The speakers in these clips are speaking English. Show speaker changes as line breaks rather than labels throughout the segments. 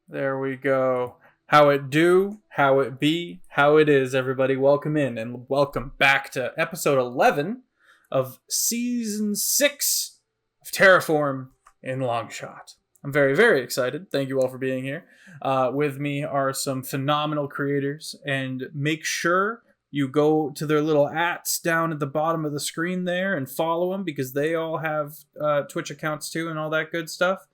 There we go. How it do, how it be, how it is, everybody. Welcome in and welcome back to episode 11 of season 6 of Terraform in Longshot. I'm very, very excited. Thank you all for being here. With me are some phenomenal creators, and make sure you go to their little ats down at the bottom of the screen there and follow them because they all have Twitch accounts too and all that good stuff.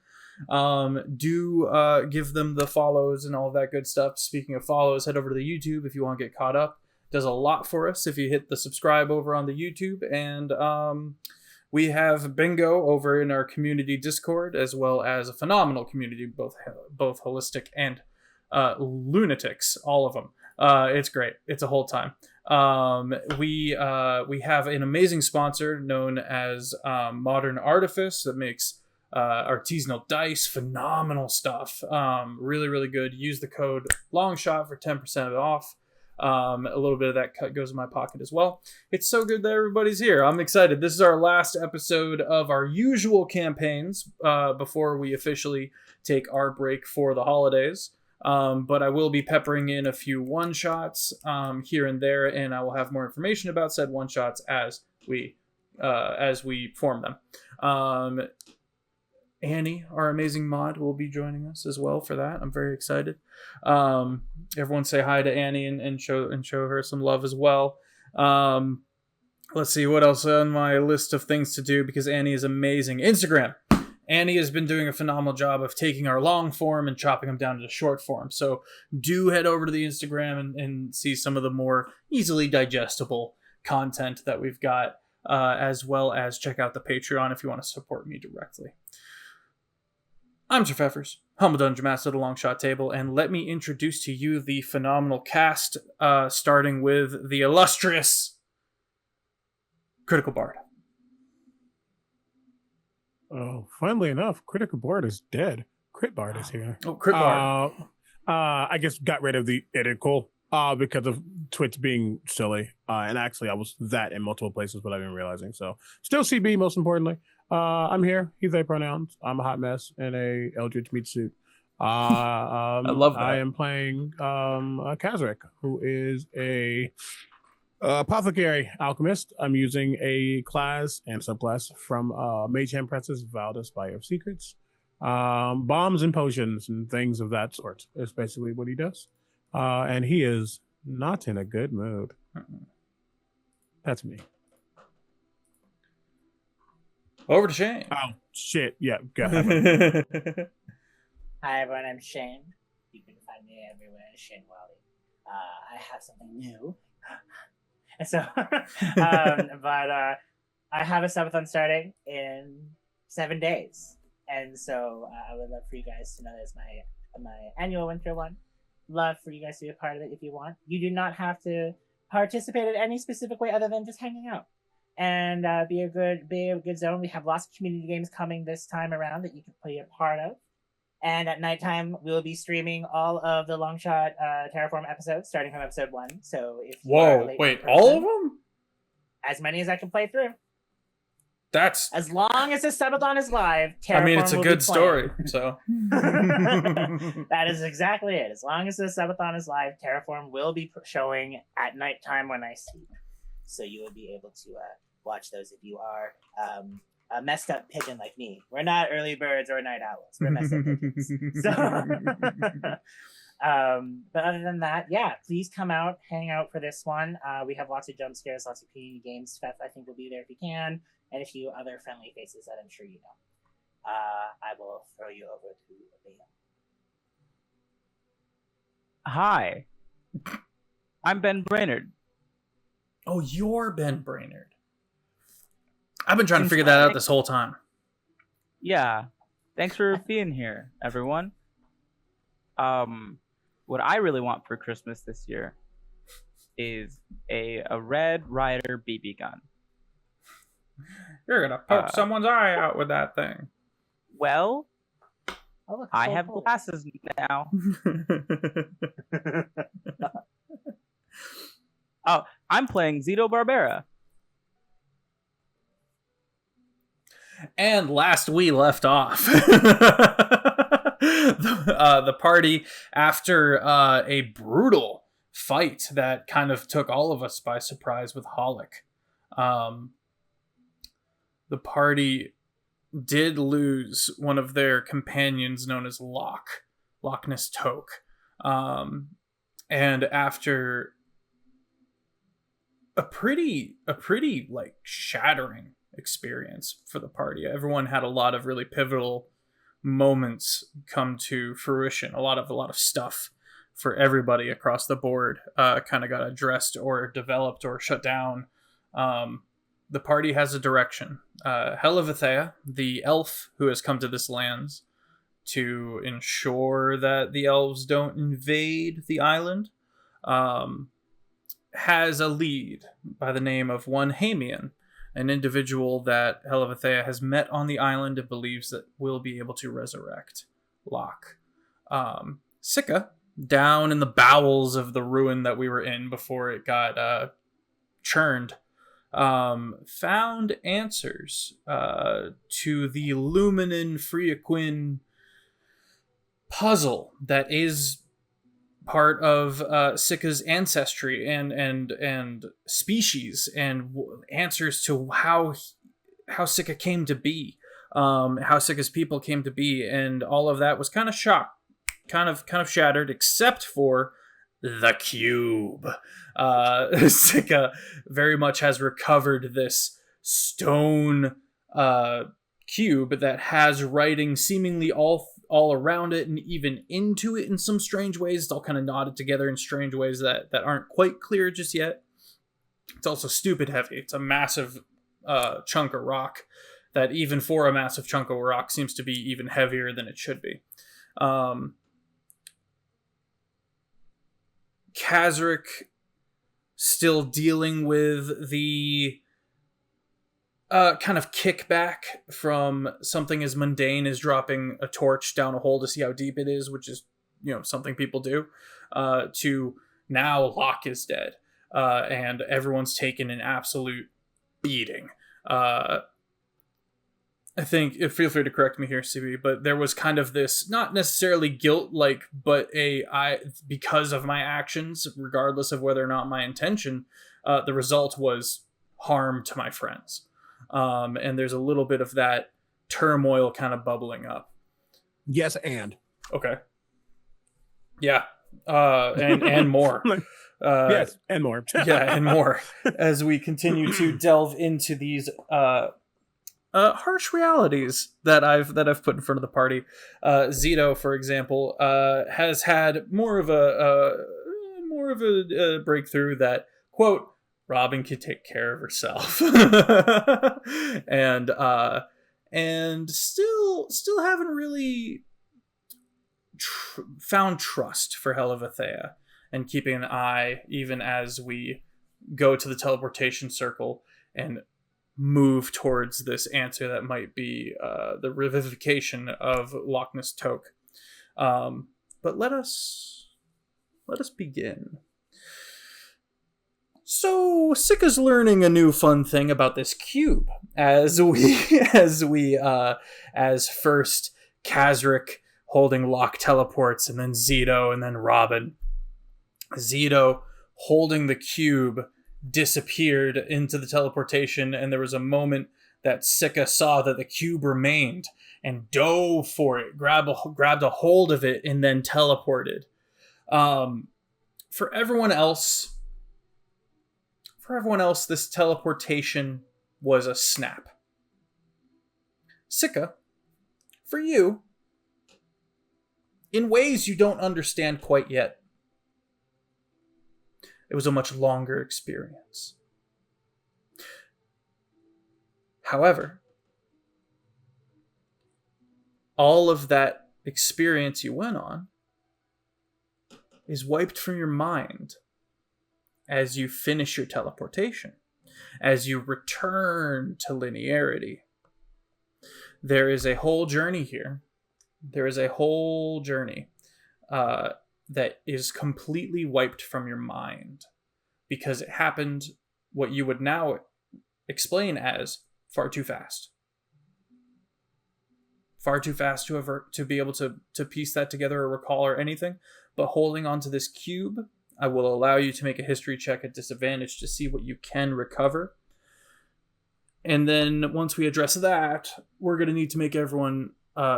Do give them the follows and all of that good stuff. Speaking of follows, head over to the YouTube if you want to get caught up. It does a lot for us if you hit the subscribe over on the YouTube. And we have bingo over in our community Discord, as well as a phenomenal community, both holistic and lunatics, all of them. It's great. It's a whole time. We have an amazing sponsor known as Modern Artifice that makes artisanal dice, phenomenal stuff. Really, really good. Use the code LONGSHOT for 10% off. A little bit of that cut goes in my pocket as well. It's so good that everybody's here. I'm excited. This is our last episode of our usual campaigns before we officially take our break for the holidays. But I will be peppering in a few one-shots here and there, and I will have more information about said one-shots as we form them. Annie, our amazing mod, will be joining us as well for that. I'm very excited. Everyone say hi to Annie and show her some love as well. Let's see what else on my list of things to do because Annie is amazing. Instagram. Annie has been doing a phenomenal job of taking our long form and chopping them down to short form. So do head over to the Instagram and see some of the more easily digestible content that we've got, as well as check out the Patreon if you want to support me directly. I'm Sir Feffers, Humble Dungeon Master of the Longshot Table, and let me introduce to you the phenomenal cast, starting with the illustrious Critical Bard.
Oh, funnily enough, Critical Bard is dead. Crit Bard is here.
Oh, Crit Bard.
I just got rid of the edicle because of Twitch being silly. And actually, I was that in multiple places without even realizing. So, still CB, most importantly. I'm here. He's a pronouns. I'm a hot mess in a Eldritch meat suit.
I love that.
I am playing Kazric, who is a apothecary alchemist. I'm using a class and subclass from Mage Hand Princess Valdis Fire of Secrets. Bombs and potions and things of that sort is basically what he does. And he is not in a good mood. That's me.
Over to Shane.
Oh, shit. Yeah, go ahead.
Hi, everyone. I'm Shane. You can find me everywhere as Shane Whalley. I have something new. So, but I have a subathon starting in 7 days. And so I would love for you guys to know that it's my annual winter one. Love for you guys to be a part of it if you want. You do not have to participate in any specific way other than just hanging out. And be a good zone. We have lots of community games coming this time around that you can play a part of. And at nighttime, we will be streaming all of the Longshot Terraform episodes, starting from episode 1. So if you are a late person,
all of them?
As many as I can play through.
That's
as long as the subathon is live. Terraform
it's a good story. So
that is exactly it. As long as the subathon is live, Terraform will be showing at nighttime when I sleep. So you will be able to watch those if you are a messed up pigeon like me. We're not early birds or night owls. We're messed up pigeons. So, but other than that, yeah, please come out, hang out for this one. We have lots of jump scares, lots of community games. Feff, I think, will be there if you can, and a few other friendly faces that I'm sure you know. I will throw you over to Liam.
Hi, I'm Ben Brainard.
Oh, you're Ben Brainard. I've been trying to figure that out this whole time.
Yeah. Thanks for being here, everyone. What I really want for Christmas this year is a Red Ryder BB gun.
You're going to poke someone's eye out with that thing.
Well, I
so
have
cool.
glasses now. Oh, I'm playing Zito Barbera.
And last we left off, the party, after a brutal fight that kind of took all of us by surprise with Holic. The party did lose one of their companions known as Loch Ness Toke. And after a pretty like shattering experience for the party, everyone had a lot of really pivotal moments come to fruition. A lot of stuff for everybody across the board kind of got addressed or developed or shut down. The party has a direction. Helivethea, the elf who has come to this lands to ensure that the elves don't invade the island, has a lead by the name of one Hamian, an individual that Helivethea has met on the island and believes that will be able to resurrect Locke. Sika, down in the bowels of the ruin that we were in before it got churned, found answers to the Luminin Freaquin puzzle that is part of Sika's ancestry and species, and answers to how Sika came to be, how Sika's people came to be, and all of that was kind of shattered, except for the cube. Sika very much has recovered this stone cube that has writing seemingly all around it and even into it in some strange ways. It's all kind of knotted together in strange ways that aren't quite clear just yet. It's also stupid heavy. It's a massive chunk of rock that even for a massive chunk of rock seems to be even heavier than it should be. Kazric still dealing with the kind of kickback from something as mundane as dropping a torch down a hole to see how deep it is, which is, something people do, to now Locke is dead, and everyone's taken an absolute beating. I think, feel free to correct me here, CB, but there was kind of this, not necessarily guilt, but because of my actions, regardless of whether or not my intention, the result was harm to my friends. And there's a little bit of that turmoil kind of bubbling up.
Yes, and.
Okay. Yeah. And more.
Yes, and more.
Yeah, and more. As we continue to delve into these harsh realities that I've put in front of the party. Zito, for example, has had more of a breakthrough that, quote, Robin could take care of herself. and still haven't really found trust for Helivethea, and keeping an eye even as we go to the teleportation circle and move towards this answer that might be the revivification of Loch Ness Toke. But let us begin. So Sika's learning a new fun thing about this cube as first Kazric holding Locke teleports, and then Zito, and then Robin. Zito holding the cube disappeared into the teleportation, and there was a moment that Sika saw that the cube remained and dove for it, grabbed a hold of it, and then teleported. For everyone else, this teleportation was a snap. Sika, for you, in ways you don't understand quite yet, it was a much longer experience. However, all of that experience you went on is wiped from your mind as you finish your teleportation, as you return to linearity. There is a whole journey here. There is a whole journey that is completely wiped from your mind because it happened what you would now explain as far too fast. far too fast to be able to piece that together or recall or anything. But holding onto this cube, I will allow you to make a history check at disadvantage to see what you can recover. And then once we address that, we're going to need to make everyone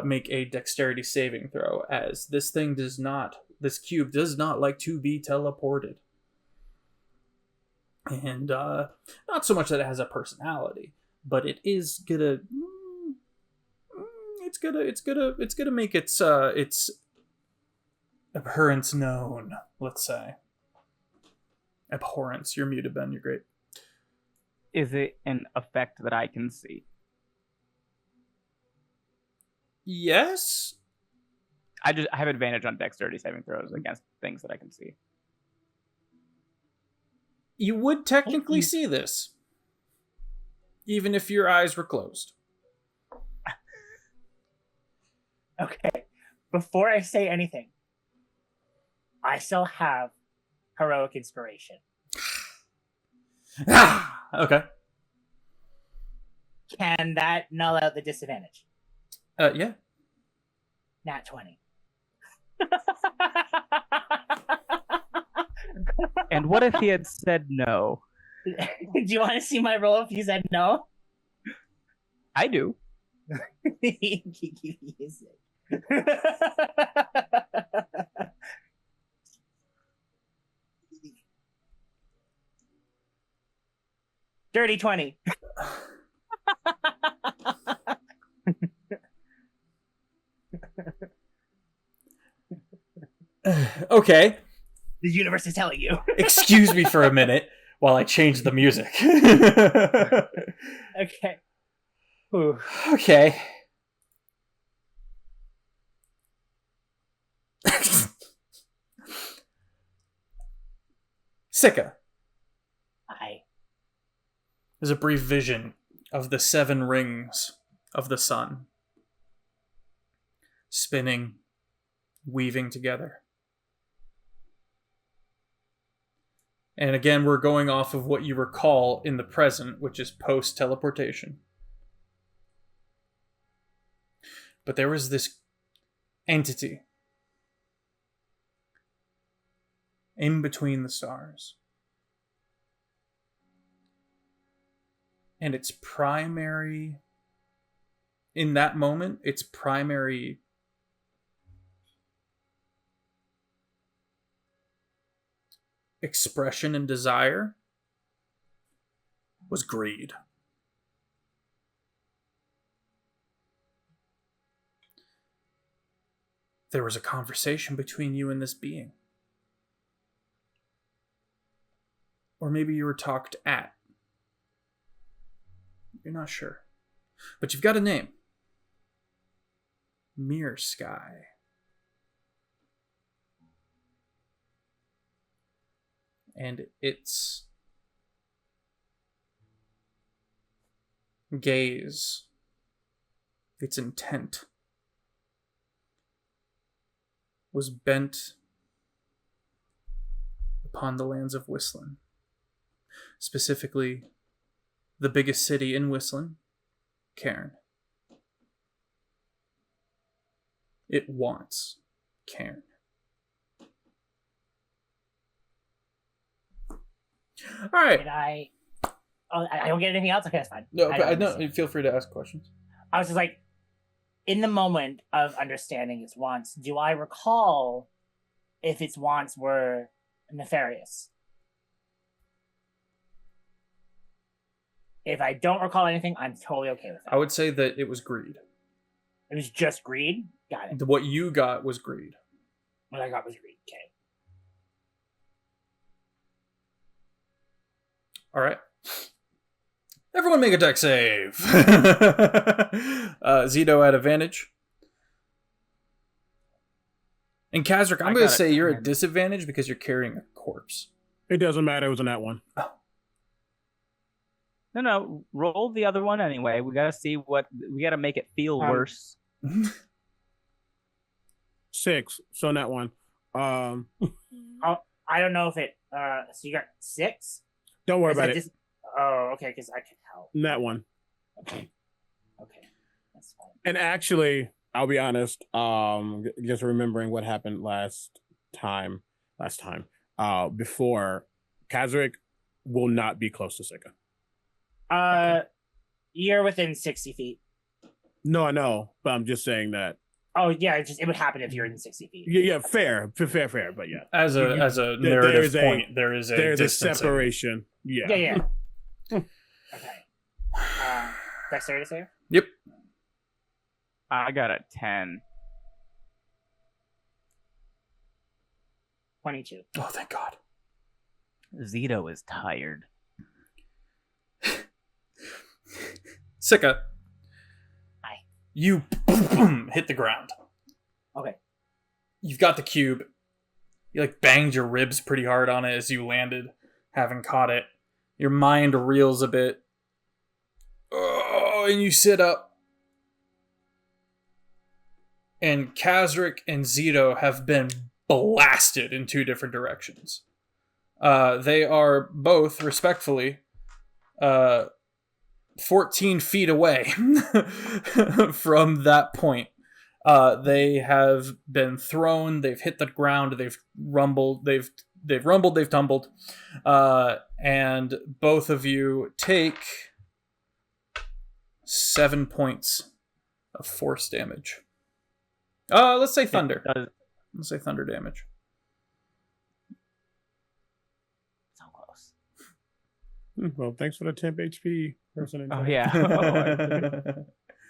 make a dexterity saving throw, as this cube does not like to be teleported. And not so much that it has a personality, but it is gonna make its abhorrence known, let's say. Abhorrence. You're muted, Ben. You're great.
Is it an effect that I can see?
Yes.
I have advantage on dexterity saving throws against things that I can see.
You would technically see this, even if your eyes were closed.
Okay. Before I say anything, I still have heroic inspiration.
Okay.
Can that null out the disadvantage?
Yeah.
Nat 20.
And what if he had said no?
Do you want to see my roll if you said no?
I do.
Use it. Dirty 20.
Okay.
The universe is telling you.
Excuse me for a minute while I change the music.
Okay. Ooh.
Okay. Sika.
Aye.
There's a brief vision of the 7 rings of the sun spinning, weaving together. And again, we're going off of what you recall in the present, which is post-teleportation. But there was this entity in between the stars. And its primary, in that moment, its primary expression and desire was greed. There was a conversation between you and this being. Or maybe you were talked at. You're not sure. But you've got a name. Mirror Sky. And its gaze, its intent, was bent upon the lands of Whistling. Specifically, the biggest city in Whistling, Cairn. It wants Cairn. All right.
Did I? Oh, I don't get anything else. Okay, that's fine.
No,
I
no. Feel free to ask questions.
I was just like, in the moment of understanding its wants, do I recall if its wants were nefarious? If I don't recall anything, I'm totally okay with that.
I would say that it was greed.
It was just greed? Got it.
What you got was greed.
What I got was greed. Okay.
All right. Everyone make a dex save. Zito at advantage. And Kazric, I'm going to say you're at disadvantage because you're carrying a corpse.
It doesn't matter. It was on that one.
Oh.
No, roll the other one anyway. We gotta see we gotta make it feel worse.
6. So on that one.
I don't know if it. So you got 6.
Don't worry about it.
Oh, okay, because I can help.
That one.
Okay. That's fine.
And actually, I'll be honest. Just remembering what happened last time. Before, Kazric will not be close to Sika.
You're within 60 feet.
No, I know, but I'm just saying that.
Oh yeah, it would happen if you're in 60 feet.
Yeah, fair, but yeah.
As a narrative point, there's
a separation. Yeah.
Yeah. Okay. Dexterity save?
Yep.
I got a 10.
22.
Oh, thank God.
Zito is tired.
Sika.
Hi.
You hit the ground.
Okay.
You've got the cube. You banged your ribs pretty hard on it as you landed, having caught it. Your mind reels a bit. Oh, and you sit up. And Kazric and Zito have been blasted in two different directions. They are both, respectfully, 14 feet away from that point. They have been thrown. They've hit the ground. They've rumbled. They've tumbled. And both of you take 7 points of force damage. Let's say thunder. Let's say thunder damage.
So close.
Well, thanks for the temp HP, person.
Oh yeah.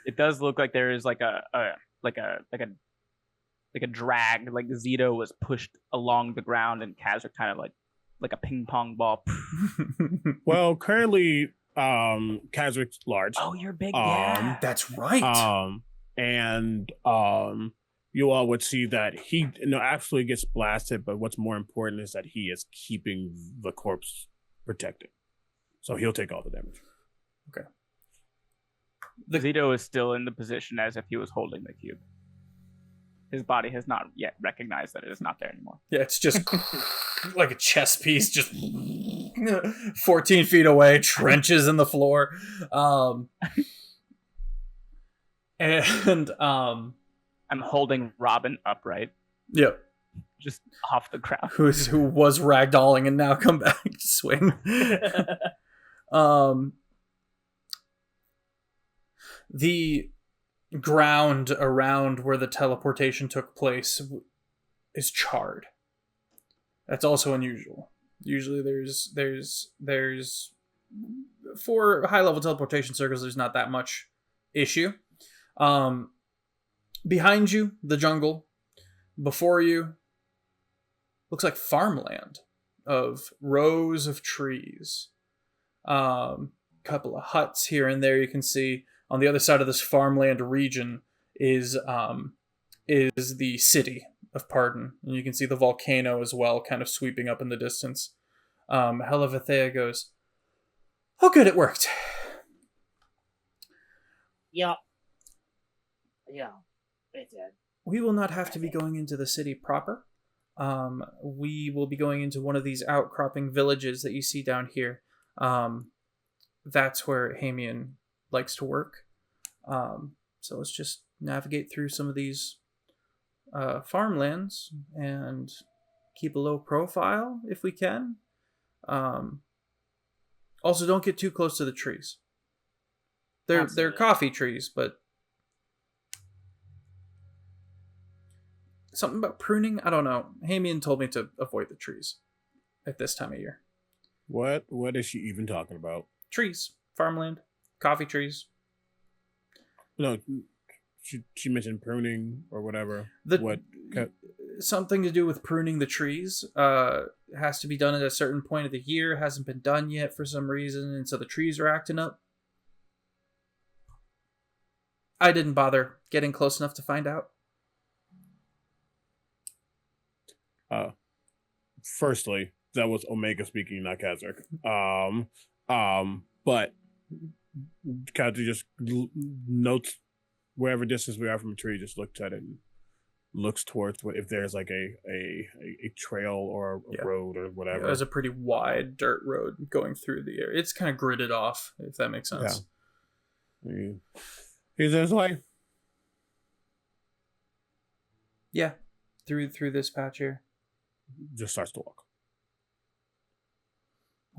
It does look like there is like a drag. Like Zito was pushed along the ground, and Kaz are kind of like a ping pong ball.
Well, currently, Kazric's large.
Oh, you're big. Yeah.
That's right.
And you all would see that he absolutely gets blasted, but what's more important is that he is keeping the corpse protected. So he'll take all the damage.
Okay.
Zito is still in the position as if he was holding the cube. His body has not yet recognized that it is not there anymore.
Yeah, it's just like a chess piece, just 14 feet away, trenches in the floor.
I'm holding Robin upright.
Yep.
Just off the ground.
Who was ragdolling and now come back to swing. The ground around where the teleportation took place is charred. That's also unusual. Usually there's for high level teleportation circles, there's not that much issue. Behind you, the jungle. Before you, looks like farmland of rows of trees. Couple of huts here and there you can see. On the other side of this farmland region is the city of Pardon. And you can see the volcano as well, kind of sweeping up in the distance. Helavathea goes, "Oh good, it worked."
Yeah, it did.
We will not have to be going into the city proper. We will be going into one of these outcropping villages that you see down here. That's where Hamian likes to work. So let's just navigate through some of these farmlands and keep a low profile if we can. Also, don't get too close to the trees. They're coffee trees, but something about pruning? I don't know. Hamian told me to avoid the trees at this time of year.
What is she even talking about?
Trees. Farmland. Coffee trees.
No, she mentioned pruning or whatever.
Something to do with pruning the trees. Has to be done at a certain point of the year. Hasn't been done yet for some reason, and so the trees are acting up. I didn't bother getting close enough to find out.
Firstly, that was Omega speaking, not Kazric. But Kazric just notes wherever distance we are from a tree, just looks at it and looks towards if there's like a trail or a road or whatever.
Yeah, there's a pretty wide dirt road going through the area. It's kind of gridded off, if that makes sense.
Yeah. He's in his way.
Yeah, through this patch here.
Just starts to walk.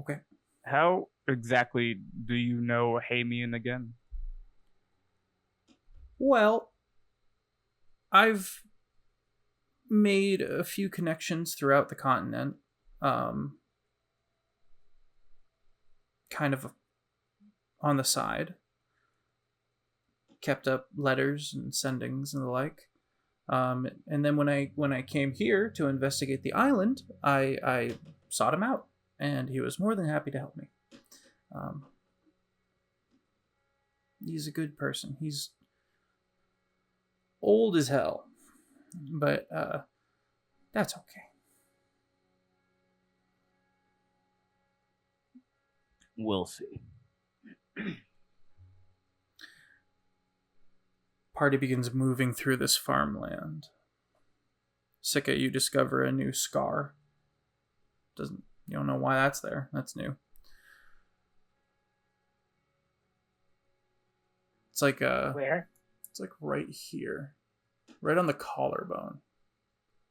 Okay.
How exactly do you know Hamian again?
Well, I've made a few connections throughout the continent. Kind of on the side. Kept up letters and sendings and the like. And then when I came here to investigate the island, I sought him out, and he was more than happy to help me. He's a good person. He's old as hell, but that's okay.
We'll see.
Party begins moving through this farmland. Sika, you discover a new scar. You don't know why that's there. That's new. It's like
Where?
It's like right here, right on the collarbone.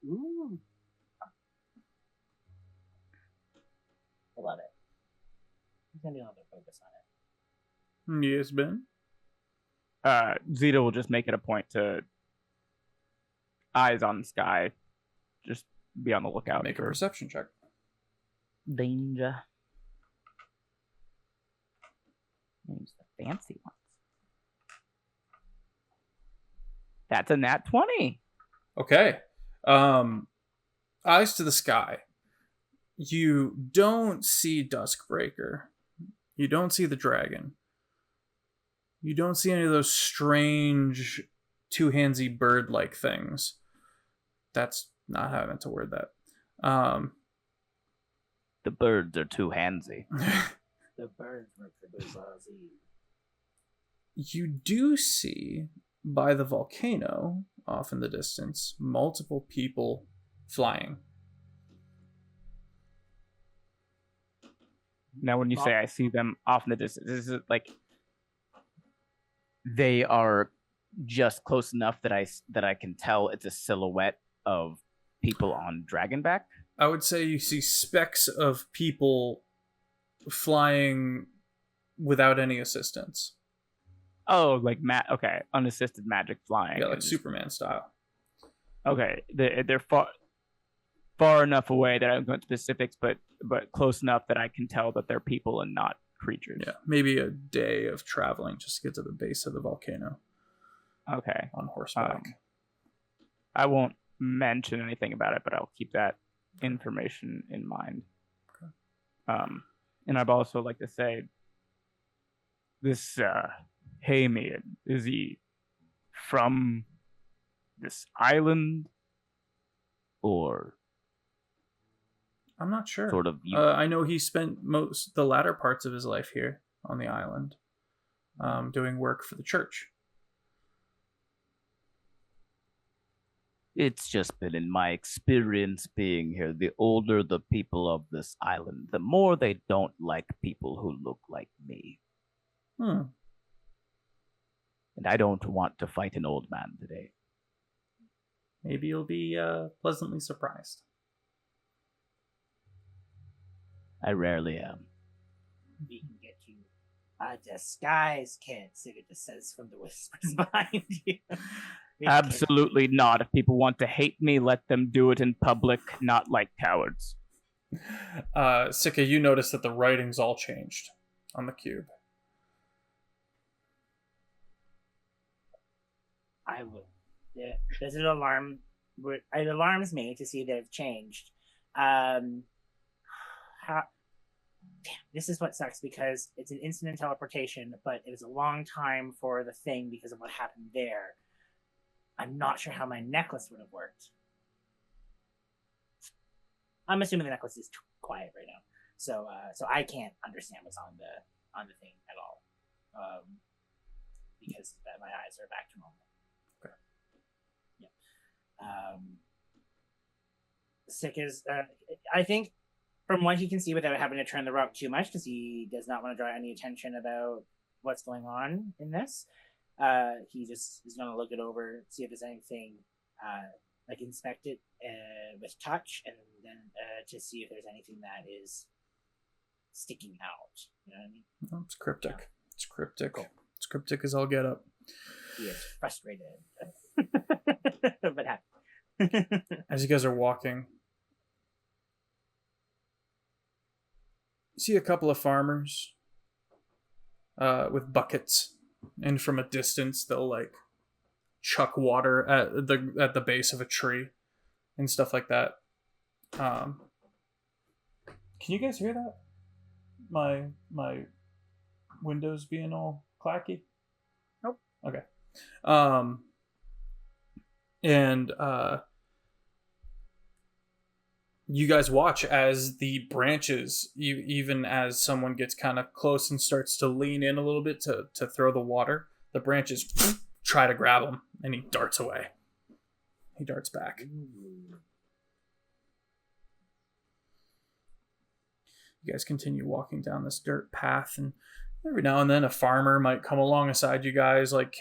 Ooh. I love it. He's gonna do another focus on it.
Yes, Ben.
Zeta will just make it a point to eyes on the sky, just be on the lookout.
Make a perception check.
Danger. Use the fancy ones. That's a nat 20.
Okay. Eyes to the sky. You don't see Duskbreaker. You don't see the dragon. You don't see any of those strange two-handsy bird-like things. That's not how I meant to word that.
The birds are too handsy.
The birds were for Buzzy.
You do see, by the volcano, off in the distance, multiple people flying.
Now, when you say I see them off in the distance, is it like they are just close enough that I can tell it's a silhouette of people on Dragonback?
I would say you see specks of people flying without any assistance.
Oh, like okay, unassisted magic flying.
Yeah, like Superman style.
Okay, they're far enough away that I don't go into specifics, but close enough that I can tell that they're people and not creatures.
Yeah, maybe a day of traveling just to get to the base of the volcano.
Okay.
On horseback.
I won't mention anything about it, but I'll keep that information in mind. Okay. And I'd also like to say, this Hamian, is he from this island, or
I'm not sure.
Sort of.
I know he spent the latter parts of his life here on the island, doing work for the church.
It's just been in my experience being here, the older the people of this island, the more they don't like people who look like me. And I don't want to fight an old man today.
Maybe you'll be pleasantly surprised.
I rarely am.
We can get you a disguise kit, Sigurd just says from the whispers behind you.
Absolutely not. If people want to hate me, let them do it in public, not like cowards.
Sika, you notice that the writing's all changed on the cube.
I would. Does it alarm? It alarms me to see they've changed. This is what sucks, because it's an instant teleportation, but it was a long time for the thing because of what happened there. I'm not sure how my necklace would have worked. I'm assuming the necklace is too quiet right now, so I can't understand what's on the thing at all, because my eyes are back to normal.
Okay.
Yeah. Sick is. I think, from what he can see without having to turn the rock too much, because he does not want to draw any attention about what's going on in this. he just is gonna look it over, see if there's anything, like inspect it with touch, and then to see if there's anything that is sticking out. You know what I mean?
Oh, it's cryptic.
Yeah.
It's cryptic.
Cool.
It's cryptic as all get up.
He is frustrated, but happy.
As you guys are walking, you see a couple of farmers with buckets, and from a distance they'll like chuck water at the base of a tree and stuff like that. Can you guys hear that? My windows being all clacky?
Nope.
Okay. And you guys watch as the branches, even as someone gets kind of close and starts to lean in a little bit to throw the water, the branches try to grab him, and he darts away. He darts back. You guys continue walking down this dirt path, and every now and then a farmer might come alongside you guys, like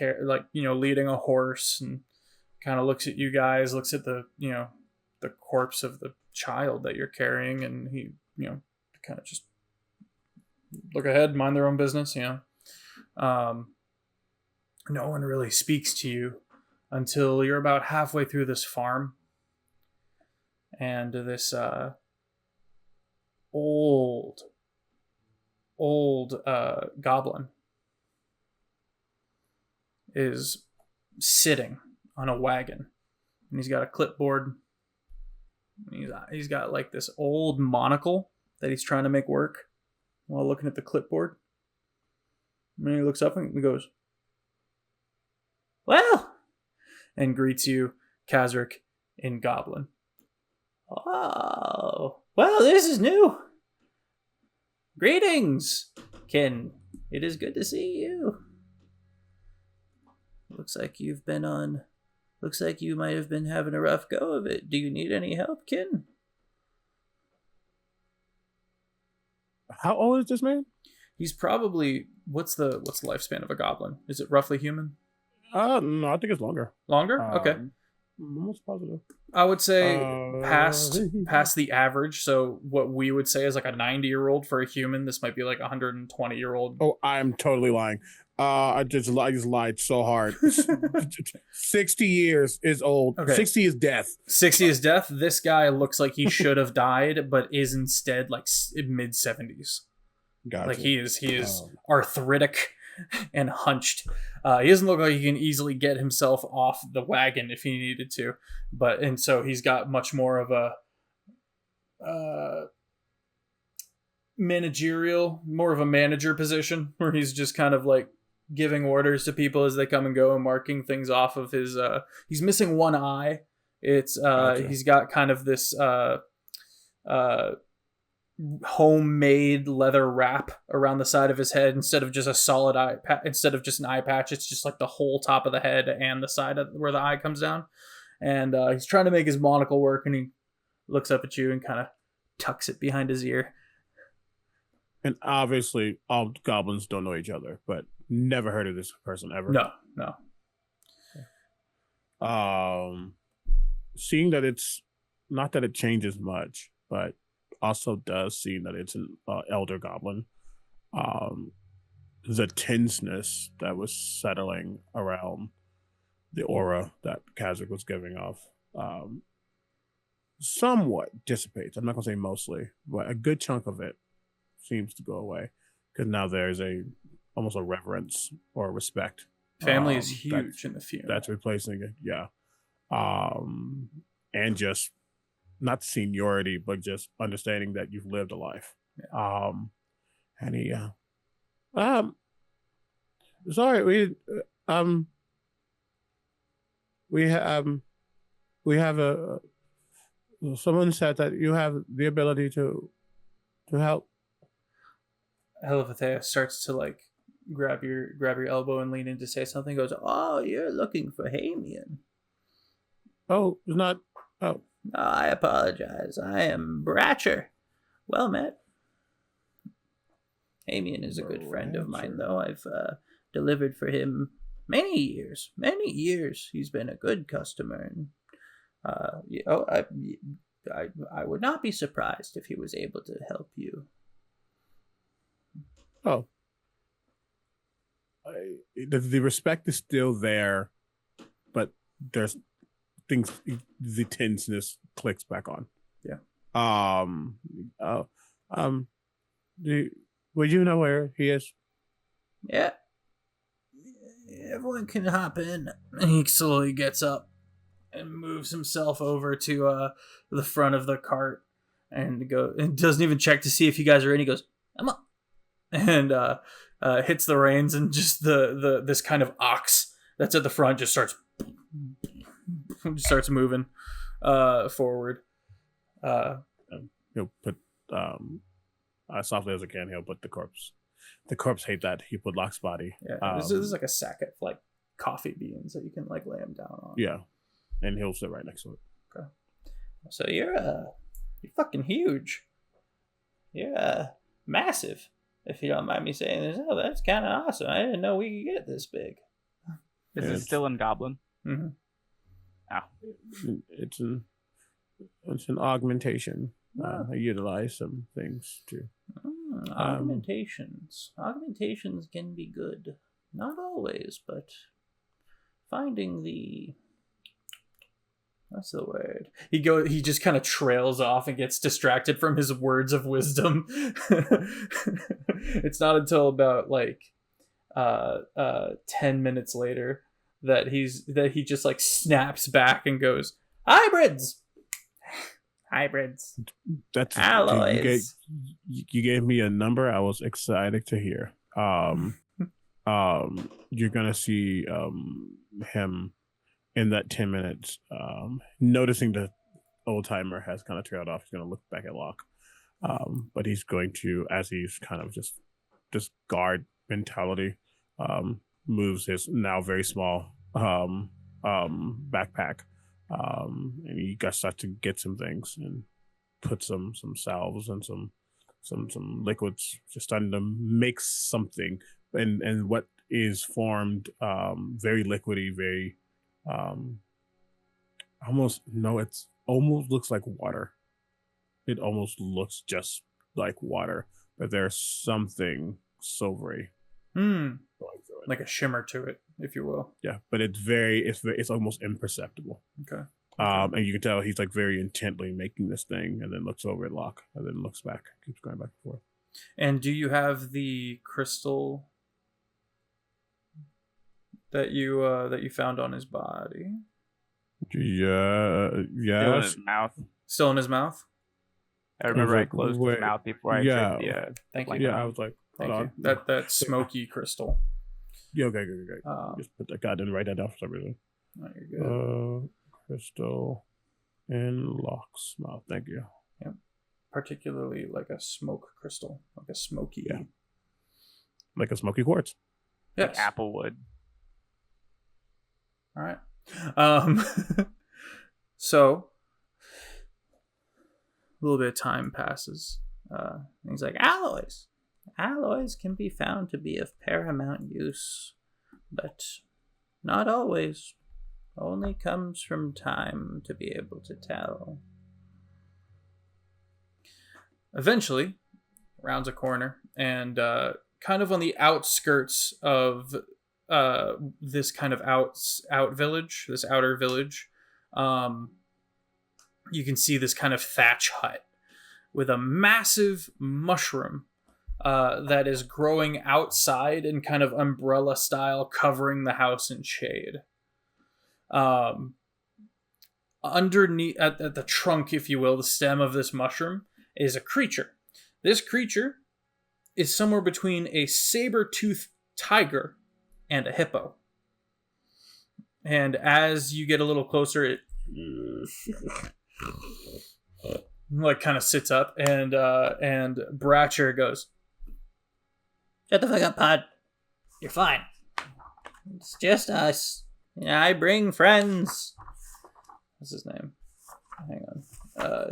leading a horse, and kind of looks at you guys, looks at the corpse of the child that you're carrying, and he kind of just look ahead, mind their own business. No one really speaks to you until you're about halfway through this farm, and this old goblin is sitting on a wagon, and he's got a clipboard. He's got like this old monocle that he's trying to make work while looking at the clipboard. And then he looks up and goes, "Well," and greets you, Kazric, in Goblin. "Oh, well, this is new. Greetings, kin. It is good to see you. Looks like you might have been having a rough go of it. Do you need any help, kin?"
How old is this man?
He's probably what's the lifespan of a goblin? Is it roughly human?
No, I think it's longer.
Longer? Okay.
Almost positive.
I would say past the average. So what we would say is like a 90-year-old for a human. This might be like a 120-year-old.
Oh, I'm totally lying. I just lied so hard. 60 years is old.
Okay.
60 is death.
60 is death. This guy looks like he should have died, but is instead like mid-70s.
Gotcha.
Like he is arthritic and hunched. He doesn't look like he can easily get himself off the wagon if he needed to, and so he's got much more of a manager position where he's just kind of like giving orders to people as they come and go and marking things off of his. He's missing one eye. It's
Gotcha.
He's got kind of this homemade leather wrap around the side of his head instead of just a solid eye instead of just an eye patch. It's just like the whole top of the head and the side of where the eye comes down, and he's trying to make his monocle work, and he looks up at you and kind of tucks it behind his ear.
And obviously all goblins don't know each other, but never heard of this person ever.
No.
Seeing that it's not that it changes much, but also does seem that it's an elder goblin. The tenseness that was settling around the aura that Kazric was giving off somewhat dissipates. I'm not going to say mostly, but a good chunk of it seems to go away because now there's almost a reverence or respect.
Family is huge in the feud.
That's replacing it, yeah. And just not seniority, but just understanding that you've lived a life.
Yeah.
And he, sorry, we have someone said that you have the ability to help.
Helifathea starts to like grab your elbow and lean in to say something. Goes, "Oh, you're looking for Hamian."
Oh, it's not. Oh.
"No, I apologize. I am Bratcher. Well met. Hamian is a good friend of mine, though. I've delivered for him Many years. He's been a good customer, and I would not be surprised if he was able to help you.
Oh, the respect is still there, but there's things. The tenseness clicks back on.
Yeah.
Would you know where he is?
Yeah. Everyone can hop in. And he slowly gets up and moves himself over to the front of the cart and doesn't even check to see if you guys are in. He goes, "I'm up," and hits the reins, and just this kind of ox that's at the front just starts moving forward.
He'll put softly as I can. He'll put the corpse. The corpse hate that. He put Locke's body.
Yeah, this is like a sack of like coffee beans that you can like lay him down on.
Yeah, and he'll sit right next to it.
Okay. So you're fucking huge. You're massive, if you don't mind me saying this. Oh, that's kind of awesome. I didn't know we could get this big.
Is it still in Goblin?
Mm-hmm.
Oh.
It's an augmentation. I utilize some things too.
Augmentations can be good. Not always, but finding the... What's the word? He just kind of trails off and gets distracted from his words of wisdom. It's not until about like 10 minutes later that he just like snaps back and goes, "Hybrids.
That's
alloys."
You gave me a number I was excited to hear. You're gonna see him in that 10 minutes, noticing the old timer has kind of trailed off. He's gonna look back at Locke, but he's going to, as he's kind of just guard mentality, moves his now very small backpack, and you guys start to get some things and put some salves and some liquids, just starting to mix something, and what is formed very liquidy, very it almost looks like water. It almost looks just like water, but there's something silvery going through it,
like a shimmer to it, if you will.
Yeah, but it's almost imperceptible.
Okay.
And you can tell he's like very intently making this thing, and then looks over at Locke, and then looks back, keeps going back and forth.
And do you have the crystal that you found on his body?
Yeah.
Still in his mouth.
Still in his mouth?
I remember I closed his mouth before I took the...
Thank you.
Yeah, I was like, hold on.
That smoky crystal.
Yeah, okay. Just put that. God, didn't write that down for some reason.
No, you're good.
Crystal in Locke's mouth. Thank you.
Yep. Particularly like a smoke crystal, like a smoky.
Yeah. Like a smoky quartz.
Yes.
Like apple wood.
All right. So a little bit of time passes. Things like alloys. Alloys can be found to be of paramount use, but not always. Only comes from time to be able to tell. Eventually, rounds a corner, and kind of on the outskirts of this kind of outer village, you can see this kind of thatch hut with a massive mushroom that is growing outside in kind of umbrella style, covering the house in shade. Underneath at the trunk, if you will, the stem of this mushroom is a creature. This creature is somewhere between a saber-toothed tiger and a hippo. And as you get a little closer, it like kind of sits up, and Bratcher goes, "Shut the fuck up, Pod. You're fine. It's just us. I bring friends." What's his name? Hang on.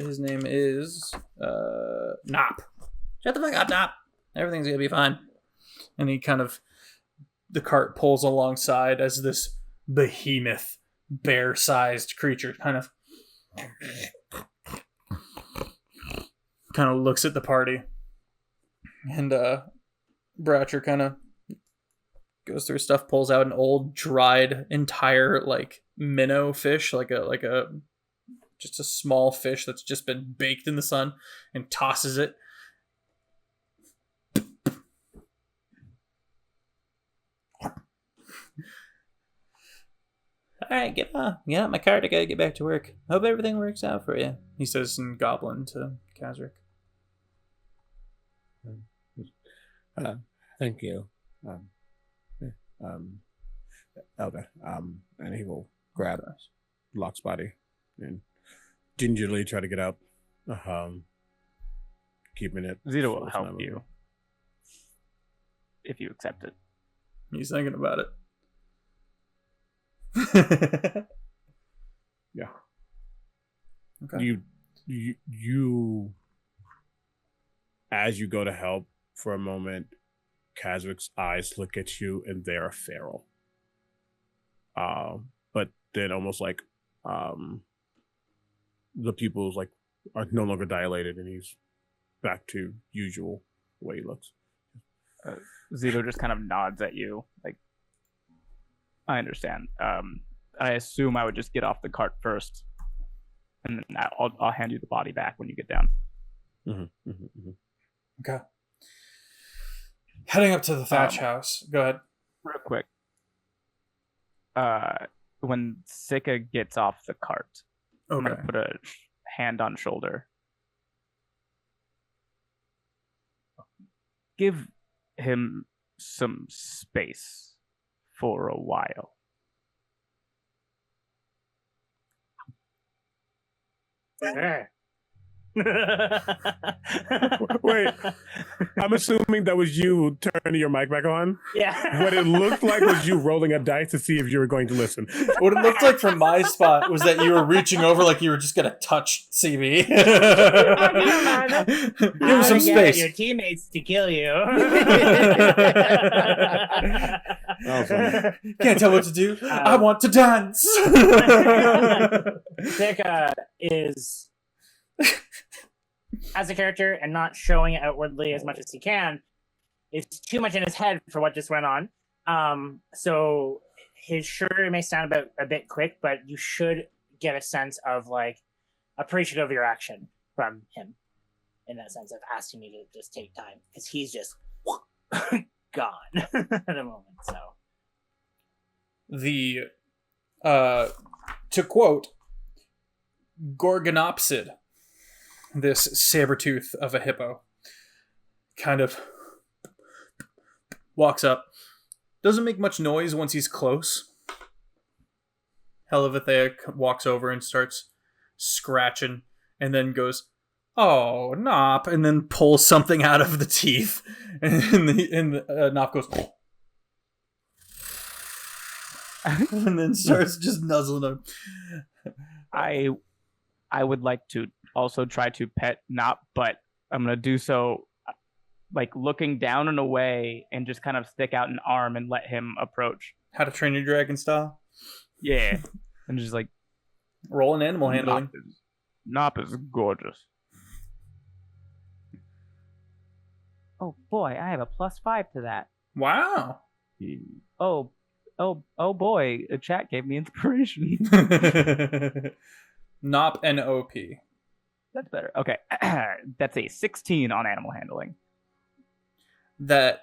His name is Nop. "Shut the fuck up, Nop. Everything's gonna be fine." And he kind of the cart pulls alongside as this behemoth, bear-sized creature kind of looks at the party, and Bratcher kind of goes through stuff, pulls out an old dried entire like minnow fish, like a just a small fish that's just been baked in the sun, and tosses it. All right, get out my cart. I gotta get back to work. Hope everything works out for you, he says in Goblin to Kazric.
Thank you, Elder. And he will grab Locke's body and gingerly try to get out. Keeping it.
Zito will help you if you accept it.
He's thinking about it.
Yeah.
Okay.
You as you go to help for a moment, Kazric's eyes look at you and they are feral. But then almost like the pupils like are no longer dilated and he's back to usual the way he looks.
Zito just kind of nods at you, like, I understand. I assume I would just get off the cart first, and then I'll hand you the body back when you get down.
Mm-hmm, mm-hmm, mm-hmm.
Okay. Heading up to the thatch house. Go ahead.
Real quick. When Sika gets off the cart, I'm going to put a hand on shoulder. Give him some space for a while.
Wait, I'm assuming that was you turning your mic back on?
Yeah.
What it looked like was you rolling a dice to see if you were going to listen.
What it looked like from my spot was that you were reaching over like you were just going to touch CB. Give him some space.
Your teammates to kill you.
Can't tell what to do. I want to dance.
Sika is, as a character and not showing it outwardly as much as he can, it's too much in his head for what just went on. So his sure may sound a bit quick, but you should get a sense of like appreciative of your action from him, in that sense of asking me to just take time, because he's just gone at the moment. So
the to quote Gorgonopsid, this saber tooth of a hippo, kind of walks up. Doesn't make much noise once he's close. Helivethea walks over and starts scratching, and then goes, "Oh, Nop," and then pulls something out of the teeth, and Nop goes, and then starts just nuzzling him.
I would like to also try to pet Nop, but I'm gonna do so like looking down and away, and just kind of stick out an arm and let him approach.
How to Train Your Dragon style?
Yeah. And just like
roll an animal handling.
Nop is gorgeous.
Oh boy, I have a +5 to that.
Wow.
Oh boy, a chat gave me inspiration.
Nop N-O-P.
That's better. Okay. That's a 16 on animal handling.
That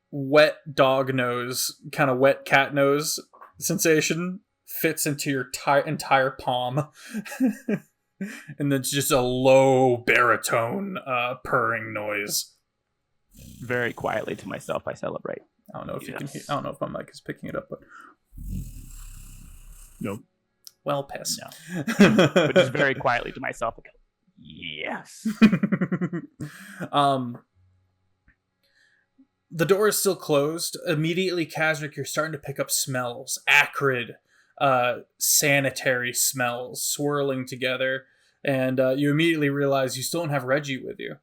wet dog nose, kind of wet cat nose sensation fits into your entire palm. And then it's just a low baritone purring noise.
Very quietly to myself, I celebrate.
I don't know if you can hear, I don't know if my mic is picking it up, but
no.
Well, piss.
No. But just very quietly to myself, I go, yes.
The door is still closed. Immediately, Kazric, you're starting to pick up smells. Acrid, sanitary smells swirling together. And you immediately realize you still don't have Reggie with you.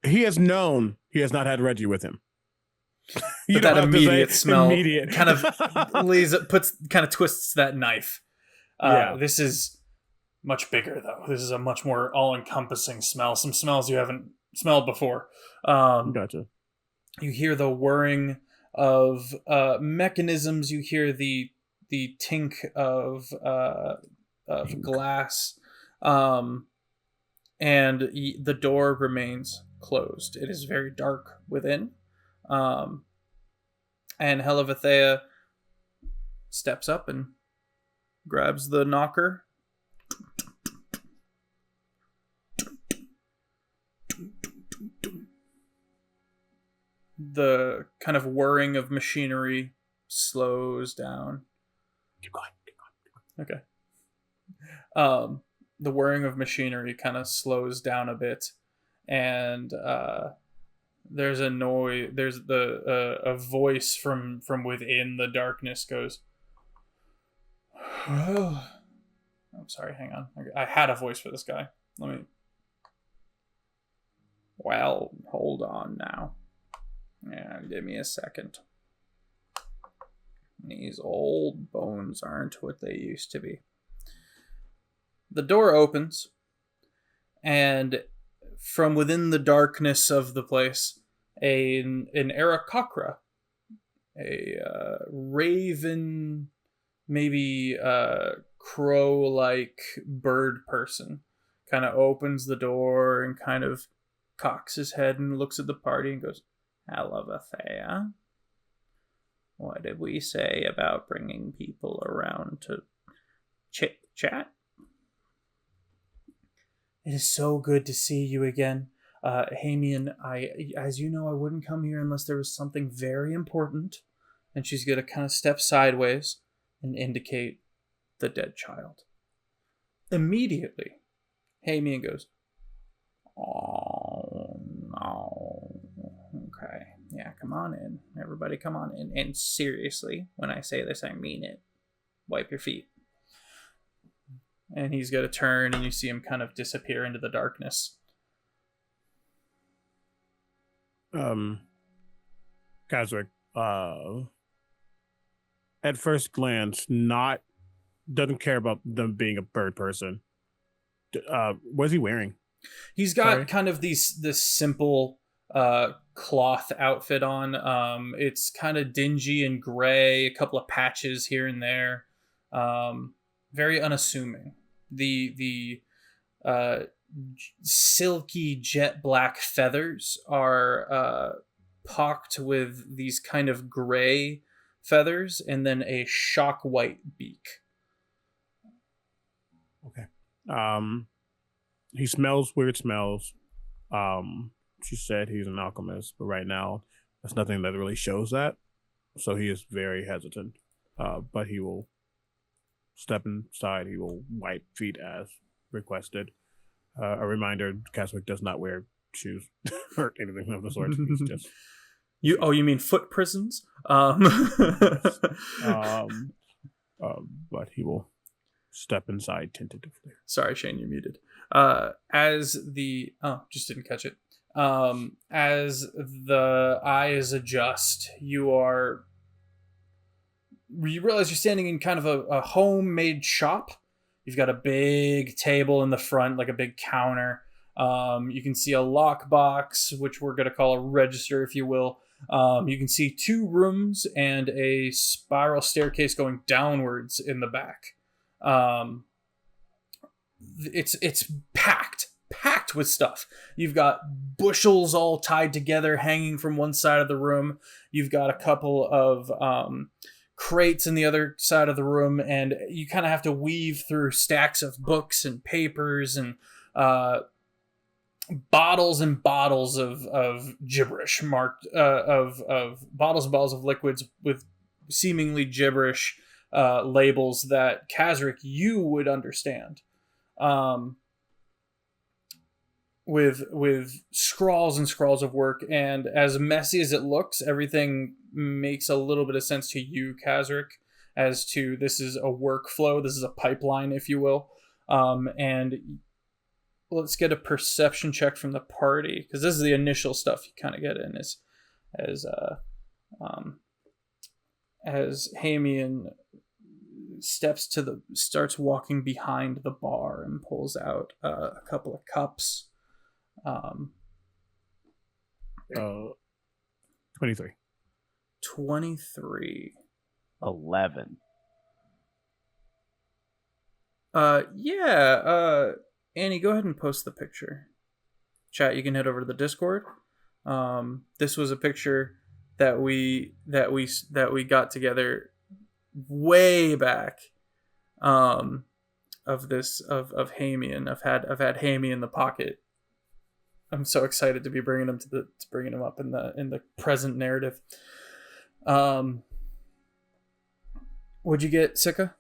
He has known he has not had Reggie with him.
But that immediate smell
immediate.
kind of twists that knife.
Yeah.
This is much bigger, though. This is a much more all-encompassing smell. Some smells you haven't smelled before.
Gotcha.
You hear the whirring of mechanisms. You hear the tink of glass, and the door remains closed. It is very dark within, and Helivethea steps up and grabs the knocker. The kind of whirring of machinery slows down.
Keep going.
Okay. The whirring of machinery kind of slows down a bit, and there's a noise. There's a voice from within the darkness goes. Oh, I'm sorry. Hang on. I had a voice for this guy. Let me. Well, hold on now. Yeah, give me a second. These old bones aren't what they used to be. The door opens, and from within the darkness of the place, an Aarakocra, a raven, maybe crow-like bird person, kind of opens the door and kind of cocks his head and looks at the party and goes, Helivethea, what did we say about bringing people around to chit-chat? It is so good to see you again. Hamian, as you know, I wouldn't come here unless there was something very important. And she's going to kind of step sideways and indicate the dead child. Immediately, Hamian goes, oh, no. Okay. Yeah, come on in. Everybody come on in. And seriously, when I say this, I mean it. Wipe your feet. And he's going to turn, and you see him kind of disappear into the darkness.
Kaswick, at first glance, doesn't care about them being a bird person. What's he wearing?
He's got kind of this simple cloth outfit on. It's kind of dingy and gray, a couple of patches here and there. Very unassuming. The silky jet black feathers are pocked with these kind of gray feathers, and then a shock white beak.
Okay. He smells weird smells. She said he's an alchemist, but right now there's nothing that really shows that. So he is very hesitant. But he will step inside. He will wipe feet as requested. A reminder: Kaswick does not wear shoes or anything of the sort. He's just
you mean foot prisons?
But he will step inside tentatively.
Sorry, Shane, you're muted. Just didn't catch it. As the eyes adjust, you realize you're standing in kind of a homemade shop. You've got a big table in the front, like a big counter. You can see a lockbox, which we're going to call a register, if you will. You can see 2 rooms and a spiral staircase going downwards in the back. It's packed with stuff. You've got bushels all tied together hanging from one side of the room. You've got a couple of crates in the other side of the room, and you kind of have to weave through stacks of books and papers and bottles and bottles of gibberish marked of bottles and bottles of liquids with seemingly gibberish labels that Kaswick you would understand. With scrawls and scrawls of work, and as messy as it looks, everything makes a little bit of sense to you, Kaswick, as to this is a workflow, this is a pipeline, if you will. And let's get a perception check from the party, because this is the initial stuff you kind of get in as Hamian starts walking behind the bar and pulls out a couple of cups.
23.
23.
11.
Annie, go ahead and post the picture. Chat, you can head over to the Discord. This was a picture that we got together way back. Of Hamian. I've had Hamian in the pocket. I'm so excited to be bringing him bringing him up in the present narrative. What'd you get, Sika?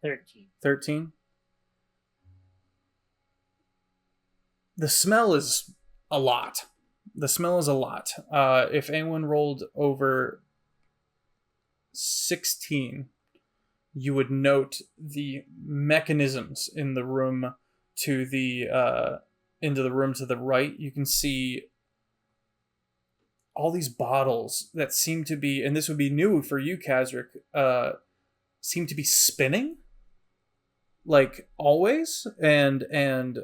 13.
13. The smell is a lot. If anyone rolled over 16, you would note the mechanisms in the room into the room to the right. You can see all these bottles that seem to be, and this would be new for you, Kazric, seem to be spinning, like always, and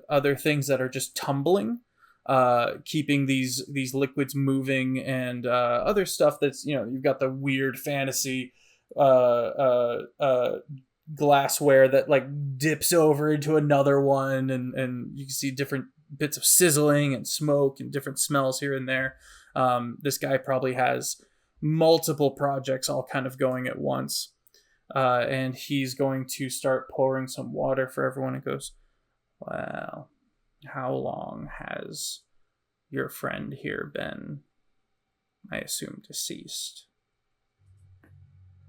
other things that are just tumbling, keeping these liquids moving, and other stuff that's, you've got the weird fantasy glassware that like dips over into another one, and you can see different bits of sizzling and smoke and different smells here and there. This guy probably has multiple projects all kind of going at once. And he's going to start pouring some water for everyone and goes, "Well, how long has your friend here been, I assume, deceased?"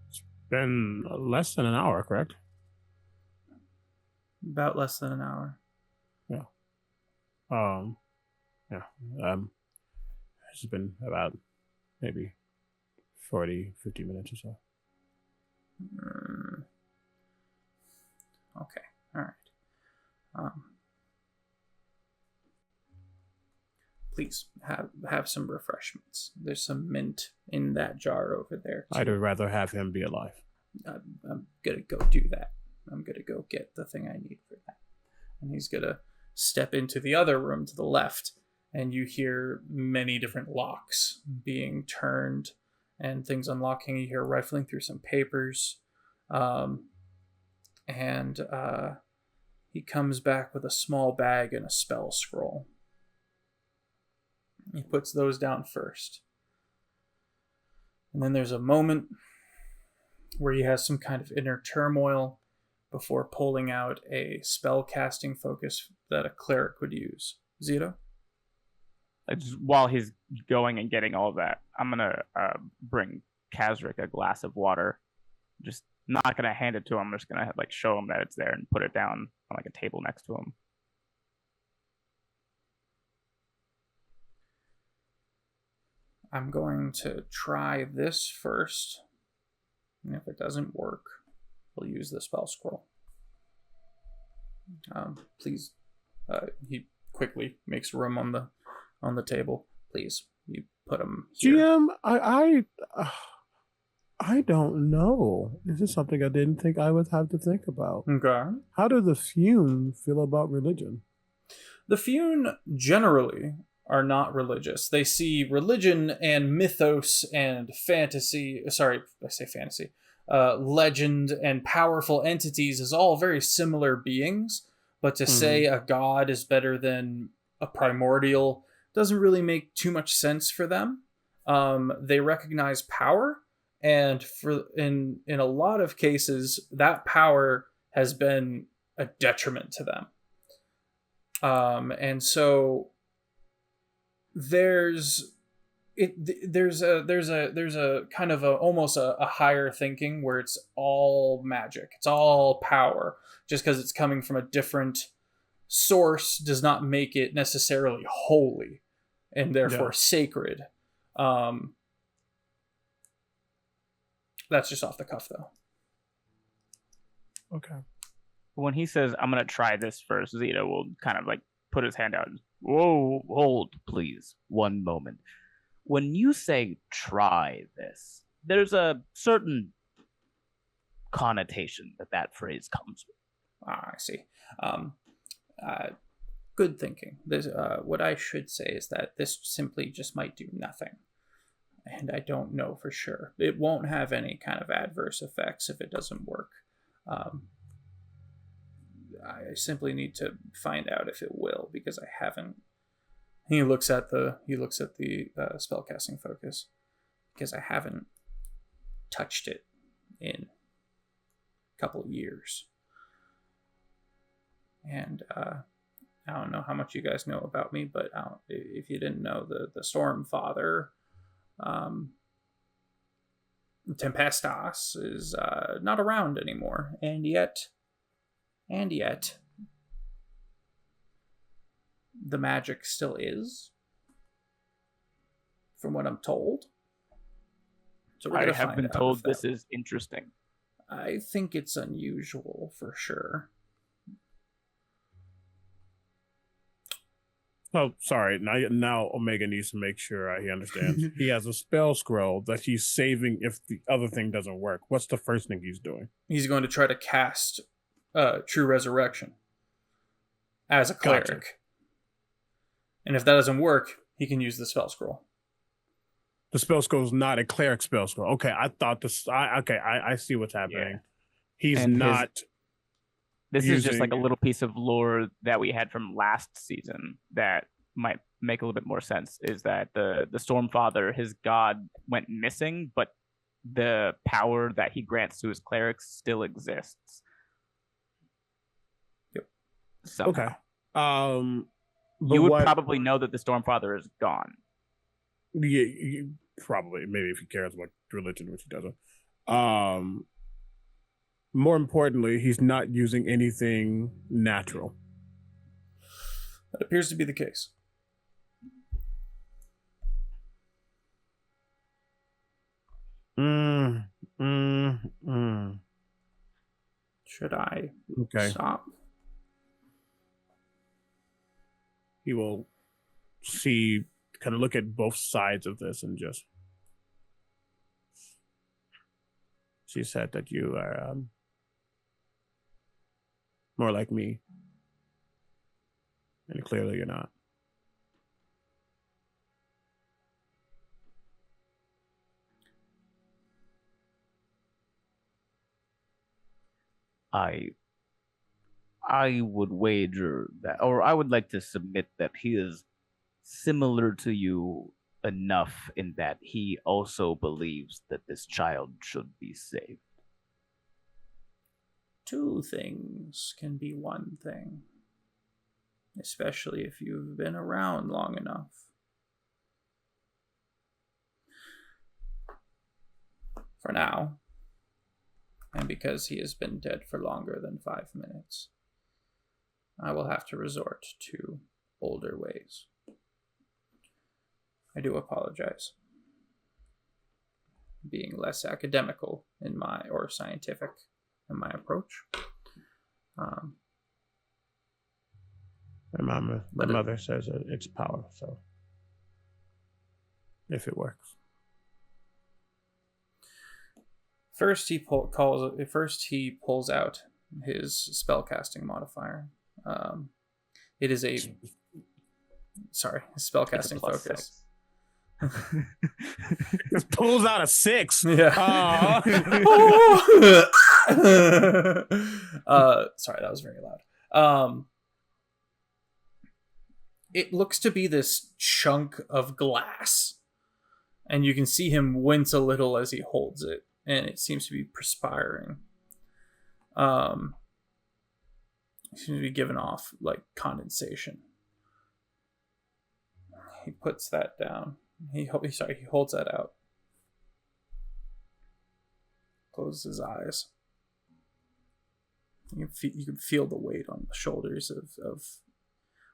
It's been less than an hour, correct?
About less than an hour.
Yeah. It's been about maybe 40-50 minutes or so.
Okay, all right. Please have some refreshments. There's some mint in that jar over there, too.
I'd rather have him be alive.
I'm gonna go do that. I'm gonna go get the thing I need for that. And he's gonna step into the other room to the left, and you hear many different locks being turned and things unlocking. You hear rifling through some papers. He comes back with a small bag and a spell scroll. He puts those down first. And then there's a moment where he has some kind of inner turmoil before pulling out a spell casting focus that a cleric would use. Zito?
While he's going and getting all of that, I'm gonna bring Kazric a glass of water. Just not gonna hand it to him. I'm just gonna like show him that it's there and put it down on like a table next to him.
I'm going to try this first, and if it doesn't work, we'll use the spell scroll. Please, he quickly makes room on the table. Please, you put them here.
GM, I don't know. This is something I didn't think I would have to think about.
Okay.
How do the Fune feel about religion?
The Fune generally are not religious. They see religion and mythos and fantasy. Sorry, I say fantasy. Legend and powerful entities as all very similar beings. But to say a god is better than a primordial doesn't really make too much sense for them. They recognize power, and in a lot of cases, that power has been a detriment to them. And so there's a kind of almost a higher thinking where it's all magic, it's all power. Just because it's coming from a different source does not make it necessarily holy and therefore sacred. That's just off the cuff, though.
Okay.
when he says, "I'm gonna try this first," Zeta will kind of like put his hand out.
Whoa, hold, please. One moment. When you say try this, there's a certain connotation that phrase comes with.
I see. Good thinking. There's, what I should say is that this simply just might do nothing. And I don't know for sure. It won't have any kind of adverse effects if it doesn't work. I simply need to find out if it will, because I haven't. He looks at the spellcasting focus, because I haven't touched it in a couple of years. And I don't know how much you guys know about me, but if you didn't know, the Storm Father, Tempestas, is not around anymore, and yet, the magic still is, from what I'm told. So we're
I
gonna
have
find
been
out
told
if that-
this is interesting.
I think it's unusual for sure.
Oh, sorry. Now Omega needs to make sure he understands. He has a spell scroll that he's saving if the other thing doesn't work. What's the first thing he's doing?
He's going to try to cast True Resurrection as a cleric.
Gotcha.
And if that doesn't work, he can use the spell scroll.
The spell scroll is not a cleric spell scroll. Okay, I thought this. I see what's happening.
Yeah.
He's
And
not.
This is just like a
using-
little piece of lore that we had from last season that might make a little bit more sense. Is that the Stormfather, his god, went missing, but the power that he grants to his clerics still exists.
Yep.
Somehow.
Okay. But
You would
what-
probably know that the Stormfather is gone.
Yeah, probably. Maybe if he cares about religion, which he doesn't. More importantly, he's not using anything natural.
That appears to be the case. Should I
Okay.
stop?
He will kind of look at both sides of this and just. She said that you are more like me. And clearly you're not.
I would wager that, or I would like to submit that he is similar to you enough in that he also believes that this child should be saved.
Two things can be one thing, especially if you've been around long enough. For now, and because he has been dead for longer than 5 minutes, I will have to resort to older ways. I do apologize. Being less academical in or scientific in my approach.
My mother says that it's power, so if it works.
First, he pulls out his spellcasting modifier. It is a spellcasting focus.
It pulls out a 6.
Yeah. Sorry, that was very loud. It looks to be this chunk of glass, and you can see him wince a little as he holds it, and it seems to be perspiring. It seems to be giving off like condensation. He puts that down. He holds that out. Closes his eyes. You can feel the weight on the shoulders of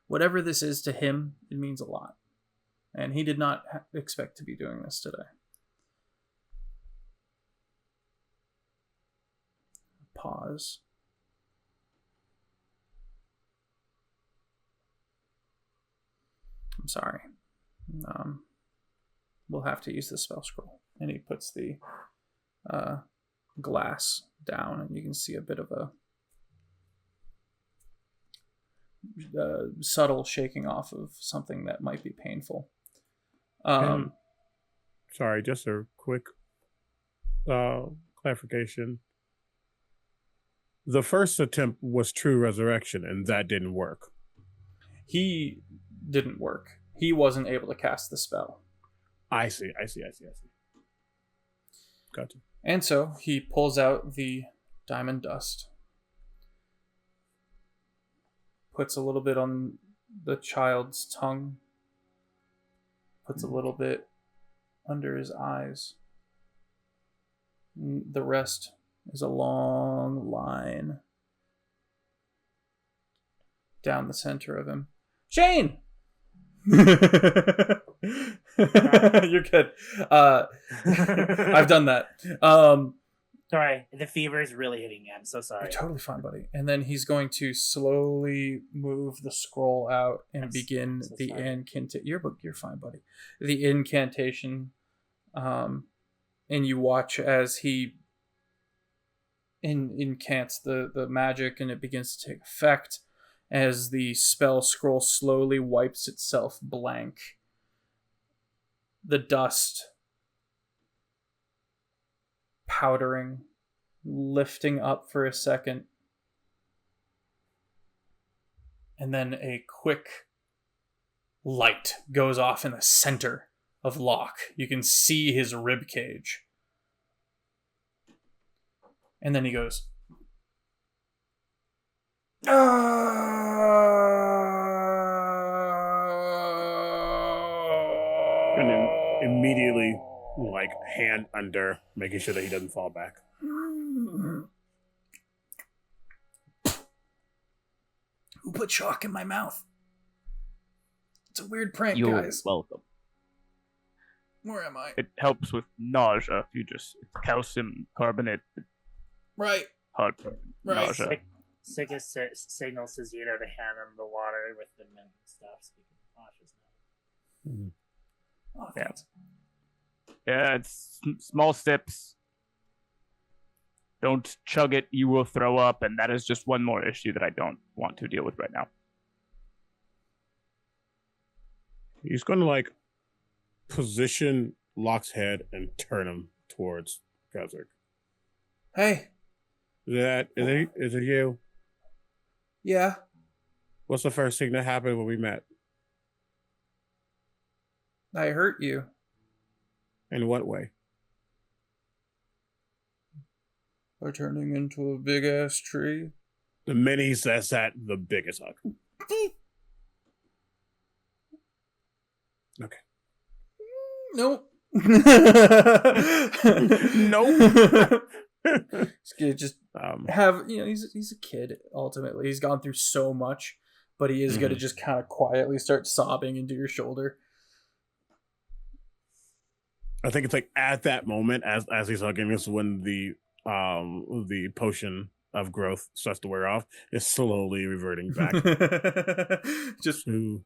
whatever this is to him. It means a lot, and he did not expect to be doing this today. Pause. sorry. We'll have to use the spell scroll. And he puts the glass down, and you can see a bit of a subtle shaking off of something that might be painful.
Sorry, just a quick clarification. The first attempt was true resurrection, and that didn't work.
He didn't work. He wasn't able to cast the spell.
I see. Gotcha.
And so he pulls out the diamond dust, puts a little bit on the child's tongue, puts a little bit under his eyes. The rest is a long line down the center of him. Shane! You're good. I've done that.
Sorry, the fever is really hitting me. I'm so sorry.
You're totally fine, buddy. And then he's going to slowly move the scroll out and begin the incantation. You're fine, buddy. The incantation. And you watch as he incants the magic, and it begins to take effect as the spell scroll slowly wipes itself blank. The dust powdering, lifting up for a second, and then a quick light goes off in the center of Locke. You can see his rib cage. And then he goes,
And then immediately, like, hand under, making sure that he doesn't fall back.
Who put chalk in my mouth? It's a weird prank,
You're
guys.
welcome.
Where am I?
It helps with nausea if you just calcium carbonate.
Right.
Hard
Right.
nausea.
Sickest signals to Zito to hand him the water with the mint and stuff, so he can cautious now.
Oh,
Yeah.
thanks.
Yeah, it's small sips. Don't chug it, you will throw up, and that is just one more issue that I don't want to deal with right now.
He's going to, like, position Locke's head and turn him towards Kazric.
Hey.
Is it you?
Yeah.
What's the first thing that happened when we met?
I hurt you.
In what way?
By turning into a big ass tree.
The minute he says that, the biggest hug. Okay.
Nope.
Nope.
He's gonna just have, he's a kid ultimately. He's gone through so much, but he is gonna just kind of quietly start sobbing into your shoulder.
I think it's like at that moment, as he's hugging us, when the potion of growth starts to wear off, is slowly reverting back.
Just
to...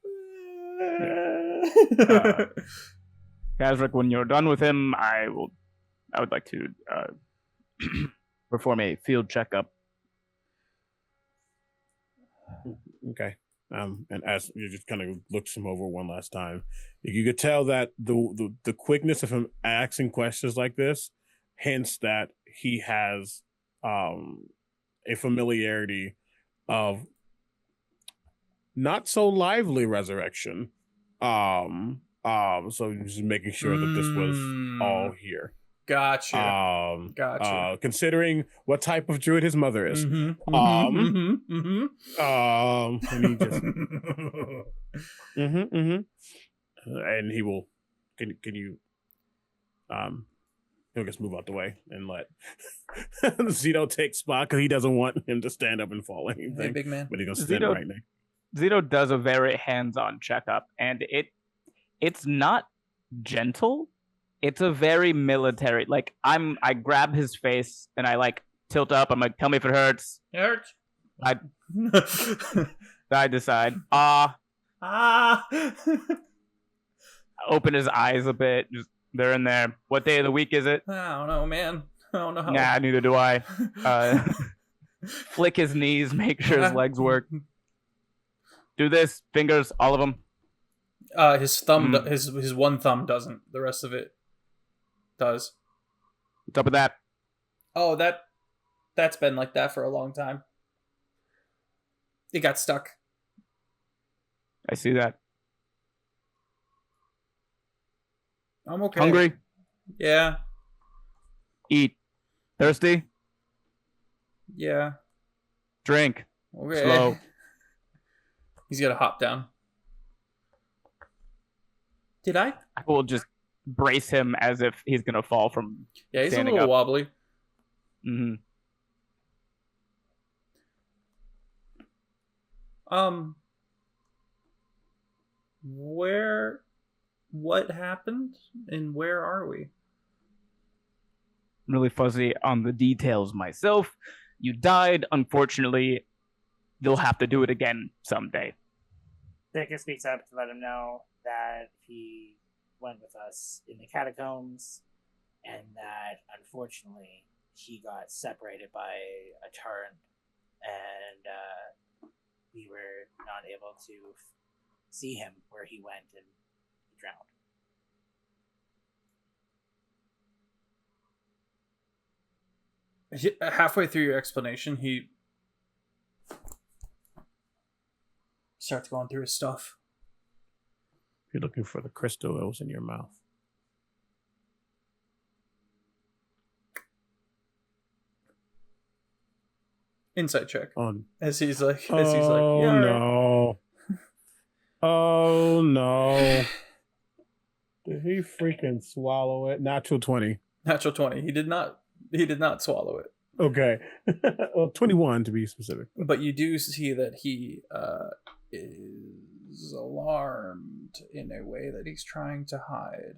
Kazric, when you're done with him, I would like to
perform a field checkup.
Okay. And as you just kind of looks him over one last time, you could tell that the quickness of him asking questions like this hints that he has a familiarity of not so lively resurrection. So just making sure that this was all here.
Gotcha. Gotcha.
Considering what type of druid his mother is. And he just and he will can you he'll just move out the way and let Zito take spot because he doesn't want him to stand up and fall anything.
Hey, big man.
But he's gonna stand right now.
Zito does a very hands-on checkup, and it's not gentle. It's a very military. Like I grab his face and I like tilt up. I'm like, tell me if it hurts.
It hurts.
I decide. open his eyes a bit. Just they're in there. What day of the week is it?
I don't know, man. I don't know how.
Nah, neither do I. Flick his knees, make sure his legs work. Do this, fingers, all of them.
His thumb, his one thumb doesn't. The rest of it does.
What's up with that?
Oh, that's been like that for a long time. It got stuck.
I see that.
I'm okay.
Hungry?
Yeah.
Eat. Thirsty?
Yeah.
Drink.
Okay.
Slow.
He's gonna hop down. Did I?
I will just brace him as if he's gonna fall from.
Yeah, he's a
standing
little
up.
wobbly.
Mm-hmm.
What happened and where are we?
I'm really fuzzy on the details myself. You died, unfortunately. You'll have to do it again someday.
Decker speaks up to let him know that he went with us in the catacombs and that unfortunately he got separated by a turn and we were not able to see him where he went and he drowned.
Halfway through your explanation, he starts going through his stuff.
You're looking for the crystal that was in your mouth.
Insight check.
On.
As he's like,
Oh
yeah,
no. Oh no. Did he freaking swallow it? Natural 20.
Natural 20. He did not swallow it.
Okay. Well, 21 to be specific.
But you do see that he is alarmed in a way that he's trying to hide.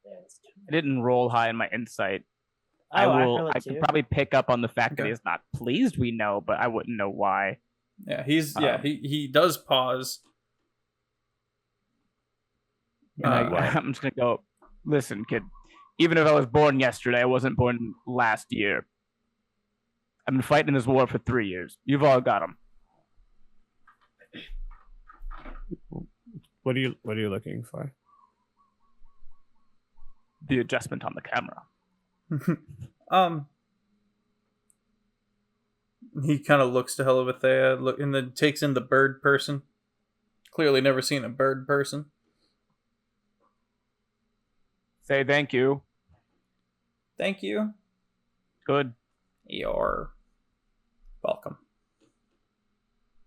I didn't roll high in my insight.
Oh,
I could probably pick up on the fact that he's not pleased, we know, but I wouldn't know why.
Yeah, he does pause.
And I'm just gonna go, listen, kid, even if I was born yesterday, I wasn't born last year. I've been fighting this war for 3 years. You've all got them.
What are you looking for?
The adjustment on the camera.
He kind of looks to Helivethea, and then takes in the bird person. Clearly never seen a bird person.
Say thank you.
Thank you.
Good.
You're welcome.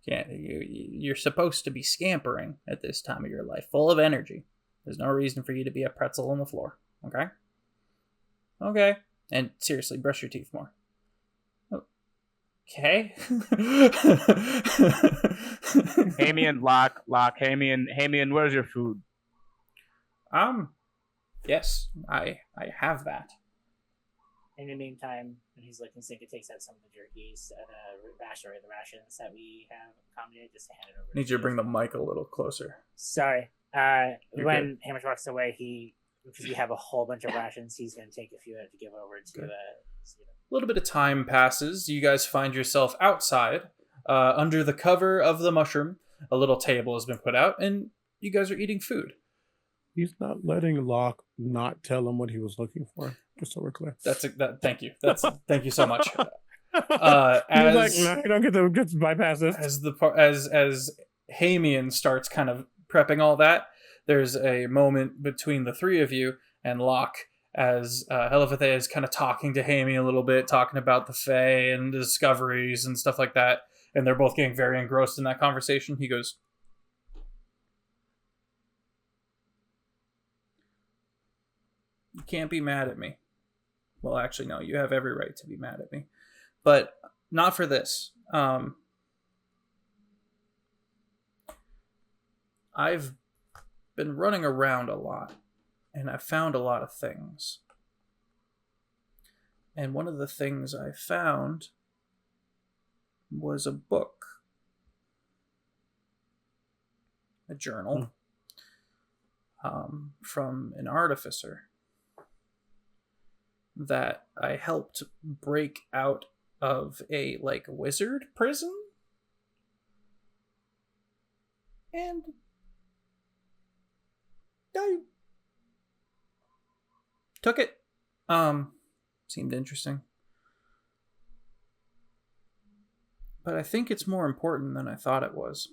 You're supposed to be scampering at this time of your life, full of energy. There's no reason for you to be a pretzel on the floor. Okay? Okay. And seriously, brush your teeth more. Okay.
Hamian, lock, Hamian, where's your food?
Yes, I have that.
In the meantime, when he's looking sick, it takes out some of the jerkies and the rations that we have accommodated just to hand it over.
Need you to bring the mic a little closer.
Sorry.
You're
When Hamish walks away, because we have a whole bunch of rations, he's going to take a few to give over to.
A little bit of time passes. You guys find yourself outside, under the cover of the mushroom. A little table has been put out, and you guys are eating food.
He's not letting Locke not tell him what he was looking for. Just so we're clear.
Thank you. Thank you so much.
He's like, no, you don't get to bypass this.
As Hamian starts kind of prepping all that, there's a moment between the three of you and Locke as Helivethea is kind of talking to Hamian a little bit, talking about the Fae and discoveries and stuff like that, and they're both getting very engrossed in that conversation. He goes, "You can't be mad at me." Well, actually, no, you have every right to be mad at me. But not for this. I've been running around a lot, and I've found a lot of things. And one of the things I found was a book. A journal. from an artificer that I helped break out of a wizard prison, and I took it. Seemed interesting, but I think it's more important than I thought it was.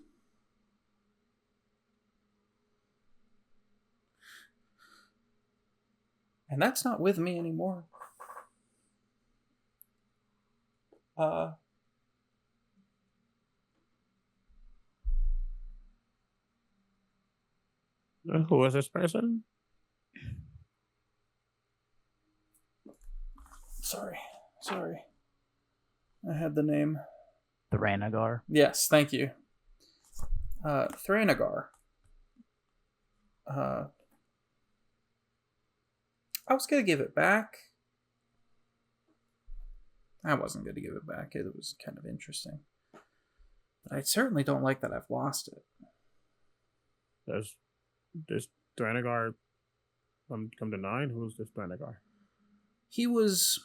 And that's not with me anymore.
Who is this person?
Sorry. I had the name.
Thrainagar.
Yes, thank you. Thrainagar. I was going to give it back. I wasn't going to give it back. It was kind of interesting. But I certainly don't like that I've lost it.
Does this Thrainagar come to 9? Who's this Thrainagar?
He was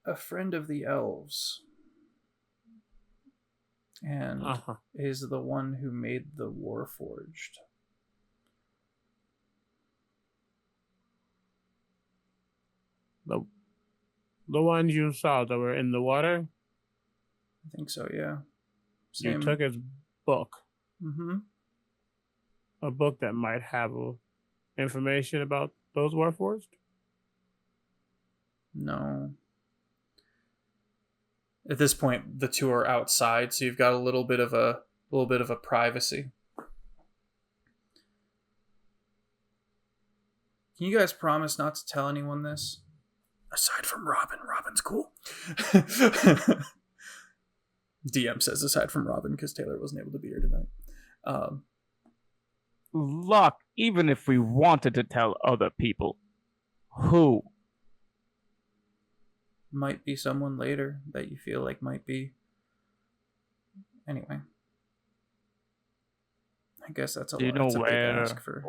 a friend of the elves. And is the one who made the Warforged.
The ones you saw that were in the water?
I think so, yeah. Same.
You took his book.
Mm-hmm.
A book that might have information about those Warforged?
No. At this point, the two are outside, so you've got a little bit of a privacy. Can you guys promise not to tell anyone this? Aside from Robin. Robin's cool. DM says aside from Robin, because Taylor wasn't able to be here tonight.
Luck, even if we wanted to tell other people. Who?
Might be someone later that you feel like might be. Anyway. I guess that's a
Do you
lot.
know
That's a big
where?
ask for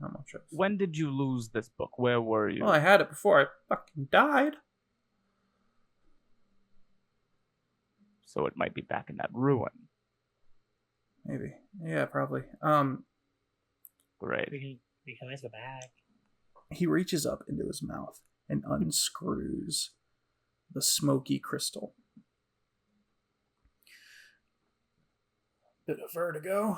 how much of.
When did you lose this book? Where were you?
Well, I had it before I fucking died.
So it might be back in that ruin.
Maybe. Yeah, probably.
Great.
We can always go back.
He reaches up into his mouth and unscrews the smoky crystal. Bit of vertigo.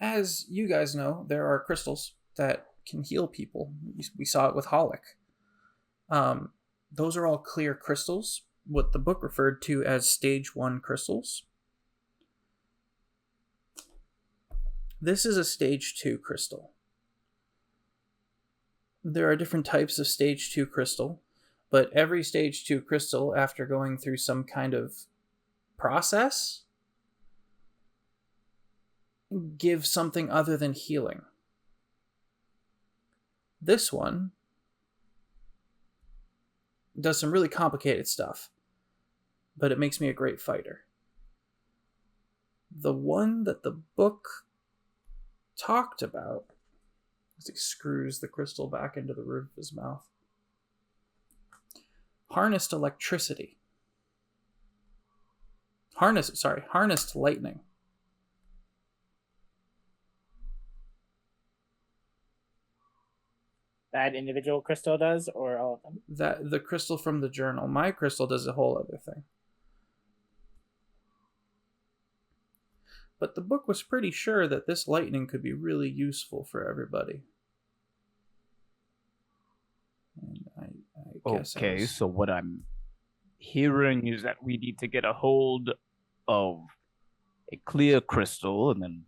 As you guys know, there are crystals that can heal people. We saw it with Whalley. Those are all clear crystals, what the book referred to as stage 1 crystals. This is a stage 2 crystal. There are different types of stage 2 crystal, but every stage 2 crystal, after going through some kind of process, gives something other than healing. This one does some really complicated stuff, but it makes me a great fighter. The one that the book talked about, as he screws the crystal back into the roof of his mouth, harnessed electricity. Harnessed lightning.
That individual crystal does, or all of them?
That the crystal from the journal. My crystal does a whole other thing. But the book was pretty sure that this lightning could be really useful for everybody. And I guess
Okay, so what I'm hearing is that we need to get a hold of a clear crystal and then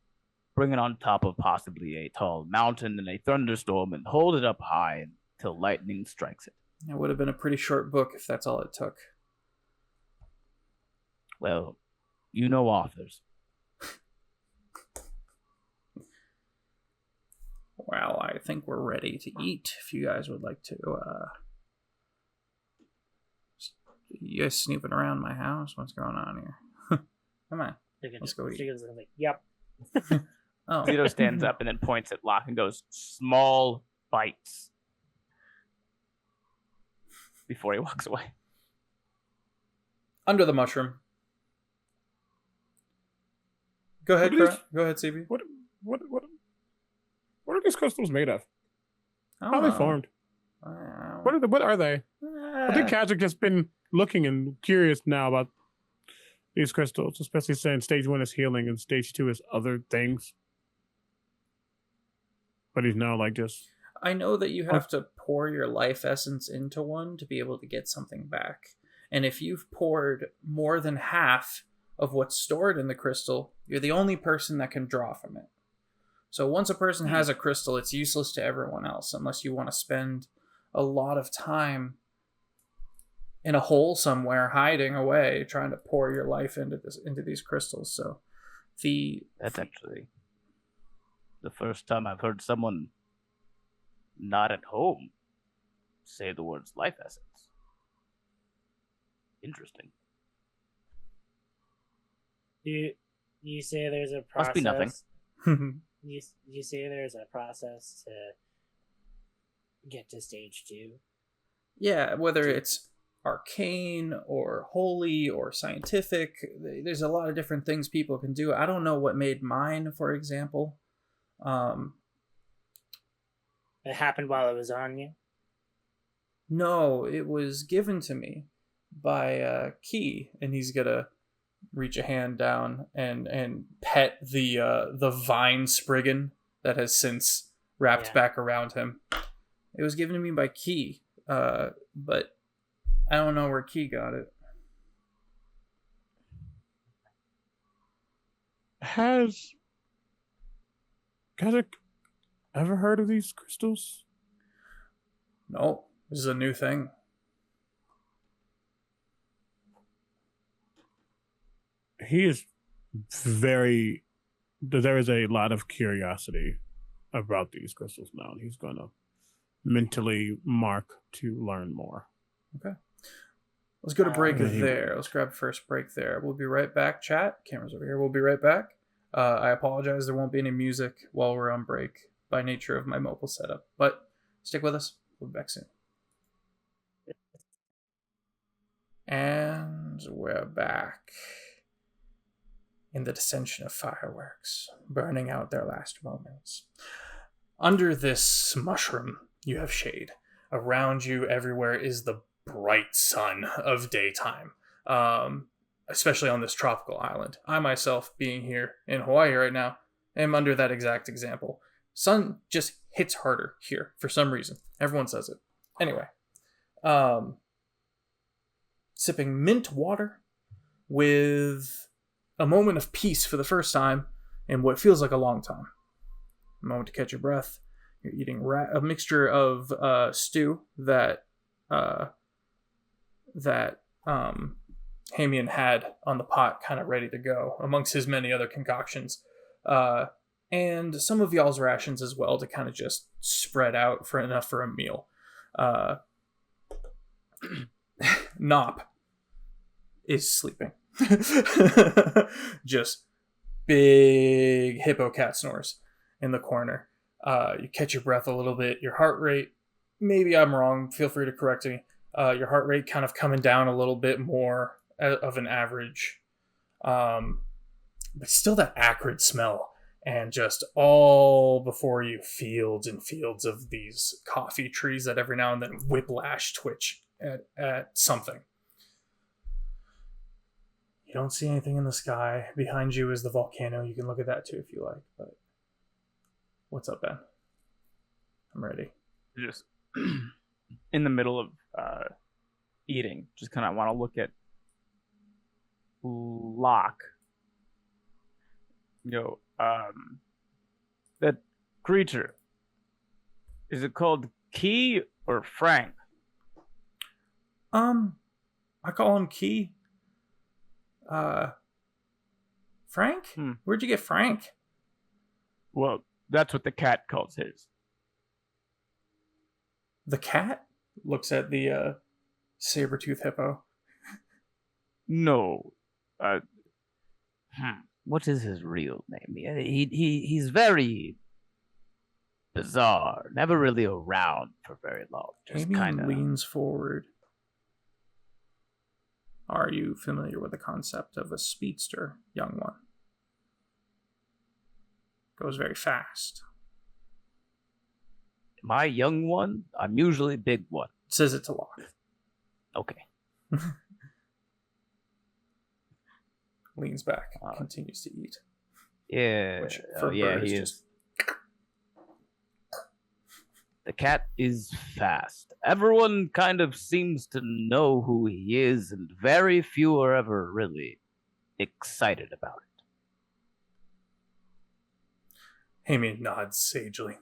bring it on top of possibly a tall mountain in a thunderstorm and hold it up high until lightning strikes it.
It would have been a pretty short book if that's all it took.
Well, you know authors.
Well, I think we're ready to eat. If you guys would like to, you guys snooping around my house? What's going on here? Come on. Let's go eat.
She goes like, yep.
Oh.
Zito stands up and then points at Locke and goes, small bites. Before he walks away.
Under the mushroom. Go ahead,
What is-
Go ahead, CB.
What are these crystals made of? How are they formed? What are they? I think Kazakh just been looking and curious now about these crystals, especially saying stage 1 is healing and stage 2 is other things. But he's now like just...
I know that you have to pour your life essence into one to be able to get something back. And if you've poured more than half of what's stored in the crystal, you're the only person that can draw from it. So once a person has a crystal, it's useless to everyone else unless you want to spend a lot of time in a hole somewhere, hiding away, trying to pour your life into these crystals. So
that's actually the first time I've heard someone not at home say the words life essence. Interesting.
You say there's a process.
Must be nothing.
You say there's a process to get to stage 2.
Yeah, whether it's arcane or holy or scientific, there's a lot of different things people can do. I don't know what made mine, for example.
It happened while it was on you.
No, it was given to me by Key, and he's gonna reach a hand down and pet the vine spriggan that has since wrapped back around him. It was given to me by Key, but I don't know where Key got it.
Has Kazakh ever heard of these crystals?
No, this is a new thing.
He is very... There is a lot of curiosity about these crystals now. He's going to mentally mark to learn more.
Okay. Let's go to break
Okay.
there. Let's grab first break there. We'll be right back, chat. Camera's over here. We'll be right back. I apologize. There won't be any music while we're on break by nature of my mobile setup. But stick with us. We'll be back soon. And we're back. In the dissension of fireworks, burning out their last moments. Under this mushroom, you have shade. Around you, everywhere, is the bright sun of daytime, especially on this tropical island. I myself, being here in Hawaii right now, am under that exact example. Sun just hits harder here for some reason. Everyone says it. Anyway, sipping mint water with a moment of peace for the first time in what feels like a long time. A moment to catch your breath. You're eating a mixture of stew that Hamian had on the pot, kind of ready to go, amongst his many other concoctions, and some of y'all's rations as well to kind of just spread out for enough for a meal. Nop is sleeping. Just big hippo cat snores in the corner. You catch your breath a little bit. Your heart rate, maybe I'm wrong, feel free to correct me. Your heart rate kind of coming down a little bit more of an average. But still that acrid smell. And just all before you, fields and fields of these coffee trees that every now and then whiplash twitch at something. You don't see anything in the sky. Behind you is the volcano. You can look at that too if you like. But what's up, Ben? I'm ready.
Just in the middle of eating, just kind of want to look at Locke. That creature, is it called Key or Frank?
I call him Key. Frank? Where'd you get Frank?
Well, that's what the cat calls his.
The cat looks at the saber-tooth hippo.
No.
what is his real name? He's very bizarre. Never really around for very long. Just
Amy
kind of
leans forward. Are you familiar with the concept of a speedster, young one? Goes very fast.
My young one. I'm usually big one.
Says it to Locke.
Okay.
Leans back, continues to eat.
Yeah.
Which for
yeah,
Bird
he
is
is.
just...
The cat is fast. Everyone kind of seems to know who he is, and very few are ever really excited about it.
Amy nods sagely.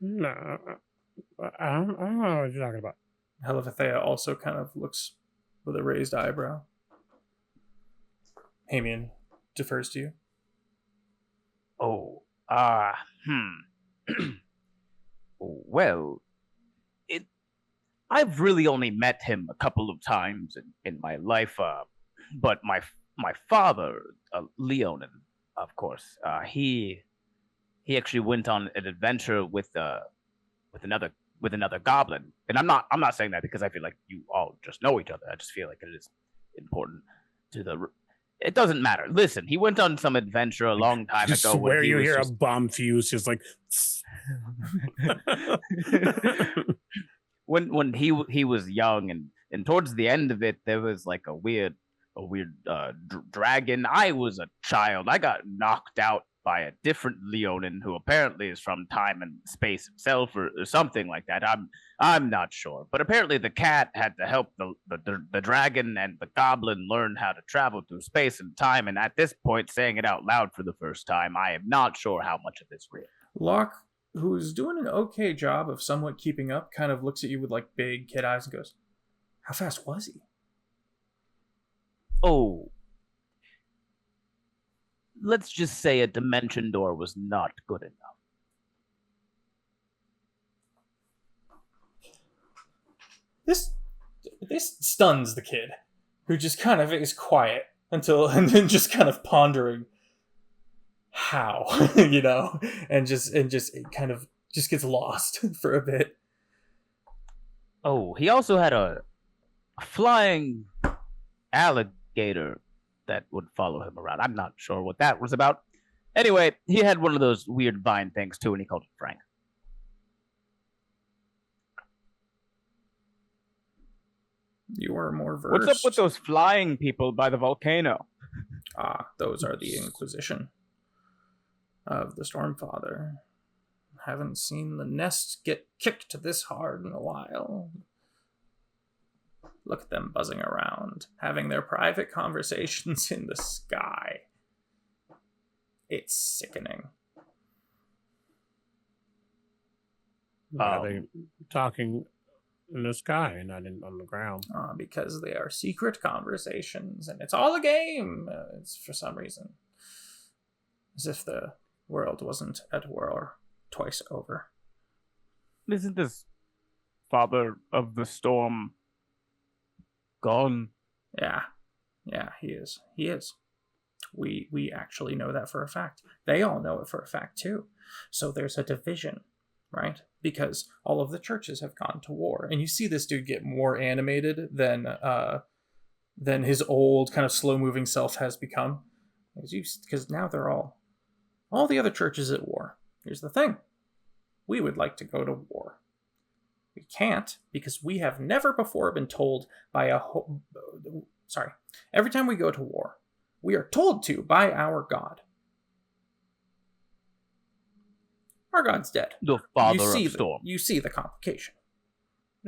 No, I don't know what you're talking about.
Helifathea also kind of looks with a raised eyebrow. Hamian defers to you.
Oh, well, I've really only met him a couple of times in my life, but my father, Leonin, of course, he actually went on an adventure with another goblin, and I'm not saying that because I feel like you all just know each other. I just feel like it is important to the. It doesn't matter. Listen, he went on some adventure a long time
I
ago.
swear you hear
just...
a bomb fuse, just like.
when he was young, and towards the end of it, there was like a weird dragon. I was a child. I got knocked out by a different Leonin who apparently is from time and space itself, or something like that. I'm not sure, but apparently the cat had to help the dragon and the goblin learn how to travel through space and time. And at this point, saying it out loud for the first time, I am not sure how much of this real.
Locke, who's doing an okay job of somewhat keeping up, kind of looks at you with like big kid eyes and goes, "How fast was he?"
Oh, let's just say a dimension door was not good enough.
This stuns the kid, who just kind of is quiet and then just kind of pondering how, and just kind of just gets lost for a bit.
Oh, he also had a flying alligator that would follow him around. I'm not sure what that was about. Anyway, he had one of those weird vine things too, and he called it Frank.
You are more versed.
What's up with those flying people by the volcano?
Those are the Inquisition of the Stormfather. Haven't seen the nest get kicked this hard in a while. Look at them buzzing around, having their private conversations in the sky. It's sickening.
Are they talking in the sky, not on the ground?
Because they are secret conversations, and it's all a game. It's for some reason. As if the world wasn't at war twice over.
Isn't this Father of the Storm gone?
Yeah, he is. He is. We actually know that for a fact. They all know it for a fact, too. So there's a division, right? Because all of the churches have gone to war. And you see this dude get more animated than his old kind of slow-moving self has become. Because now they're all the other churches at war. Here's the thing. We would like to go to war. We can't, because we have never before been told by every time we go to war, we are told to by our God. Our God's dead.
The Father of Storm.
You see the complication.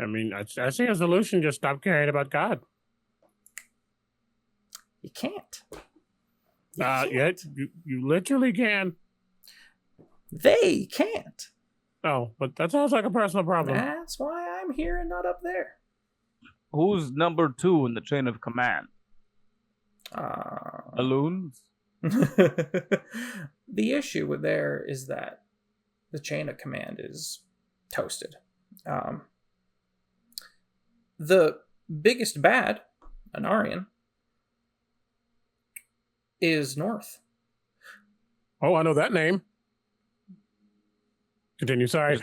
I mean, I see a solution. Just stop caring about God.
You can't.
Yet you literally can.
They can't.
Oh, but that sounds like a personal problem.
That's why I'm here and not up there.
Who's number 2 in the chain of command? Balloons?
The issue with there is that the chain of command is toasted. The biggest bad, Anarian, is north.
Oh, I know that name. Continue. Sorry.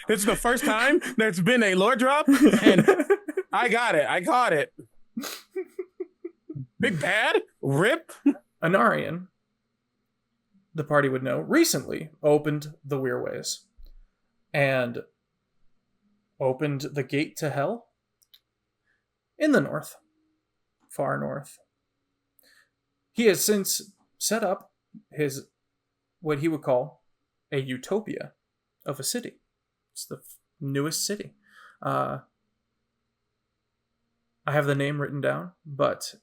It's the first time there's been a lore drop, and I got it. I caught it. Big Bad? Rip?
Anarian, the party would know, recently opened the Weirways and opened the gate to hell in the north, far north. He has since set up his, what he would call, a utopia of a city. It's the newest city. I have the name written down, but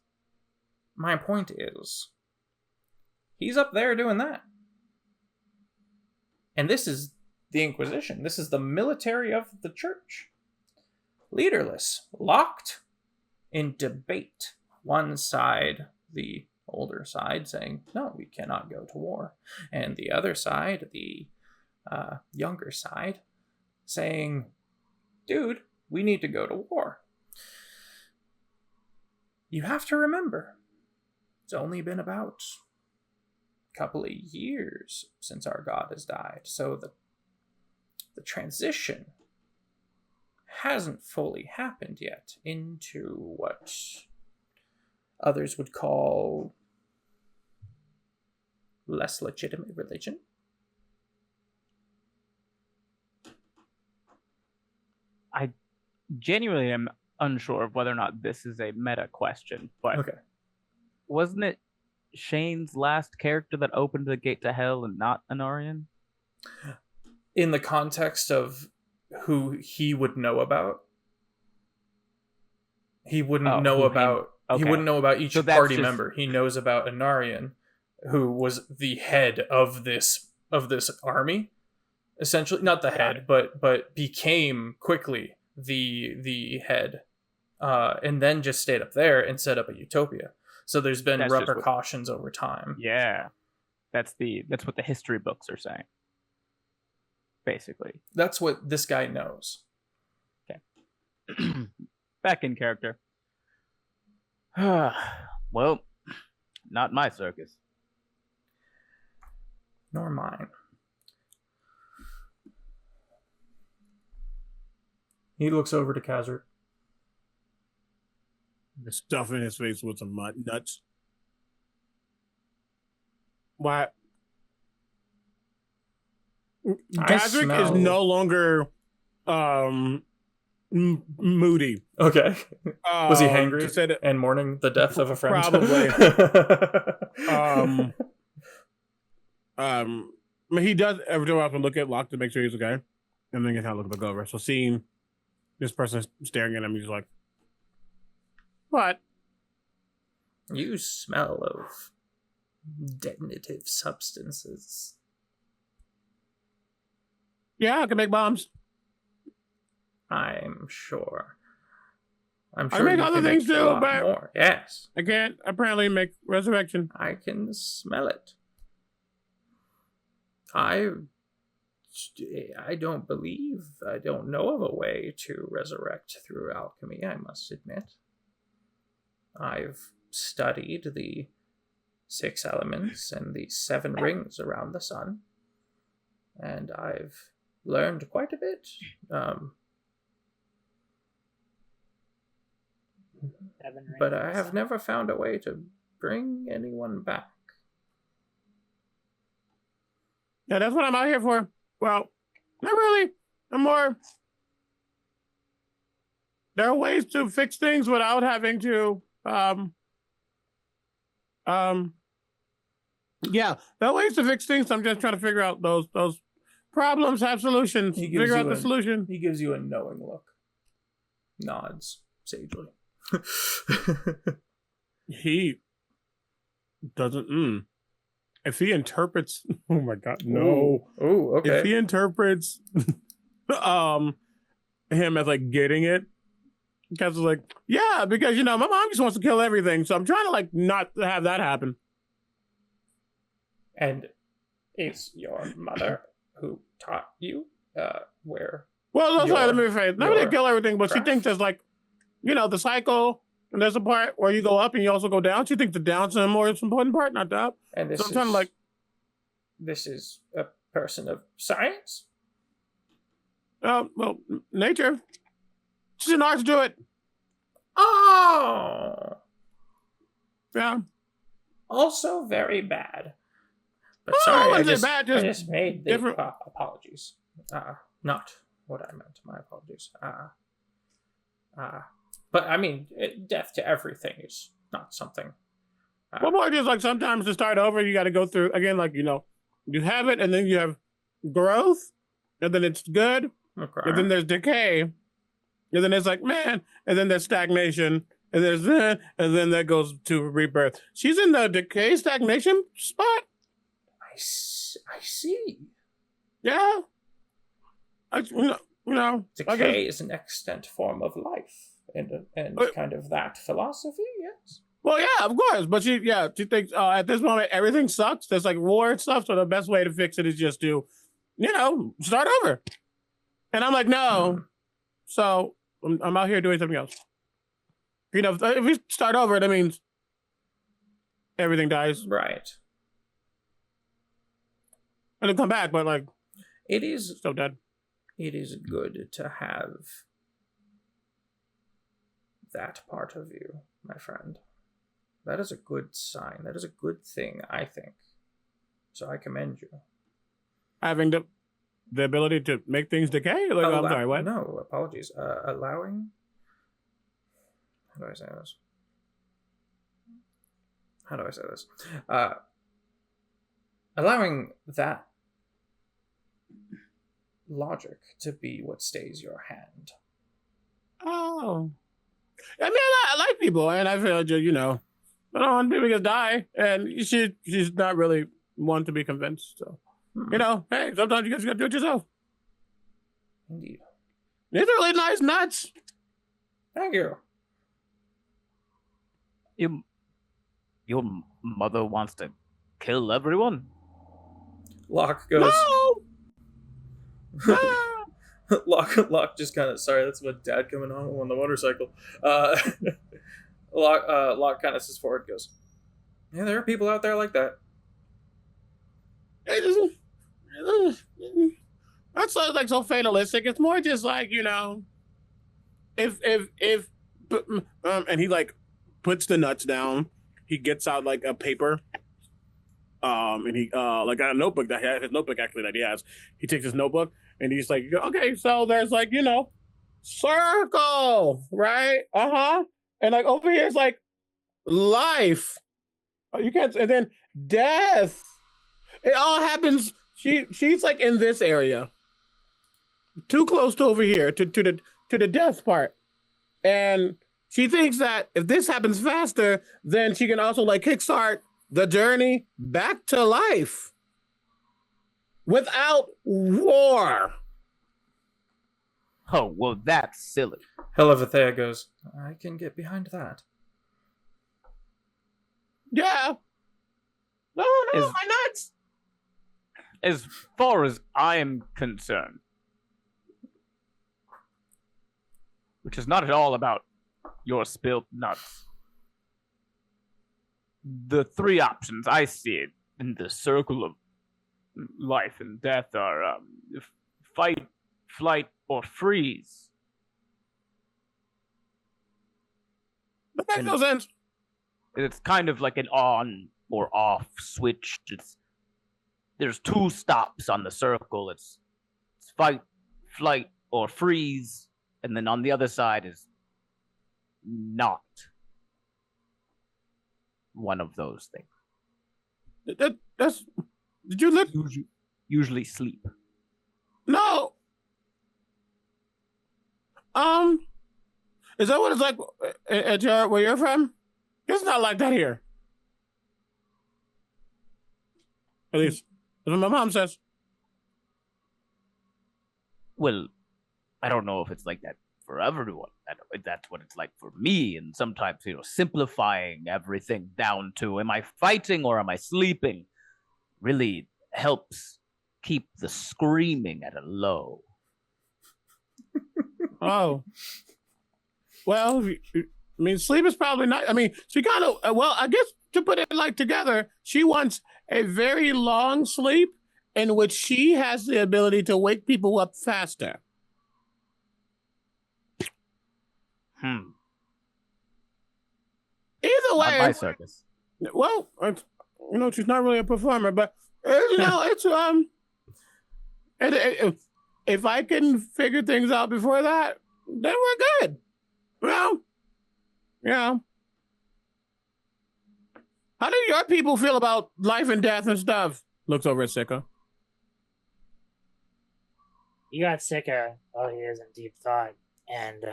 my point is, he's up there doing that. And this is the Inquisition. This is the military of the church. Leaderless, locked in debate. One side, the older side, saying, no, we cannot go to war. And the other side, the younger side, saying, dude, we need to go to war. You have to remember, it's only been about a couple of years since our god has died. So the transition hasn't fully happened yet into what others would call less legitimate religion.
I genuinely am unsure of whether or not this is a meta question, but
Okay.
wasn't it Shane's last character that opened the gate to hell and not Anarian?
In the context of who he would know about, he wouldn't know about.
Okay.
He wouldn't know about each
So that's
party
just-
member. He knows about Anarian, who was the head of this army, essentially. Not the head, but became quickly the head, and then just stayed up there and set up a utopia. So there's been
That's just
repercussions over time.
Yeah, that's what the history books are saying. Basically,
That's what this guy knows.
back in character.
Well, not my circus.
Nor mine. He looks over to Kazric.
The stuff in his face with some nuts. Why? Kazric is
smell-
no longer moody.
Okay. Was he
To
hangry
say that-
and mourning the death of a friend?
Probably. He does every time I have to look at Locke to make sure he's okay, and then get how to look back over. So seeing this person staring at him, he's like, "What?"
You smell of detonative substances.
Yeah, I can make bombs.
I'm sure. I'm
I
sure
make
you
other
can
things
make a
too,
lot
but-
more. Yes,
I can't apparently make resurrection.
I can smell it. I don't know of a way to resurrect through alchemy, I must admit. I've studied the 6 elements and the 7 rings around the sun, and I've learned quite a bit.
7 rings
But
of
I
the
have
sun.
never found a way to bring anyone back.
Yeah, that's what I'm out here for. Well, not really. I'm more. There are ways to fix things without having to. Yeah, there are ways to fix things. I'm just trying to figure out those problems, have solutions,
He gives
figure out
you
the solution.
He gives you a knowing look. Nods sagely.
He doesn't. If he interprets, oh my god, no.
Oh, okay.
If he interprets, him as like getting it, Kaz was like, yeah, because my mom just wants to kill everything, so I'm trying to like not have that happen.
And it's your mother who taught you where?
Well, that's why let me
Your-
rephrase. Not really
your
kill everything, but she
craft.
thinks there's like, the cycle And there's a part where you go up and you also go down. She thinks the down's the more important part, not the up.
And this
So I'm trying to like,
this is a person of science.
well, nature. She's an arts druid.
Oh,
Yeah.
also very bad. But
Oh,
sorry,
I
I
said bad, just
I just made the
different-
apologies. Not what I meant. My apologies. But I mean, death to everything is not something.
Well, more just like sometimes to start over, you got to go through again, like, you have it and then you have growth and then it's good.
Okay.
And then there's decay. And then there's like, man, and then there's stagnation. And there's and then that goes to rebirth. She's in the decay stagnation spot.
I see.
Yeah. I
Decay is an extant form of life, and kind of that philosophy. Yes.
Well, yeah, of course. But she thinks at this moment everything sucks. There's like war and stuff. So the best way to fix it is just to, start over. And I'm like, no. So I'm out here doing something else. If we start over, that means everything dies.
Right.
And it'll come back, but like,
It is.
still dead.
It is good to have that part of you, my friend. That is a good sign. That is a good thing, I think. So I commend you.
Having the ability to make things decay? Like, I'm sorry, what?
No, apologies. Allowing... How do I say this? Allowing that logic to be what stays your hand.
Oh. I mean, I like people, and I feel, I don't want people to die, and she's not really one to be convinced, so. Hey, sometimes you just gotta do it yourself.
Indeed.
These are really nice nuts.
Thank you.
Your mother wants to kill everyone?
Locke goes...
No!
Locke just kind of... Sorry, that's my dad coming home on the motorcycle. Locke kind of says forward and goes, yeah, there are people out there like that.
That's like so fatalistic. It's more just like, if and he like puts the nuts down, he gets out like a paper, and he like got a notebook that he has, his notebook actually that he has. He takes his notebook and he's like, okay, so there's like, circle, right? And like over here is like life. You can't, and then death. It all happens. She's like in this area, too close to over here to the death part, and she thinks that if this happens faster, then she can also like kickstart the journey back to life without war.
Oh, well, that's silly.
Helivethea goes, I can get behind that.
Yeah. No, my nuts.
As far as I am concerned, which is not at all about your spilled nuts, the three options I see in the circle of life and death are fight, flight, or freeze.
That makes no sense.
It's kind of like an on or off switch. There's two stops on the circle. It's fight, flight, or freeze. And then on the other side is not one of those things.
That's. Did you look?
Usually sleep.
No. Is that what it's like at where you're from? It's not like that here. At least, that's what my mom says.
Well, I don't know if it's like that for everyone. That's what it's like for me. And sometimes, simplifying everything down to am I fighting or am I sleeping really helps keep the screaming at a low.
Oh. Well, I mean, sleep is probably not. I mean, she kind of. Well, I guess to put it like together, she wants a very long sleep in which she has the ability to wake people up faster. Either
Not
way,
my circus.
well, she's not really a performer, but it's if I can figure things out before that, then we're good. Well, yeah. How do your people feel about life and death and stuff? Looks over at Sika.
You got Sika while he is in deep thought, and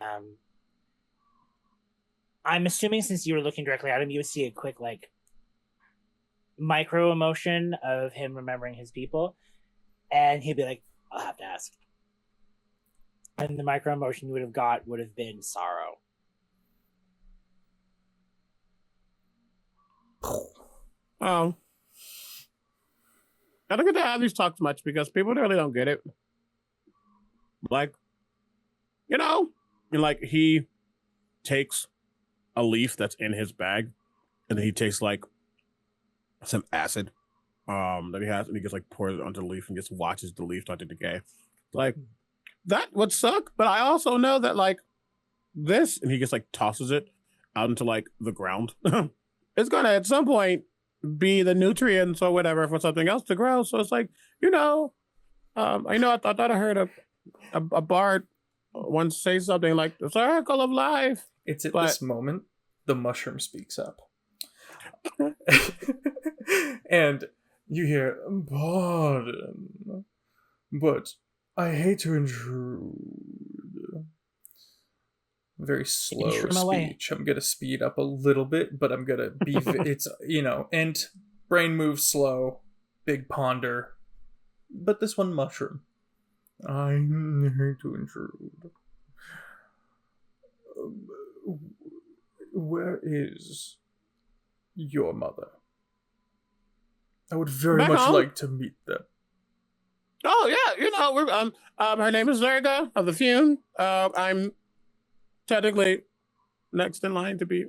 I'm assuming since you were looking directly at him, you would see a quick micro emotion of him remembering his people, and he'd be like, "I'll have to ask." And the micro emotion you would have got would have been sorrow.
Oh. I don't get to have these talks much because people really don't get it. He takes a leaf that's in his bag and then he takes some acid that he has and he just pours it onto the leaf and just watches the leaf start to decay. That would suck, but I also know that this, and he just tosses it out into the ground. It's gonna at some point be the nutrients or whatever for something else to grow. So it's I thought I heard a bard once say something like the circle of life.
It's at this moment the mushroom speaks up. And you hear, "Pardon, but I hate to intrude." Very slow speech. I'm gonna speed up a little bit, but I'm gonna be it's and brain moves slow, big ponder, but this one mushroom. I hate to intrude. Where is your mother? I would very much like to meet them.
Oh yeah, we're her name is Zerga of the Fume. I'm technically next in line to be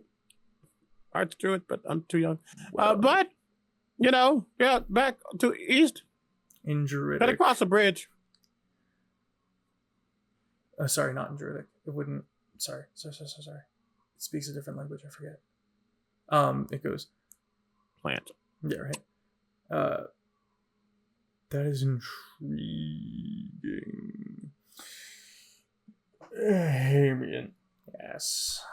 Archdruid, but I'm too young. But back to east.
In Druidic.
Gotta cross a bridge.
Sorry, not in Druidic. It wouldn't. Sorry. It speaks a different language. I forget. It goes.
Plant.
Yeah, right. That is intriguing. Hamian. Yes.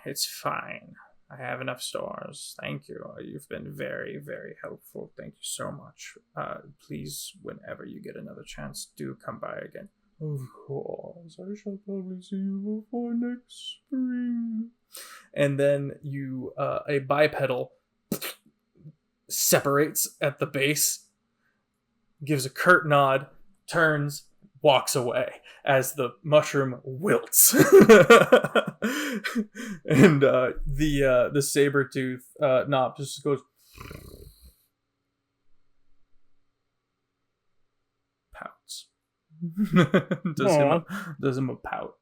It's fine. I have enough stores. Thank you. You've been very, very helpful. Thank you so much. Please, whenever you get another chance, do come by again. Of course. I shall probably see you before next spring. And then a bipedal separates at the base, gives a curt nod, turns, walks away as the mushroom wilts. And the saber-tooth knob just goes, pouts. does him a pout.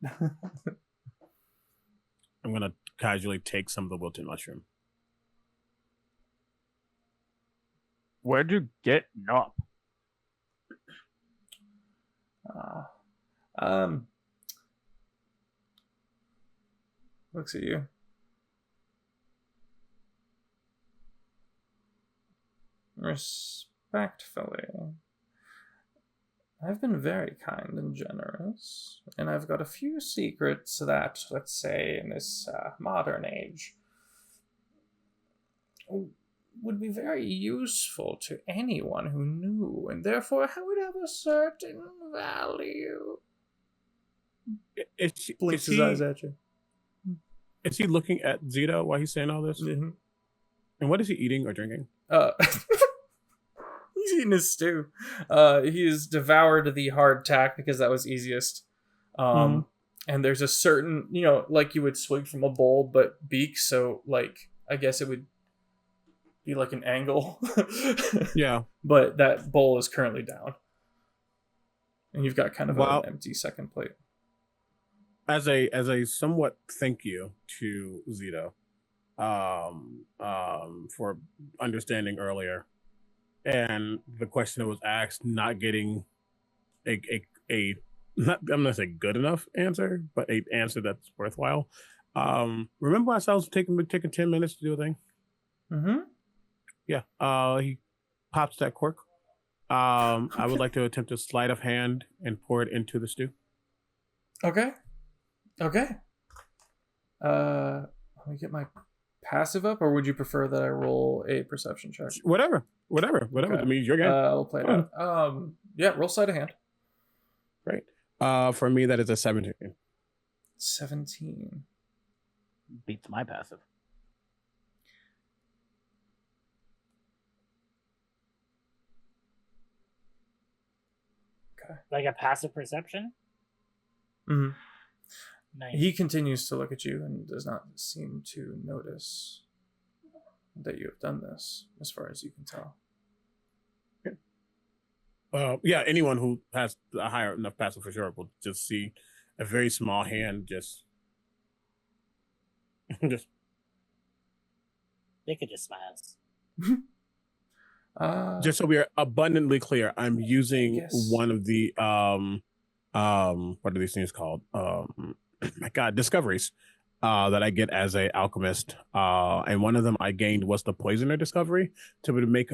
I'm gonna casually take some of the wilted mushroom.
Where'd you get Nop?
Looks at you. Respectfully, I've been very kind and generous, and I've got a few secrets that, let's say, in this modern age, would be very useful to anyone who knew, and therefore would have a certain value.
Blinks his eyes at you. Is he looking at Zito while he's saying all this?
Mm-hmm.
And what is he eating or drinking?
He's eating his stew. He has devoured the hardtack because that was easiest. And there's a certain, like you would swig from a bowl, but beak. So, I guess it would be like an angle.
Yeah.
But that bowl is currently down. And you've got kind of an empty second plate.
as a somewhat thank you to Zito, for understanding earlier, and the question that was asked, not getting a not I'm gonna say good enough answer, but a answer that's worthwhile. Remember ourselves taking 10 minutes to do a thing?
Mm-hmm.
Yeah. He pops that cork. I would like to attempt a sleight of hand and pour it into the stew.
Okay. Let me get my passive up, or would you prefer that I roll a perception check?
Whatever.
Okay.
I mean, your game.
I'll play it out. Yeah, roll sleight of hand.
Great. For me, that is a 17.
17.
Beats my passive.
Okay.
Like a passive perception?
Mm-hmm.
Nice.
He continues to look at you and does not seem to notice that you have done this, as far as you can tell.
Yeah, anyone who has a higher enough passive for sure will just see a very small hand just
They could just smiles.
just so we are abundantly clear, I'm using
Yes.
one of the what are these things called? My God, discoveries that I get as a alchemist. And one of them I gained was the poisoner discovery to be able to make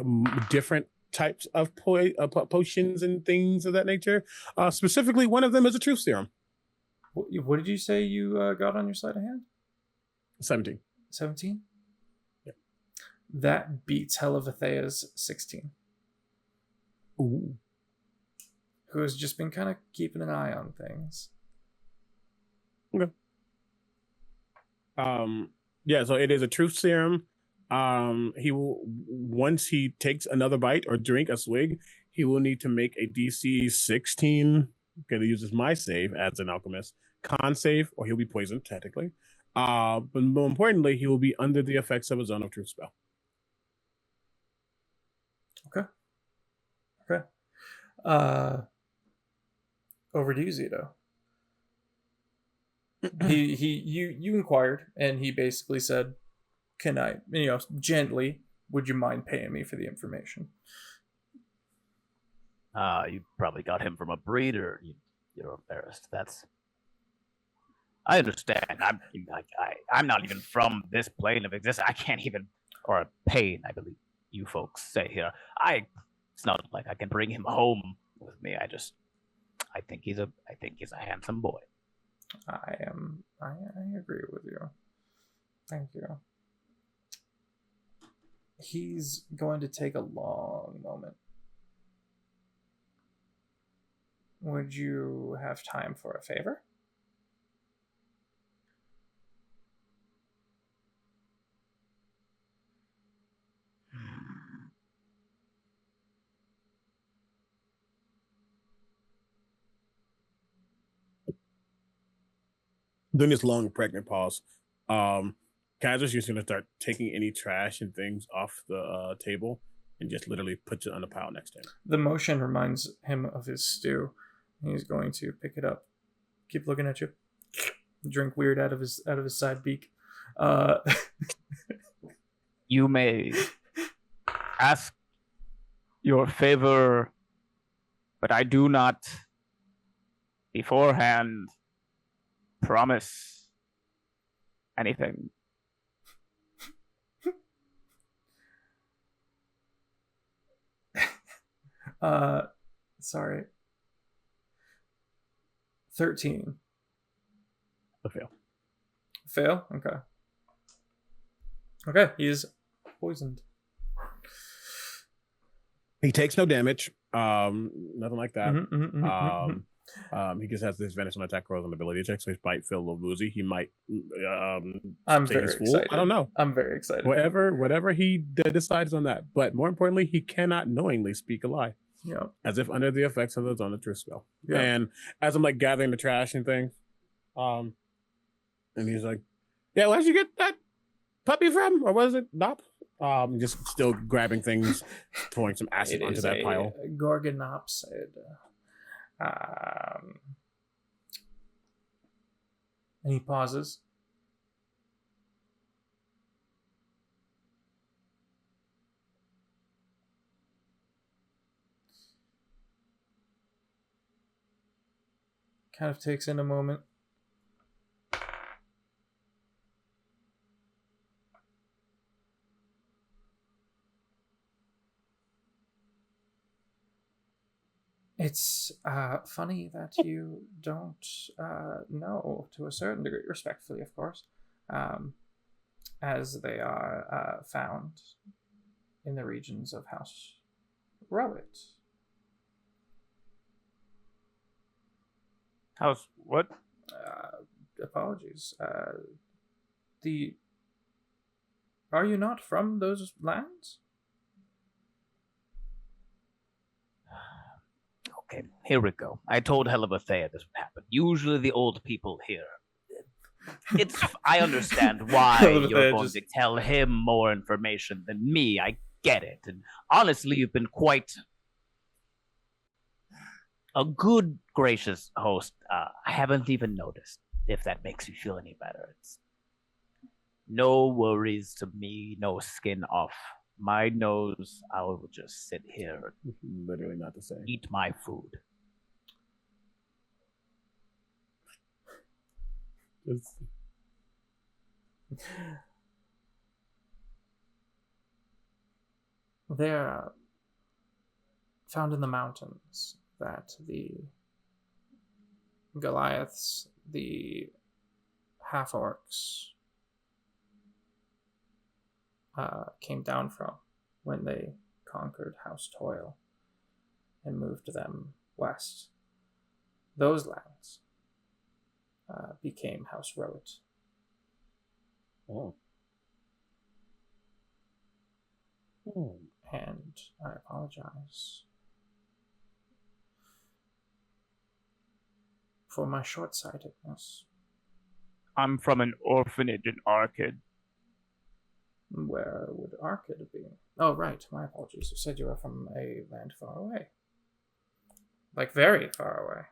different types of potions and things of that nature. Specifically, one of them is a truth serum.
What did you say you got on your sleight of hand?
17.
17?
Yeah.
That beats Hellevathea's 16.
Ooh.
Who has just been kind of keeping an eye on things.
Okay. Yeah, so it is a truth serum. He will, once he takes another bite or drink a swig, he will need to make a DC 16. Okay, he uses my save as an alchemist. Con save, or he'll be poisoned, technically. But more importantly, he will be under the effects of a zone of truth spell.
Okay. Over to you, Zito. You inquired, and he basically said, "Can I, gently, would you mind paying me for the information?"
You probably got him from a breeder. You're embarrassed. I understand. I'm not even from this plane of existence. I can't even, or a pain, I believe you folks say here. It's not like I can bring him home with me. I think he's a handsome boy.
I agree with you. Thank you. He's going to take a long moment. Would you have time for a favor?
During this long pregnant pause, Kaz's just gonna start taking any trash and things off the table and just literally puts it on the pile next to him.
The motion reminds him of his stew. He's going to pick it up, keep looking at you, drink weird out of his side beak.
You may ask your favor, but I do not beforehand promise anything.
Sorry. 13.
A fail.
Fail? Okay, he's poisoned.
He takes no damage. Nothing like that. He just has this advantage on attack rolls and ability checks, so his bite feel a little woozy. He might
I'm
take
very
his fool.
excited.
I don't know.
I'm very excited.
Whatever he decides on that. But more importantly, he cannot knowingly speak a lie.
Yeah.
As if under the effects of the zone of truth spell.
Yeah.
And as I'm like gathering the trash and things, and he's like, "Yeah, where'd you get that puppy from? Or was it Nop?" Just still grabbing things, pouring some acid onto that pile.
Gorgonopsid. And he pauses. Kind of takes in a moment. It's funny that you don't know, to a certain degree, respectfully, of course, as they are found in the regions of House Rowett.
House what?
Apologies. Are you not from those lands?
Okay, here we go. I told Hellevathea this would happen. Usually the old people here. I understand why you're going to tell him more information than me. I get it. And honestly, you've been quite a good, gracious host. I haven't even noticed, if that makes you feel any better. It's no worries to me, no skin off my nose. I will just sit here,
Literally not the same.
eat my food.
They're found in the mountains that the Goliaths, the half-orcs, came down from when they conquered House Toil and moved them west. Those lands became House Rowett.
Oh.
And I apologize for my short-sightedness.
I'm from an orphanage in Arkid.
Where would Arkid be? Oh, right. My apologies. You said you were from a land far away. Like, very far away.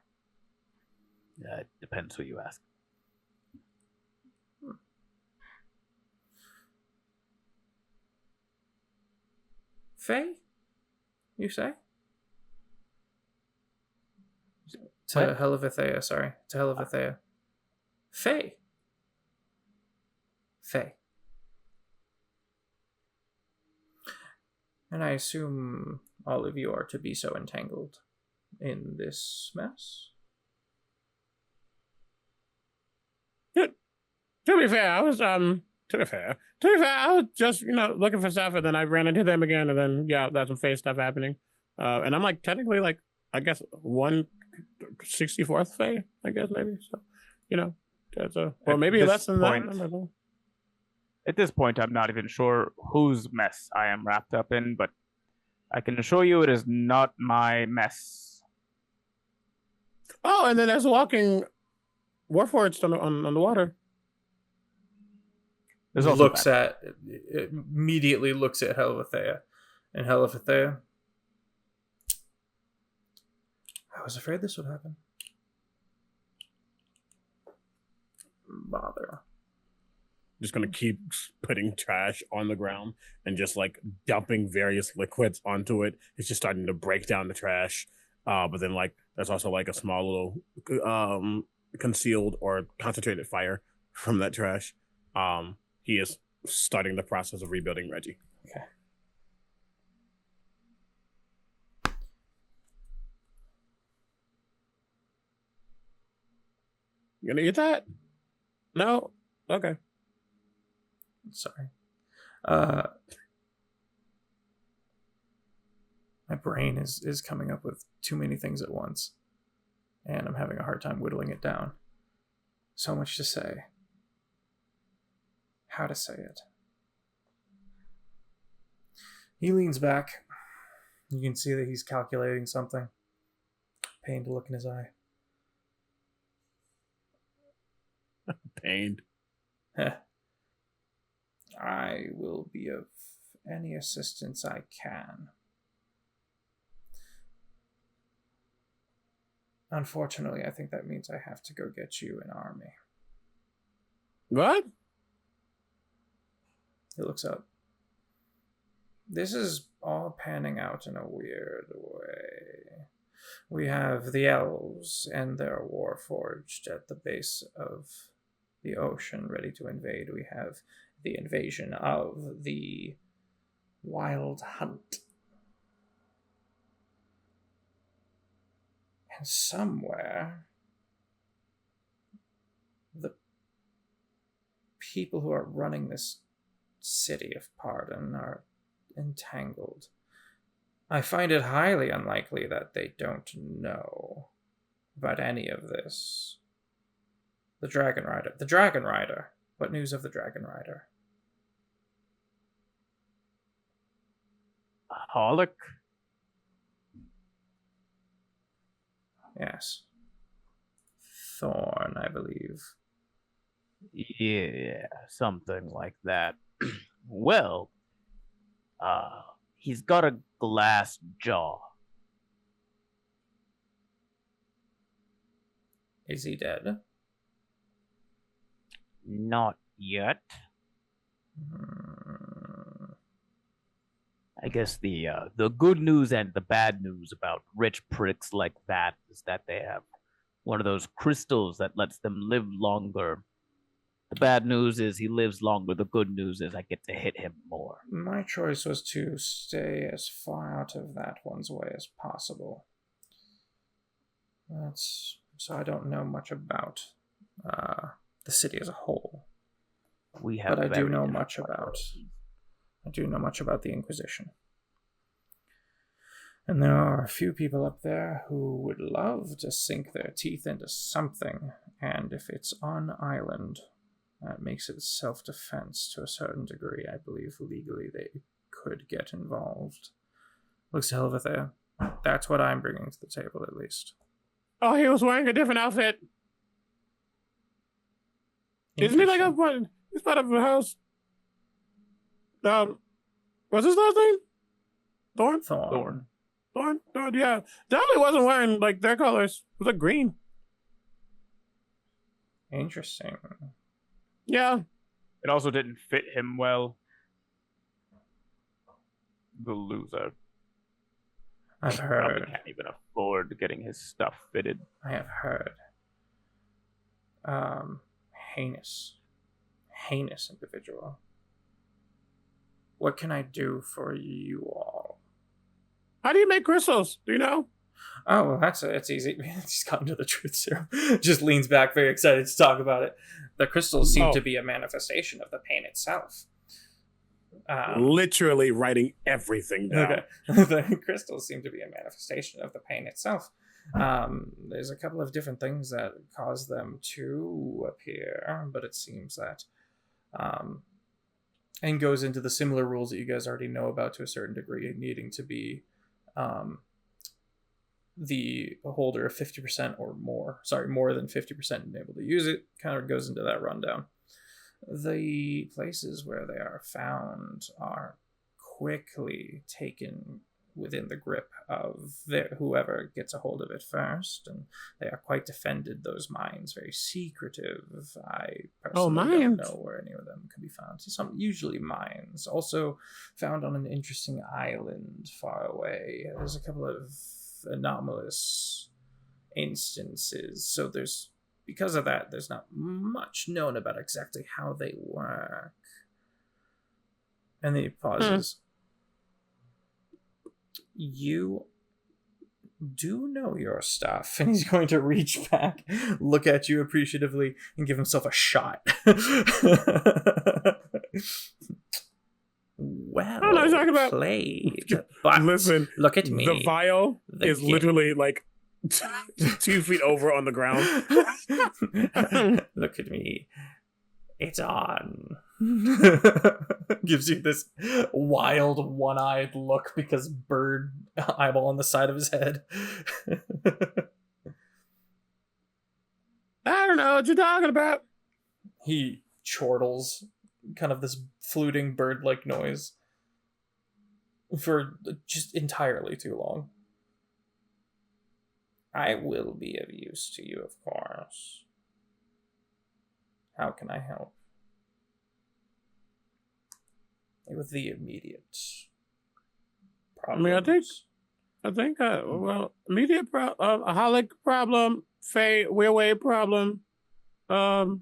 It depends who you ask.
Faye? You say? To Hellevathea, sorry. To Hellevathea. Faye. Faye. And I assume all of you are to be so entangled in this mess?
To be fair, I was just, looking for stuff, and then I ran into them again, and then there's some Fae stuff happening. And I'm like technically I guess 1/64th Fae, I guess maybe. So, that's maybe less than that.
At this point, I'm not even sure whose mess I am wrapped up in, but I can assure you it is not my mess.
Oh, and then there's a walking warforged on the water.
Immediately looks at Hellevathea. And Hellevathea, I was afraid this would happen. Bother.
Just gonna keep putting trash on the ground and just dumping various liquids onto it. It's just starting to break down the trash. But then there's also a small little concealed or concentrated fire from that trash. He is starting the process of rebuilding Reggie.
Okay.
You gonna eat that? No? Okay.
Sorry. My brain is coming up with too many things at once, and I'm having a hard time whittling it down. So much to say. How to say it. He leans back. You can see that he's calculating something. Pained look in his eye.
Pained.
I will be of any assistance I can. Unfortunately, I think that means I have to go get you an army.
What?
He looks up. This is all panning out in a weird way. We have the elves and their warforged at the base of the ocean ready to invade. We have the invasion of the Wild Hunt. And somewhere, the people who are running this city of Pardon are entangled. I find it highly unlikely that they don't know about any of this. The Dragon Rider. The Dragon Rider. What news of the Dragon Rider?
Holic?
Yes. Thorn, I believe.
Yeah, something like that. Well, he's got a glass jaw.
Is he dead?
Not yet. I guess the good news and the bad news about rich pricks like that is that they have one of those crystals that lets them live longer. The bad news is he lives longer. The good news is I get to hit him more.
My choice was to stay as far out of that one's way as possible. So I don't know much about the city as a whole.
We have,
but I do know much about the Inquisition. And there are a few people up there who would love to sink their teeth into something, and if it's on island, that makes it self-defense to a certain degree. I believe legally they could get involved. Looks a hell of a thing. That's what I'm bringing to the table, at least.
Oh, he was wearing a different outfit. Isn't he like a one? He's part of a house. What's his last name? Thorn. Thorn, yeah. Definitely wasn't wearing like their colors. It was like green.
Interesting.
Yeah.
It also didn't fit him well. The loser.
I've
Probably
heard.
can't even afford getting his stuff fitted.
I have heard. Heinous individual. What can I do for you all?
How do you make crystals? Do you know?
Oh, well, it's easy. He's gotten to the truth serum. Just leans back, very excited to talk about it. The crystals seem to be a manifestation of the pain itself.
Literally writing everything down.
Okay. The crystals seem to be a manifestation of the pain itself. There's a couple of different things that cause them to appear, but it seems that and goes into the similar rules that you guys already know about to a certain degree, needing to be the holder of 50% or more. Sorry, more than 50% and able to use it. Kind of goes into that rundown. The places where they are found are quickly taken within the grip of whoever gets a hold of it first, and they are quite defended, those mines, very secretive. I personally don't know where any of them could be found. Usually mines. Also found on an interesting island far away. There's a couple of anomalous instances, so because of that, there's not much known about exactly how they work. And then he pauses. You do know your stuff. And he's going to reach back, look at you appreciatively, and give himself a shot. Well,
I don't know what you're talking about.
Played. But
listen,
look at me.
The vial is literally like 2 feet over on the ground.
Look at me. It's on. Gives you this wild one-eyed look because bird eyeball on the side of his head.
I don't know what you're talking about.
He chortles, kind of this fluting bird-like noise for just entirely too long. I will be of use to you, of course. How can I help? With the immediate problems.
I think, immediate a Holic problem, Whalley problem.
No.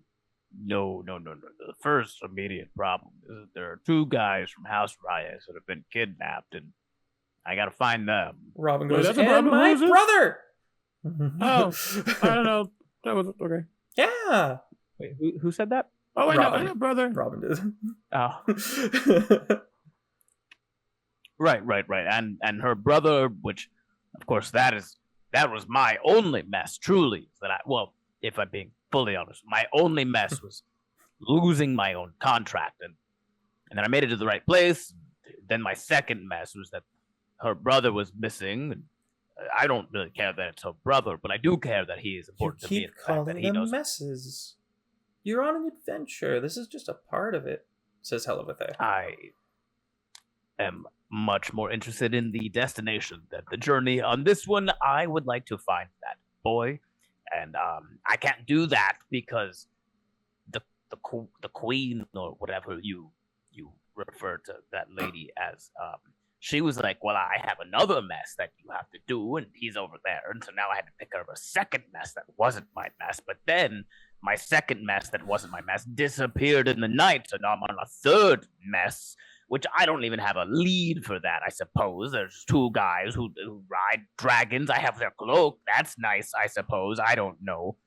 The first immediate problem is that there are 2 guys from House Reyes that have been kidnapped, and I gotta find them.
Robin
Wait,
goes,
that's a
and
problem?
my
Who is this?"
brother!
I don't know. That was okay.
Yeah!
Wait, who said that?
Oh wait,
Robin.
no, brother.
Robin did.
Oh,
Right. And her brother, which, of course, that was my only mess, truly. If I'm being fully honest, my only mess was losing my own contract. And then I made it to the right place. Then my second mess was that her brother was missing. And I don't really care that it's her brother, but I do care that he is
You
important to me.
keep
And the fact that
calling
he
them
knows.
messes. You're on an adventure. This is just a part of it, says Helivithe.
I am much more interested in the destination than the journey. On this one, I would like to find that boy, and I can't do that because the queen, or whatever you refer to that lady as, she was like, well, I have another mess that you have to do, and he's over there, and so now I had to pick up a second mess that wasn't my mess, but then my second mess that wasn't my mess disappeared in the night, so now I'm on a third mess, which I don't even have a lead for that, I suppose. There's 2 guys who ride dragons. I have their cloak. That's nice, I suppose. I don't know.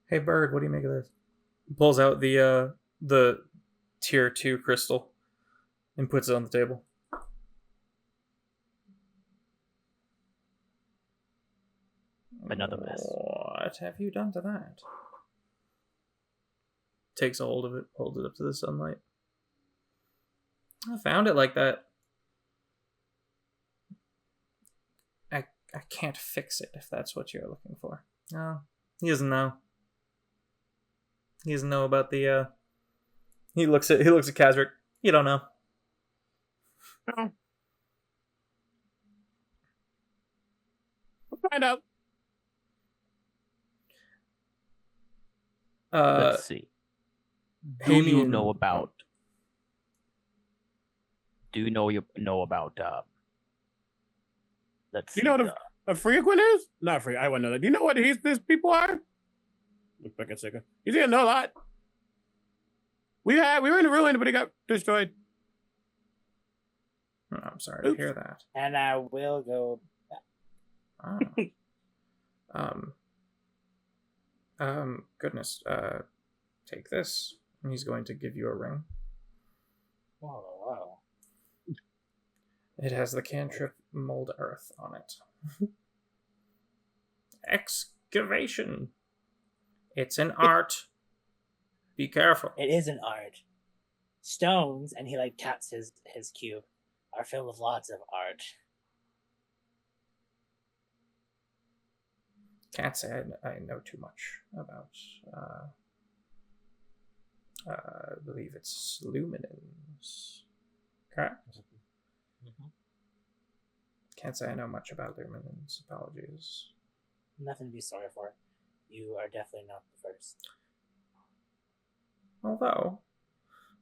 Hey, Bird, what do you make of this? He pulls out the tier 2 crystal and puts it on the table.
Another mess.
What have you done to that? Takes a hold of it, holds it up to the sunlight. I found it like that. I can't fix it if that's what you're looking for. No, he doesn't know. He doesn't know about the He looks at Kazric. You don't know.
No. We'll find out.
Let's see. Do you know about let's see.
Do you know what a frequent is? Not free. I wouldn't know that. Do you know what these people are? Look back at second. He's gonna know a lot. We were in the ruin, but it got destroyed.
Oh, I'm sorry to hear that.
And I will go back.
Goodness. Take this. And he's going to give you a ring.
Whoa.
It has the cantrip mold earth on it. Excavation. It's an art. Be careful.
It is an art. Stones, and he taps his cube, are filled with lots of art.
Can't say I know too much about. I believe it's luminance. Correct?
Mm-hmm.
Can't say I know much about luminance. Apologies.
Nothing to be sorry for. You are definitely not the first.
Although,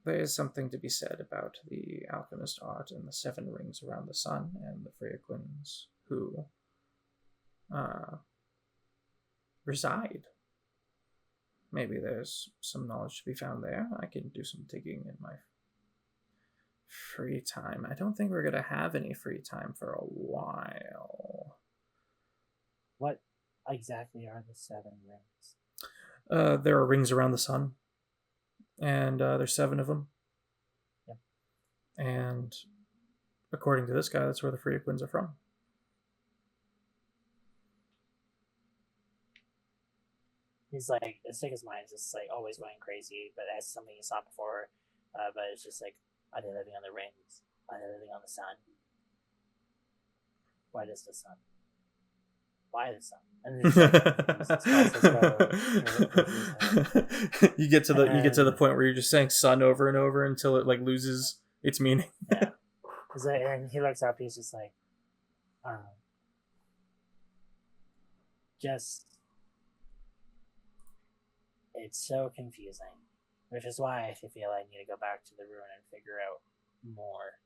there is something to be said about the alchemist art and the 7 rings around the sun and the Freaquins who reside. Maybe there's some knowledge to be found there. I can do some digging in my free time. I don't think we're going to have any free time for a while.
What exactly are the 7 rings?
There are rings around the sun. And there's 7 of them.
Yep.
And according to this guy, that's where the Freaquins are from.
He's it's his mind's just always going crazy, but that's something he saw before. But it's just are they living on the rings? Are they living on the sun? Why does the sun? Why the sun? And
you get to the point where you're just saying sun over and over until it loses its meaning.
Yeah. And he looks up. He's just just It's so confusing, which is why I feel I need to go back to the ruin and figure out more.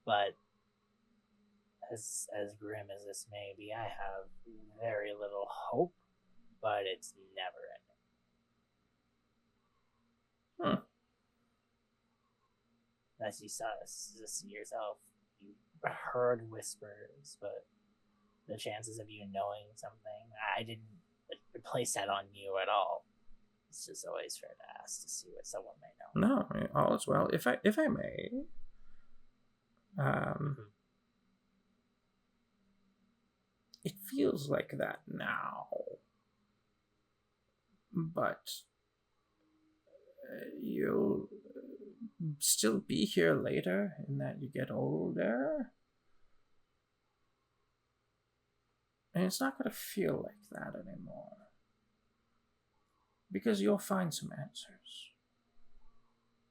But as grim as this may be, I have very little hope, but it's never ending. As you saw yourself, you heard whispers, but the chances of you knowing something, I didn't place that on you at all. It's just always fair to ask to see what someone may know.
No, all is well. If I may, it feels like that now, but you'll still be here later in that you get older. And it's not going to feel like that anymore. Because you'll find some answers.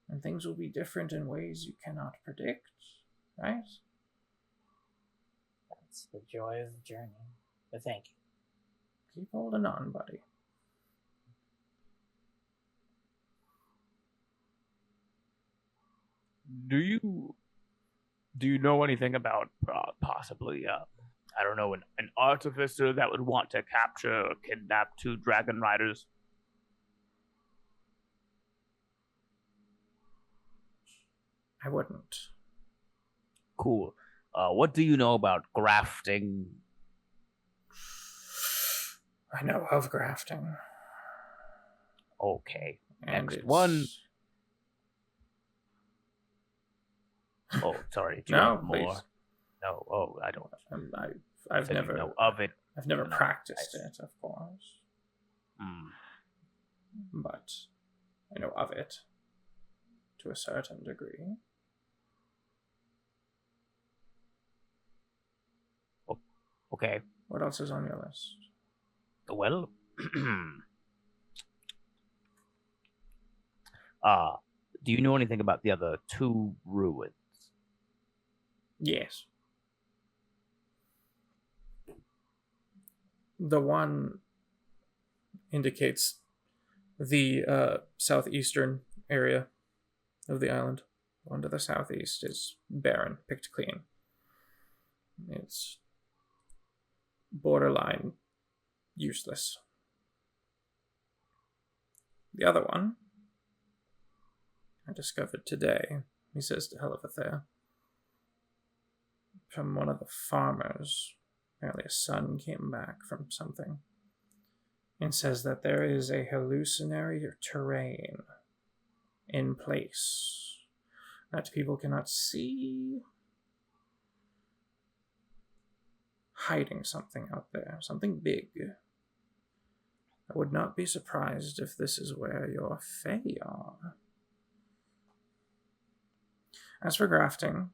And things will be different in ways you cannot predict, right?
That's the joy of the journey. But thank you.
Keep holding on, buddy.
Do you know anything about possibly I don't know, an artificer that would want to capture or kidnap 2 dragon riders?
I wouldn't.
Cool. What do you know about grafting?
I know of grafting.
Okay.
And
Next
it's...
one. Oh, sorry. Do you
No,
have more?
please.
No. Oh, I don't.
I've
So
never
you know of it.
I've never
No,
practiced it, of course.
Hmm.
But I know of it to a certain degree.
Okay.
What else is on your list?
Well, do you know anything about the other 2 ruins?
Yes. The one indicates the southeastern area of the island. The one to the southeast is barren, picked clean. It's borderline useless. The other one I discovered today, he says to Helifathere, from one of the farmers. Apparently a son came back from something and says that there is a hallucinatory terrain in place that people cannot see, hiding something out there, something big. I would not be surprised if this is where your Fae are. As for grafting,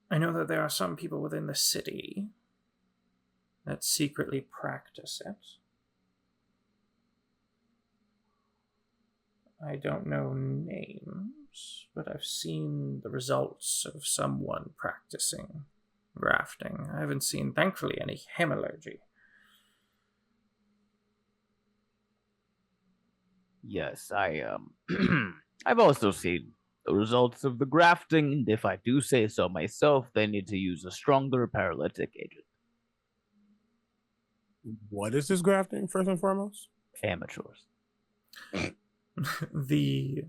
I know that there are some people within the city that secretly practice it. I don't know names, but I've seen the results of someone practicing grafting. I haven't seen, thankfully, any hemorrhagy.
Yes, I've also seen the results of the grafting, and if I do say so myself, they need to use a stronger paralytic agent.
What is this grafting, first and foremost?
Amateurs.
The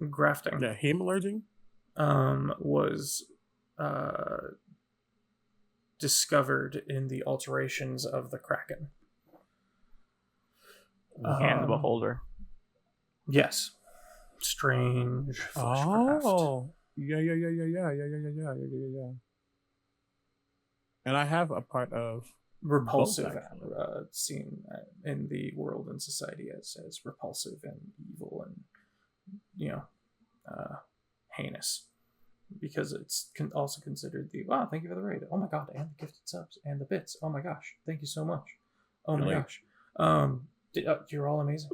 grafting
Yeah, hemalurging?
was discovered in the alterations of the Kraken.
And the beholder.
Yes. Strange fleshcraft.
Oh, yeah. And I have a part of
Repulsive,
both,
seen in the world and society as repulsive and evil and, heinous. Because it's also considered wow, thank you for the raid. Oh my god, and the gifted subs and the bits. Oh my gosh, thank you so much. Oh my gosh. You're all amazing.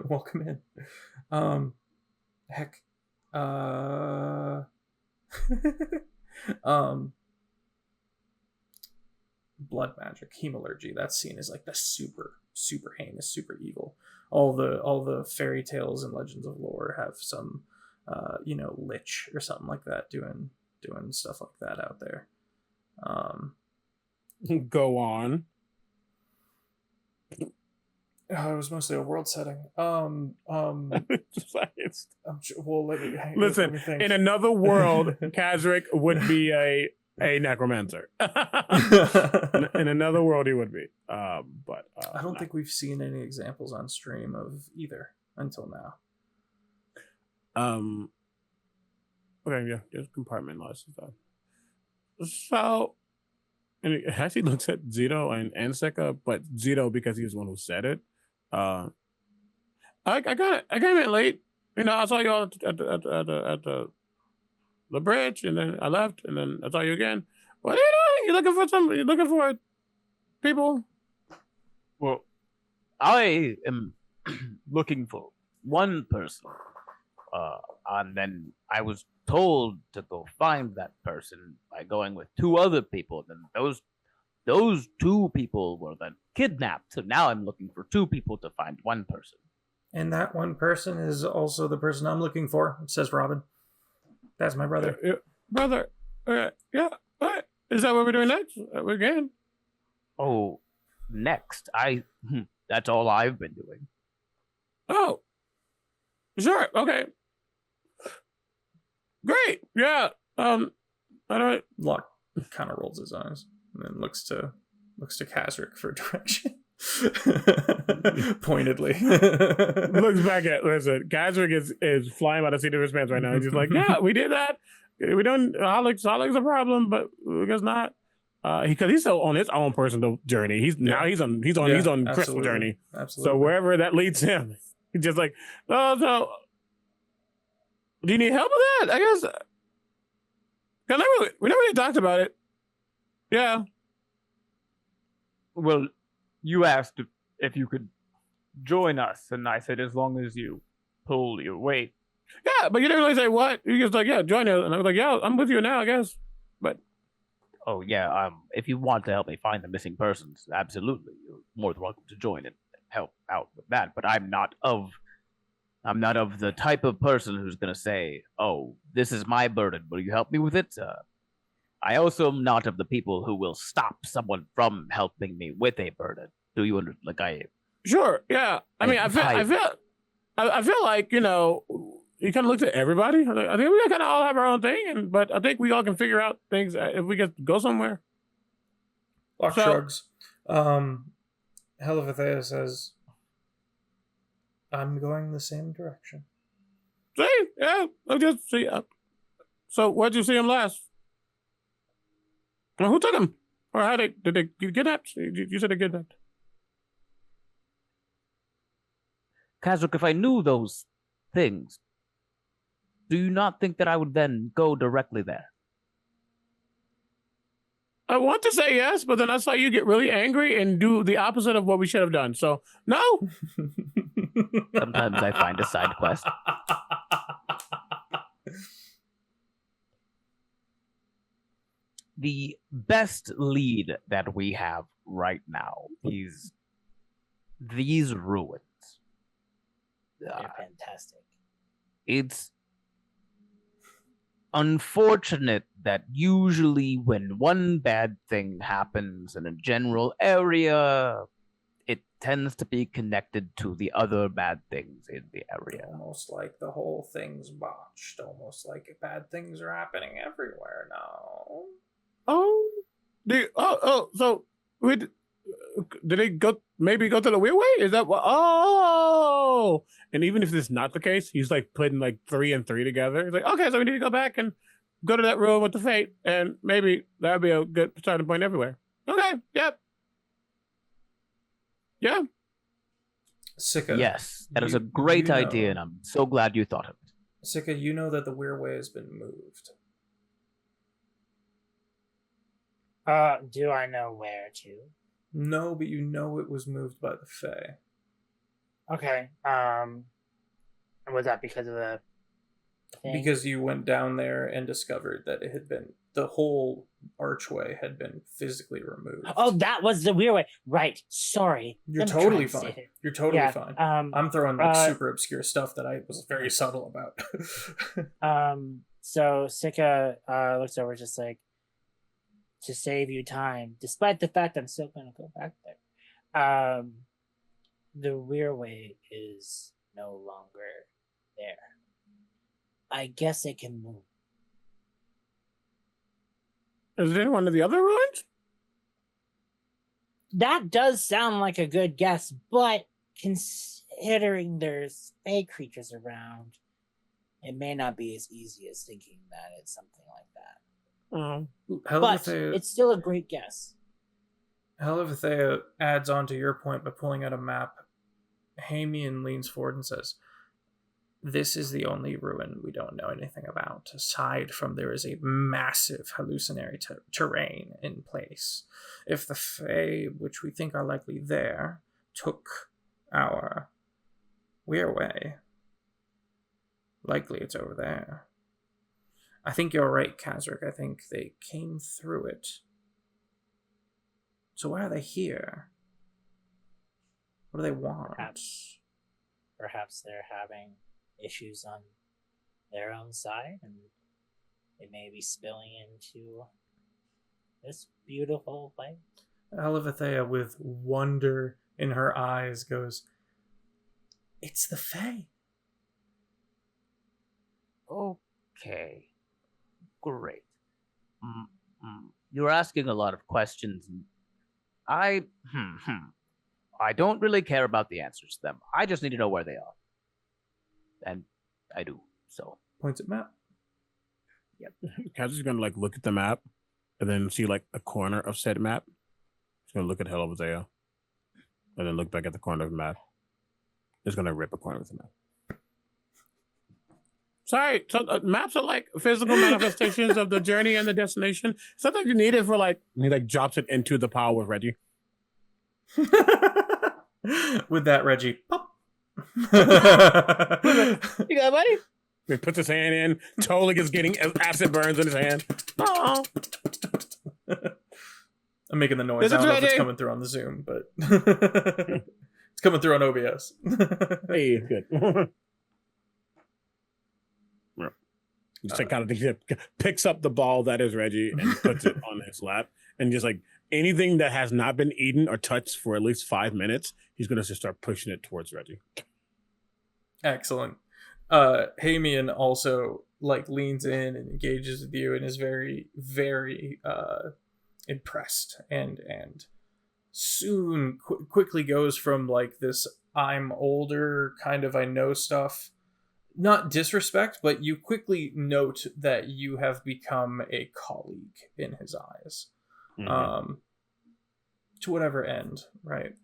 Welcome in. Heck. Blood magic, hemalurgy, that's seen as like the super heinous, super evil. All the fairy tales and legends of lore have some lich or something like that doing stuff like that out there.
Go on.
It was mostly a world setting.
Well,
Let me
listen.
think.
In another world, Kazric would be a necromancer. In another world, he would be. But
I don't think we've seen any examples on stream of either until now.
Okay, yeah, just compartmentalize stuff. So, and it actually looks at Zito and Seka, but Zito because he was the one who said it. I came in late. I saw you all at the bridge, and then I left, and then I saw you again. What are you doing? You looking for people?
Well, I am looking for one person, and then I was told to go find that person by going with two other people. Then those two people were then kidnapped. So now I'm looking for two people to find one person.
And that one person is also the person I'm looking for, says Robin. That's my brother.
Brother. Yeah. All right. Is that what we're doing next? We can.
Oh, next. That's all I've been doing.
Oh. Sure. Okay. Great. Yeah. All right.
Locke kind of rolls his eyes and then looks to Kazric for direction. Pointedly.
Looks back at Kazric is flying by the seat of his pants right now. He's just like, yeah, we did that. We don't Halig's a problem, but I guess not. Because he's still on his own personal journey. He's on crystal journey.
Absolutely.
So wherever that leads him, he's just like, oh, so do you need help with that? I guess. We never really talked about it. Yeah.
Well, you asked if you could join us, and I said as long as you pull your weight.
Yeah, but you didn't really say what. You just like, yeah, join us. And I was like, yeah, I'm with you now, I guess. But
oh yeah, if you want to help me find the missing persons, absolutely, you're more than welcome to join and help out with that. But I'm not of the type of person who's gonna say, "Oh, this is my burden. Will you help me with it?" I also am not of the people who will stop someone from helping me with a burden. Do you understand?
Sure, yeah. I mean, I feel like you kind of looked at everybody. I think we kind of all have our own thing, but I think we all can figure out things if we get to go somewhere.
Locke shrugs. Helivethea says, I'm going the same direction.
See? Yeah, I'll just see. So, where'd you see him last? Well, who took him? Or how did they get kidnapped? You said they kidnapped.
Kazric, if I knew those things, do you not think that I would then go directly there?
I want to say yes, but then I saw you get really angry and do the opposite of what we should have done. So, no.
Sometimes I find a side quest. The best lead that we have right now is these ruins.
They're fantastic.
It's unfortunate that usually when one bad thing happens in a general area, it tends to be connected to the other bad things in the area.
Almost like the whole thing's botched. Almost like bad things are happening everywhere now.
So did they go to the weird way? Is that what? Oh, and even if this is not the case, he's like putting like 3 and 3 together. He's like, okay, so we need to go back and go to that room with the fate, and maybe that'd be a good starting point everywhere. Okay, yep, yeah.
Sika.
Yes, that is a great idea, and I'm so glad you thought of it.
Sika, you know that the weird way has been moved.
Do I know where to?
No, but you know it was moved by the Fae.
Okay. And was that because of the thing?
Because you went down there and discovered that it had been the whole archway had been physically removed.
Oh, that was the weird way. Right. Sorry.
You're
Let me
totally
translate
fine.
it.
You're totally
Yeah,
fine.
Um,
I'm throwing like super obscure stuff that I was very subtle about.
So Sika looks over just like, to save you time, despite the fact I'm still gonna go back there. The rear way is no longer there. I guess it can move.
Is it in one of the other ruins?
That does sound like a good guess, but considering there's fey creatures around, it may not be as easy as thinking that it's something like that. But it's still a great guess.
Helivithea adds on to your point by pulling out a map. Hamian leans forward and says, "This is the only ruin we don't know anything about, aside from there is a massive hallucinatory terrain in place. If the Fae, which we think are likely there, took our we're way, likely it's over there. I think you're right, Kazric. I think they came through it. So why are they here? What do they want?"
Perhaps they're having issues on their own side, and it may be spilling into this beautiful place.
Helivithea, with wonder in her eyes, goes, "It's the Fae."
Okay. Great. You're asking a lot of questions. I don't really care about the answers to them. I just need to know where they are. And I do, so.
Points at map.
Yep.
Kaz's gonna like look at the map and then see like a corner of said map. He's gonna look at Helivithea and then look back at the corner of the map. He's gonna rip a corner of the map. Sorry, so maps are like physical manifestations of the journey and the destination. Sometimes you need it for like, he like drops it into the pile with Reggie.
With that, Reggie, pop.
You got it, buddy?
He puts his hand in, totally gets getting acid burns in his hand. Oh.
I'm making the noise. I don't know if it's coming through on the Zoom, but it's coming through on OBS.
Hey, good. Just like kind of picks up the ball that is Reggie and puts it on his lap, and just like anything that has not been eaten or touched for at least 5 minutes, he's gonna just start pushing it towards Reggie.
Excellent. Hamian also like leans in and engages with you and is very, very impressed, and soon quickly goes from like this I'm older kind of I know stuff. Not disrespect, but you quickly note that you have become a colleague in his eyes.
Mm-hmm.
To whatever end, right?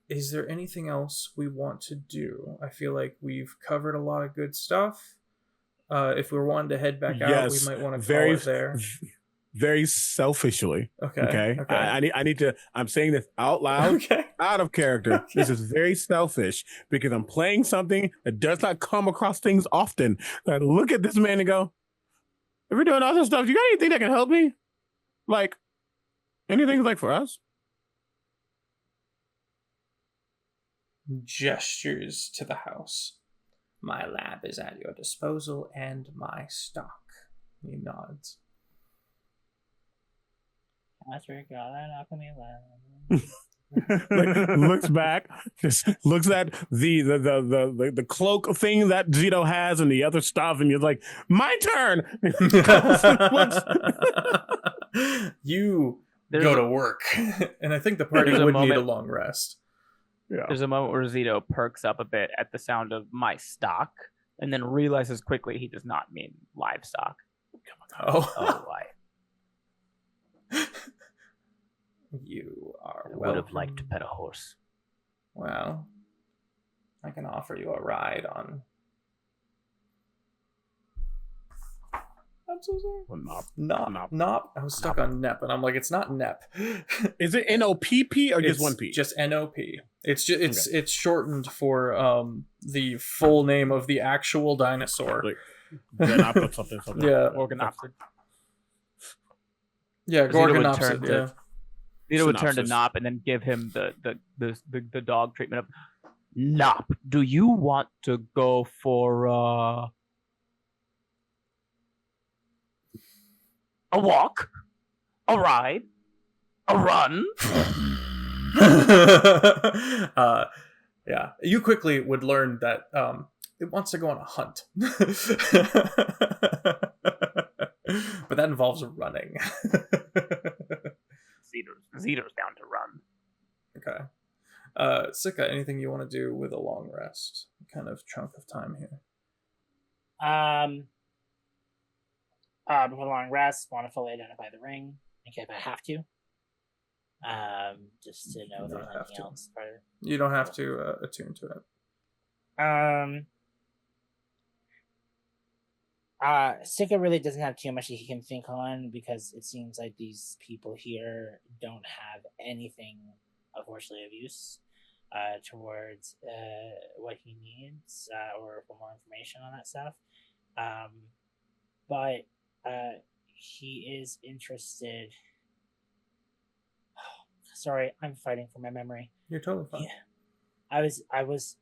Is there anything else we want to do? I feel like we've covered a lot of good stuff. If we're wanting to head back out, we might want to call it there.
Very selfishly.
Okay.
I need to. I'm saying this out loud, out of character. Okay. This is very selfish because I'm playing something that does not come across things often. I look at this man and go, "If we're doing all this stuff, you got anything that can help me? Like anything like for us?"
Gestures to the house. "My lab is at your disposal, and my stock." He nods.
That's where got that alchemy lab.
Looks back, just looks at the cloak thing that Zito has and the other stuff, and you're like, "My turn."
You go to work, and I think the party would need a long rest.
Yeah.
There's a moment where Zito perks up a bit at the sound of "my stock," and then realizes quickly he does not mean livestock.
Oh,
why?
You are
I would have liked to pet a horse.
Well, I can offer you a ride on. I'm so sorry. Nop. I was stuck on Nep, and I'm like, it's not Nep.
Is it NOPP or just one P?
Just NOP. It's just it's shortened for the full name of the actual dinosaur.
Then I put something.
Yeah.
Organopsid.
Yeah,
Zeta would
Gorgonopsid,
turn to-
yeah.
Zeta would turn to
Synopsis.
Nop and then give him the dog treatment of Nop. Do you want to go for a walk, a ride, a run?
Yeah, you quickly would learn that it wants to go on a hunt. But that involves running.
Zeta's down to run.
Okay. Sika, anything you want to do with a long rest? Kind of chunk of time here.
Before the long rest, want to fully identify the ring in case I have to. Just to know if
You
there's
don't have
anything
to.
else.
You don't have to attune to it.
Sika really doesn't have too much he can think on because it seems like these people here don't have anything, unfortunately, of use towards what he needs or for more information on that stuff. But he is interested. Sorry, I'm fighting for my memory.
You're totally fine.
Yeah, it was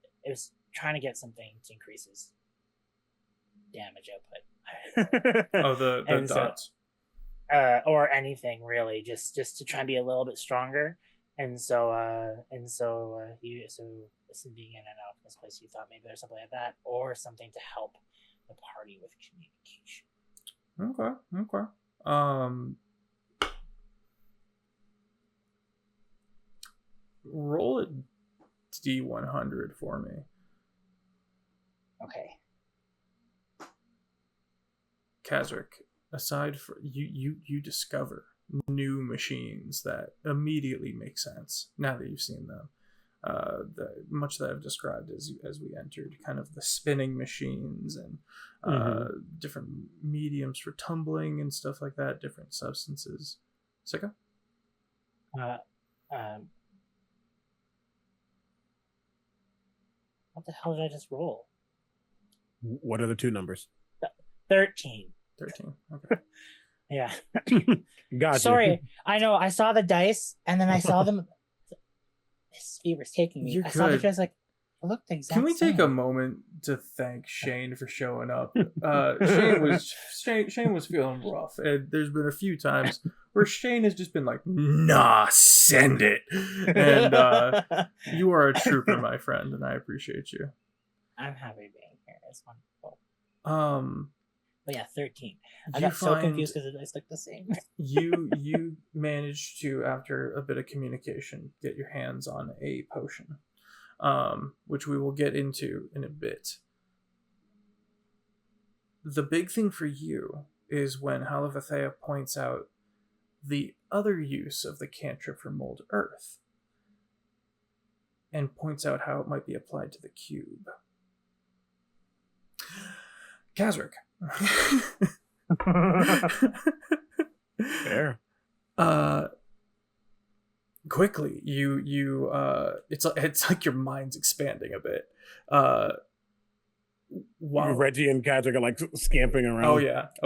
trying to get something to increase his damage output.
Oh, the dots.
Or anything really, just to try and be a little bit stronger. And so being in an alchemist place, you thought maybe there's something like that, or something to help the party with communication.
Okay. Roll a D100 for me.
Okay.
Kazric, aside from you discover new machines that immediately make sense now that you've seen them. Much that I've described as we entered, kind of the spinning machines and different mediums for tumbling and stuff like that, different substances. Sika?
What the hell did I just roll?
What are the two numbers?
13.
13. Okay.
Yeah.
Gotcha.
Sorry, I know. I saw the dice, and then I saw them. This fever's taking me.
You're
I saw the
good.
dice, like, it looked the exact
Can we take a
same.
moment to thank Shane for showing up? Shane was feeling rough, and there's been a few times where Shane has just been like, "Nah, send it," and you are a trooper, my friend, and I appreciate you.
I'm happy being here. It's wonderful. But yeah, 13. I
You
got so
find-
confused because the dice look the same.
you managed to, after a bit of communication, get your hands on a potion, which we will get into in a bit. The big thing for you is when Halavathea points out the other use of the cantrip for Mold Earth and points out how it might be applied to the cube. Kazric.
Fair.
Quickly, you it's like your mind's expanding a bit. Wow.
Reggie and Kadrick are like scampering around.
Oh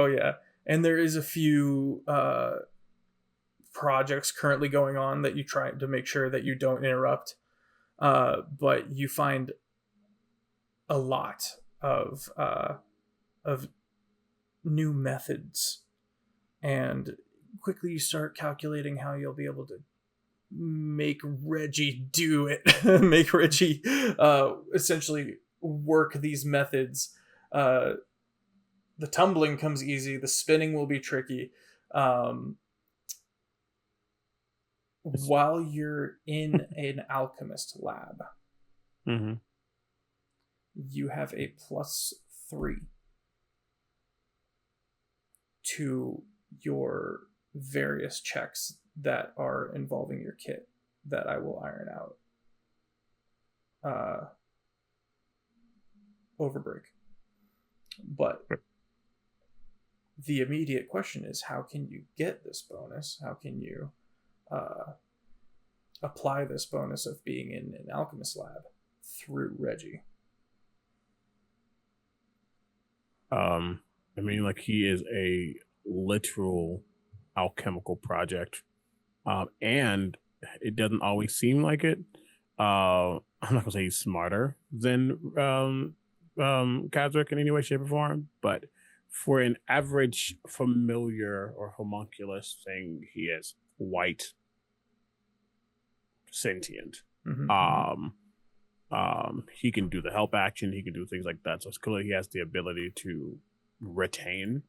yeah. And there is a few projects currently going on that you try to make sure that you don't interrupt. But you find a lot of new methods, and quickly you start calculating how you'll be able to make Reggie do it. Make Reggie essentially work these methods. The tumbling comes easy, the spinning will be tricky. While you're in an alchemist lab, you have a +3 to your various checks that are involving your kit that I will iron out over break. But the immediate question is, how can you get this bonus? How can you apply this bonus of being in an alchemist lab through Reggie?
I mean, like he is a literal alchemical project, and it doesn't always seem like it. I'm not gonna say he's smarter than Kadric in any way, shape, or form, but for an average familiar or homunculus thing, he is quite sentient.
Mm-hmm.
He can do the help action. He can do things like that. So it's clearly he has the ability to retain,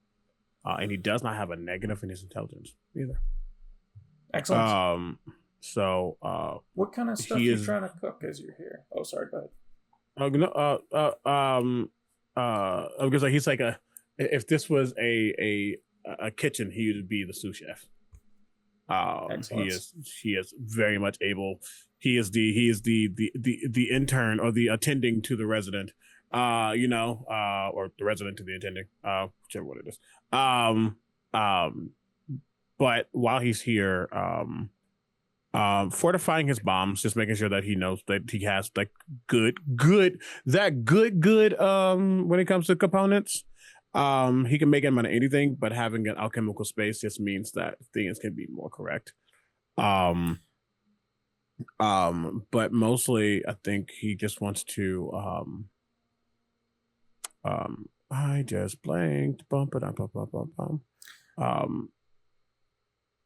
and he does not have a negative in his intelligence either.
Excellent.
What
kind of stuff are you trying to cook as you're here? Oh, sorry. Go
ahead. Because like he's like if this was a kitchen, he would be the sous chef. He is very much able. He is the intern or the attending to the resident, or the resident to the attending, whichever one it is. But while he's here, fortifying his bombs, just making sure that he knows that he has like good when it comes to components. He can make them out of anything, but having an alchemical space just means that things can be more correct. But mostly I think he just wants to I just blanked.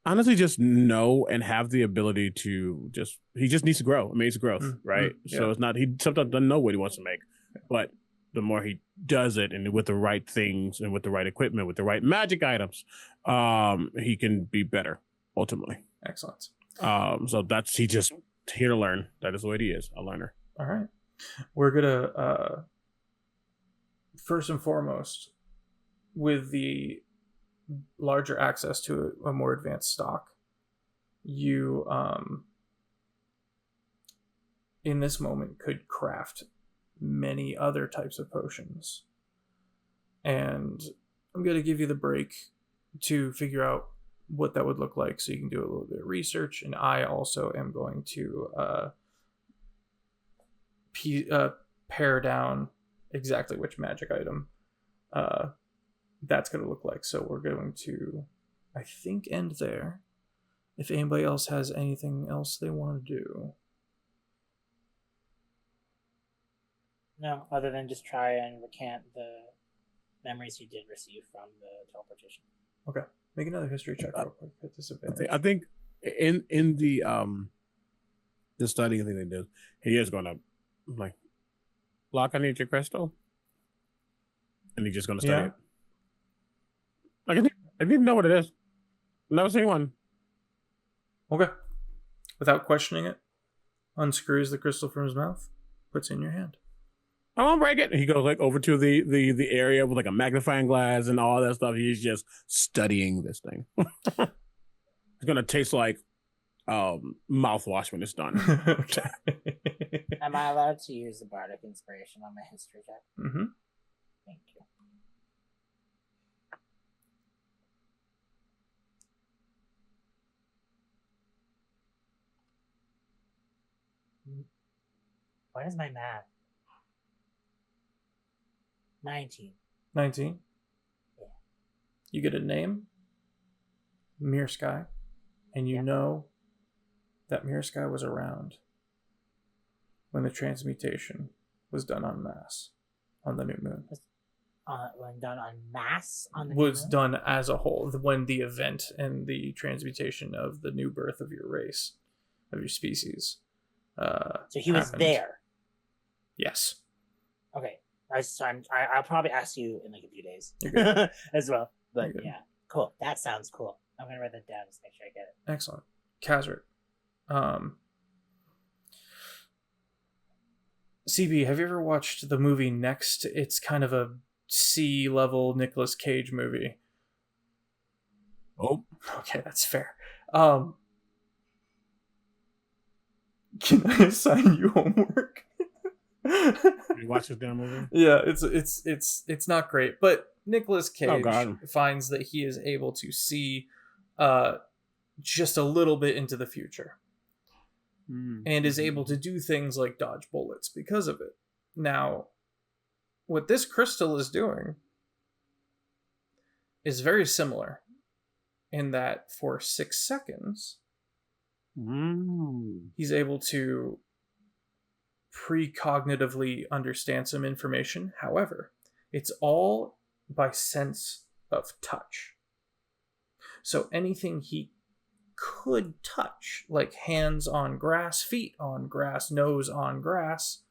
Honestly, just know and have the ability to he just needs to grow. I mean, it's growth, right?
Yeah.
So it's not, he sometimes doesn't know what he wants to make, but the more he does it and with the right things and with the right equipment, with the right magic items, he can be better ultimately.
Excellent.
So he just here to learn. That is the way he is, a learner.
All right. We're gonna first and foremost, with the larger access to a more advanced stock, you in this moment could craft many other types of potions, and I'm going to give you the break to figure out what that would look like so you can do a little bit of research, and I also am going to pare down exactly which magic item that's going to look like. So we're going to, I think, end there. If anybody else has anything else they want to do.
No, other than just try and recant the memories you did receive from the teleportation.
Okay. Make another history check real quick at disadvantage.
I think in the study thing they did, he is going to like, Locke, I need your crystal. And he's just going to study it. Like, I didn't even know what it is. Never seen one.
Okay. Without questioning it, unscrews the crystal from his mouth, puts it in your hand.
I won't break it. He goes like over to the area with like a magnifying glass and all that stuff. He's just studying this thing. It's gonna taste like mouthwash when it's done.
Okay.
Am I allowed to use the bardic inspiration on my history check?
Mm-hmm.
Thank you. What is my math? 19.
19?
Yeah.
You get a name, Mirror Sky, and you know that Mirror Sky was around when the transmutation was done en masse on the new moon.
When done en masse on the
was
new moon?
done as a whole when the event and the transmutation of the new birth of your race, of your species.
So he was
happened.
there.
Yes.
Okay. I'll probably ask you in like a few days as well. But yeah, cool. That sounds cool. I'm gonna write that down just to make sure I get it.
Excellent. Kazric. CB, have you ever watched the movie Next? It's kind of a C-level Nicolas Cage movie.
Oh.
Okay, that's fair. Can I assign you homework?
You watch this damn movie?
Yeah, it's not great, but Nicolas Cage finds that he is able to see just a little bit into the future, and is able to do things like dodge bullets because of it. Now, what this crystal is doing is very similar in that for 6 seconds, he's able to precognitively understand some information. However, it's all by sense of touch. So anything he could touch, like hands on grass, feet on grass, nose on grass,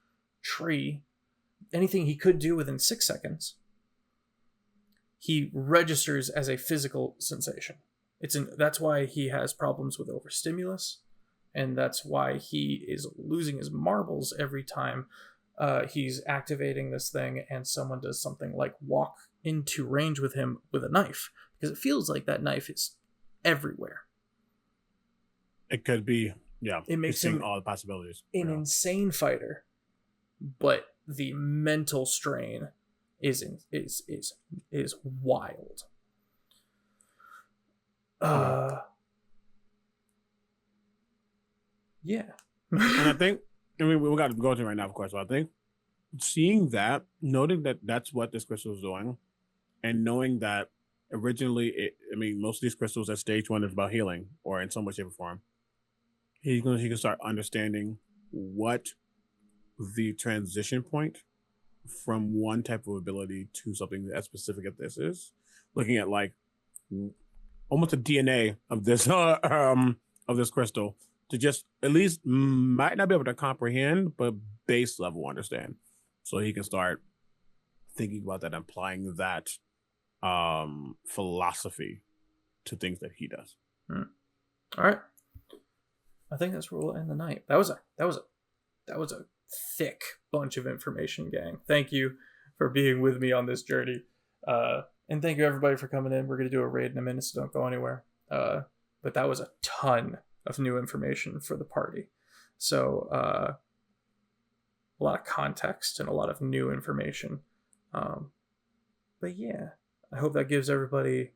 tree, anything he could do within 6 seconds, he registers as a physical sensation. That's why he has problems with overstimulus, and that's why he is losing his marbles every time he's activating this thing and someone does something like walk into range with him with a knife, because it feels like that knife is everywhere.
It could be, yeah.
It makes him
all the possibilities.
An insane fighter, but the mental strain is wild. Yeah.
And I think, we got to go to right now, of course. So I think seeing that, noting that that's what this crystal is doing, and knowing that originally, most of these crystals at stage 1 is about healing, or in some way, shape, or form. He can start understanding what the transition point from one type of ability to something as specific as this is. Looking at like almost a DNA of this crystal, to just at least might not be able to comprehend, but base level understand. So he can start thinking about that, applying that philosophy to things that he does.
All right. I think that's where we'll end the night. That was a thick bunch of information, gang. Thank you for being with me on this journey. And thank you everybody for coming in. We're going to do a raid in a minute, so don't go anywhere. But that was a ton of new information for the party. So a lot of context and a lot of new information. But yeah, I hope that gives everybody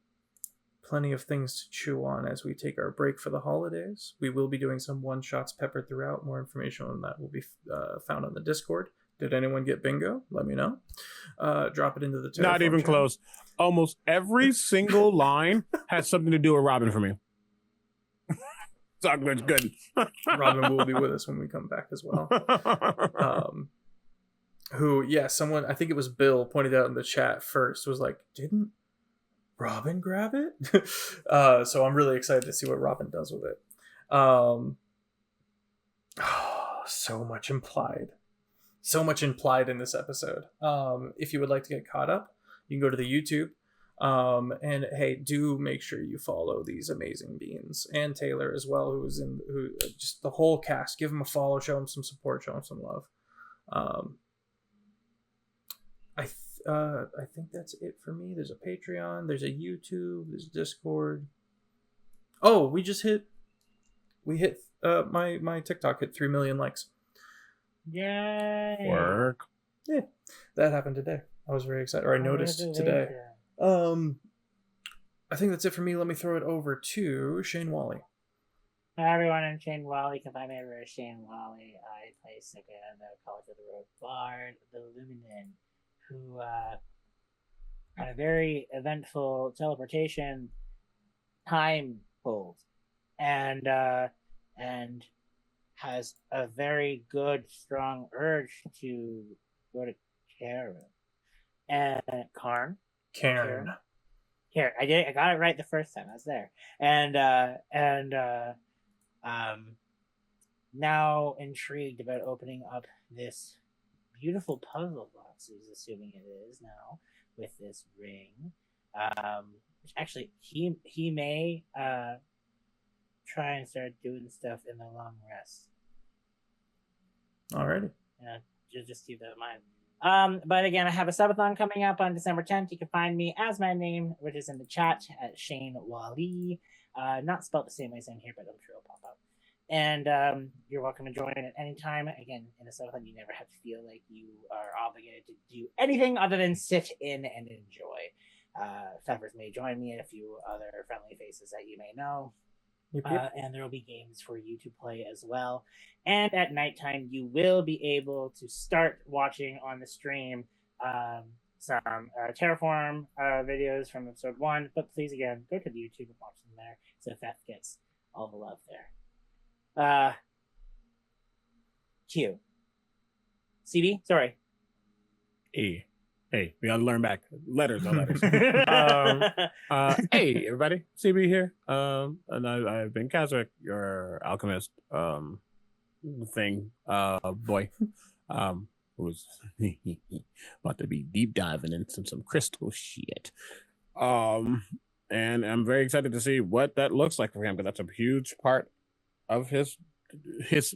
plenty of things to chew on as we take our break for the holidays. We will be doing some one-shots peppered throughout. More information on that will be found on the Discord. Did anyone get bingo? Let me know. Drop it into the Terraform
Not even
channel.
close. Almost every single line has something to do with Robin for me. So it's good.
Robin will be with us when we come back as well. Someone, I think it was Bill, pointed out in the chat first, was like, didn't Robin grab it? So I'm really excited to see what Robin does with it. So much implied in this episode. If you would like to get caught up, you can go to the YouTube. And hey, do make sure you follow these amazing beans and Taylor as well, who just the whole cast. Give them a follow, show them some support, show them some love. I think that's it for me. There's a Patreon, there's a YouTube, there's Discord. Oh, we hit my TikTok hit 3 million likes.
Yay!
Work.
Yeah, that happened today. I was very excited, or I noticed today. I think that's it for me. Let me throw it over to Shane Whalley.
Hi everyone, I'm Shane Whalley. You can find me over at Shane Whalley. I play Sika, the College of the Road Bard, the Luminen, who had a very eventful teleportation time pulled, and has a very good, strong urge to go to Karen. And Karen. I got it right the first time I was there. And now intrigued about opening up this beautiful puzzle box, he's assuming it is now, with this ring. Which actually he may try and start doing stuff in the long rest.
Alrighty.
Yeah, just keep that in mind. But again, I have a subathon coming up on December 10th. You can find me as my name, which is in the chat, at Shane Whalley. Not spelled the same way as in here, but I'm sure it'll pop up. And you're welcome to join at any time. Again, in a subathon, you never have to feel like you are obligated to do anything other than sit in and enjoy. Feffers may join me and a few other friendly faces that you may know. Yep. And there will be games for you to play as well. And at nighttime, you will be able to start watching on the stream some Terraform videos from episode 1. But please, again, go to the YouTube and watch them there so Feff gets all the love there. Q. CB? Sorry.
E. Hey, we gotta learn back. Letters are letters. Hey, everybody. CB here. And I've been Kazric, your alchemist boy. Who's about to be deep diving into some crystal shit. And I'm very excited to see what that looks like for him, because that's a huge part of his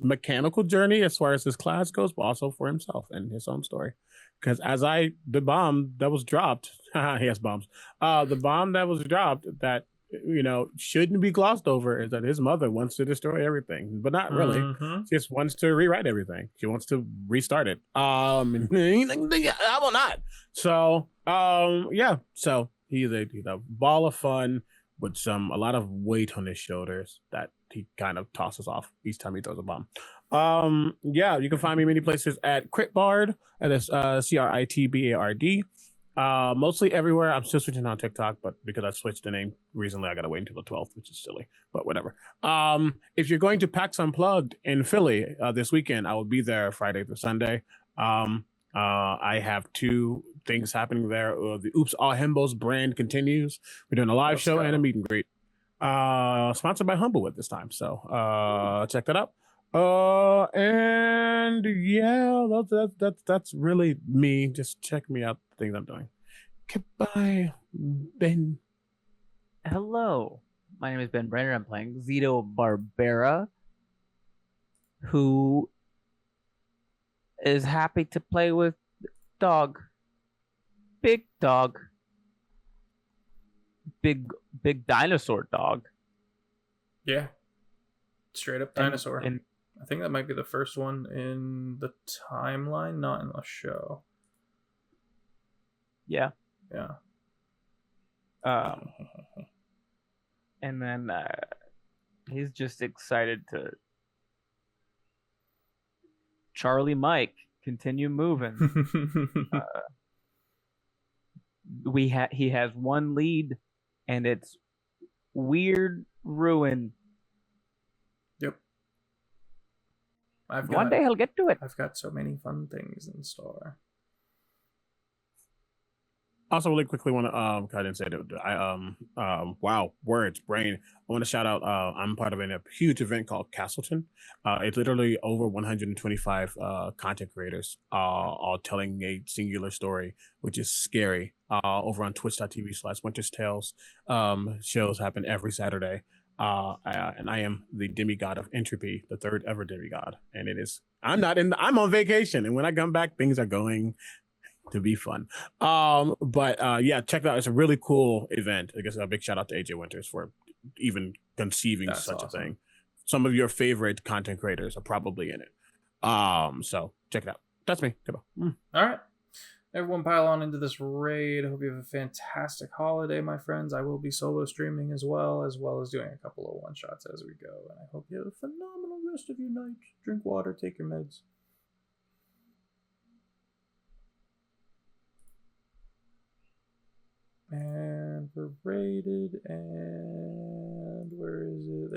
mechanical journey as far as his class goes, but also for himself and his own story. Because the bomb that was dropped, he has bombs. The bomb that was dropped that shouldn't be glossed over is that his mother wants to destroy everything, but not really. She just wants to rewrite everything. She wants to restart it. I will not. So, yeah. So he's a ball of fun with a lot of weight on his shoulders that he kind of tosses off each time he throws a bomb. Yeah, you can find me many places at Critbard, and it's Critbard. Mostly everywhere. I'm still switching on TikTok, but because I switched the name recently, I gotta wait until the 12th, which is silly, but whatever. If you're going to PAX Unplugged in Philly this weekend, I will be there Friday through Sunday. I have 2 things happening there. The Oops All Himbos brand continues. We're doing a live show and a meet and greet. Sponsored by Humblewood this time, so check that out. And yeah, that's really me. Just check me out, the things I'm doing. Goodbye, Ben.
Hello, my name is Ben Brainard. I'm playing Zito Barbera, who is happy to play with dog. Big dog. Big dinosaur dog.
Yeah. Straight up dinosaur.
And
I think that might be the first one in the timeline, not in the show.
Yeah.
Yeah.
And then he's just excited to Charlie Mike continue moving. He has one lead, and it's Weird Ruin.
Yep.
One day he'll get to it.
I've got so many fun things in store.
Also, really quickly, want to I didn't say that. Wow, words, brain. I want to shout out. I'm part of a huge event called Castleton. It's literally over 125 content creators, all telling a singular story, which is scary. Over on Twitch.tv/Winter's Tales. Shows happen every Saturday. And I am the demigod of entropy, the 3rd ever demigod, and I'm on vacation, and when I come back, things are going to be fun. Yeah, check it out. It's a really cool event. I guess a big shout out to AJ Winters for even conceiving such a thing. Some of your favorite content creators are probably in it. So check it out. That's me. Goodbye.
All right. Everyone pile on into this raid. I hope you have a fantastic holiday, my friends. I will be solo streaming as well as doing a couple of one-shots as we go. And I hope you have a phenomenal rest of your night. Drink water, take your meds. And we're rated, and where is it?